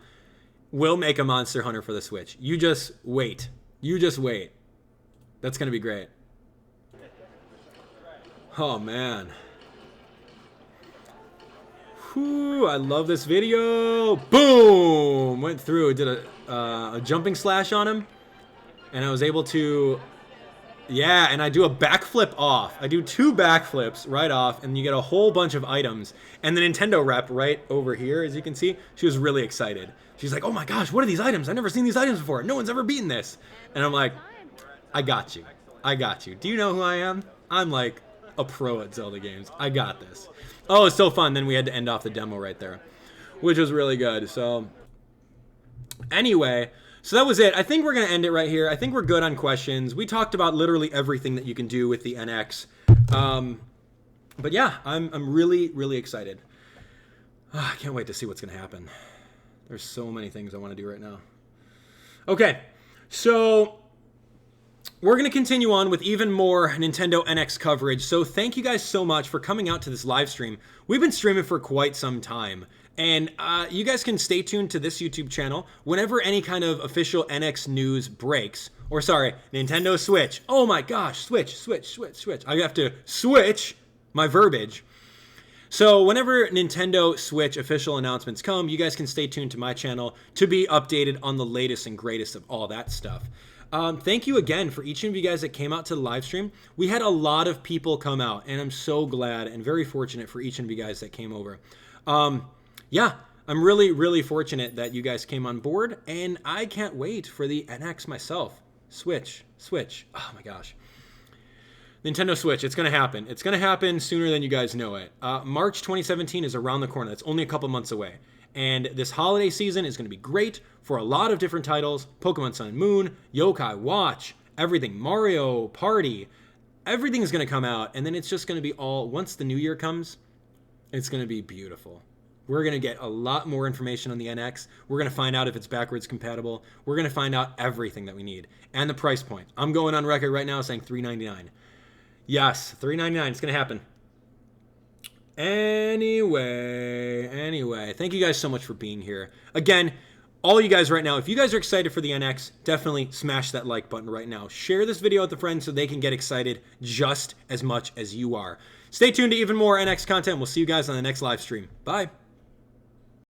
[SPEAKER 1] will make a Monster Hunter for the Switch. You just wait. You just wait. That's going to be great. Oh, man. Whew, I love this video. Boom! Went through, did a jumping slash on him. And I was able to... Yeah, and I do a backflip off. I do 2 backflips right off, and you get a whole bunch of items. And the Nintendo rep right over here, as you can see, she was really excited. She's like, oh my gosh, what are these items? I've never seen these items before. No one's ever beaten this. And I'm like, I got you. I got you. Do you know who I am? I'm like a pro at Zelda games. I got this. Oh, it's so fun. Then we had to end off the demo right there, which was really good. So anyway, so that was it. I think we're going to end it right here. I think we're good on questions. We talked about literally everything that you can do with the NX. But yeah, I'm really, really excited. I can't wait to see what's going to happen. There's so many things I want to do right now. Okay, so we're going to continue on with even more Nintendo NX coverage. So thank you guys so much for coming out to this live stream. We've been streaming for quite some time. And you guys can stay tuned to this YouTube channel whenever any kind of official NX news breaks. Or sorry, Nintendo Switch. Oh my gosh, Switch. I have to switch my verbiage. So whenever Nintendo Switch official announcements come, you guys can stay tuned to my channel to be updated on the latest and greatest of all that stuff. Thank you again for each of you guys that came out to the live stream. We had a lot of people come out, and I'm so glad and very fortunate for each of you guys that came over. Yeah, I'm really, really fortunate that you guys came on board, and I can't wait for the NX myself. Switch. Oh my gosh. Nintendo Switch, it's going to happen. It's going to happen sooner than you guys know it. March 2017 is around the corner. That's only a couple months away. And this holiday season is going to be great for a lot of different titles. Pokemon Sun and Moon, Yokai Watch, everything. Mario Party. Everything's going to come out. And then it's just going to be all, once the new year comes, it's going to be beautiful. We're going to get a lot more information on the NX. We're going to find out if it's backwards compatible. We're going to find out everything that we need. And the price point. I'm going on record right now saying $399. Yes, $3.99. It's going to happen. Anyway, thank you guys so much for being here. Again, all you guys right now, if you guys are excited for the NX, definitely smash that like button right now. Share this video with a friend so they can get excited just as much as you are. Stay tuned to even more NX content. We'll see you guys on the next live stream. Bye.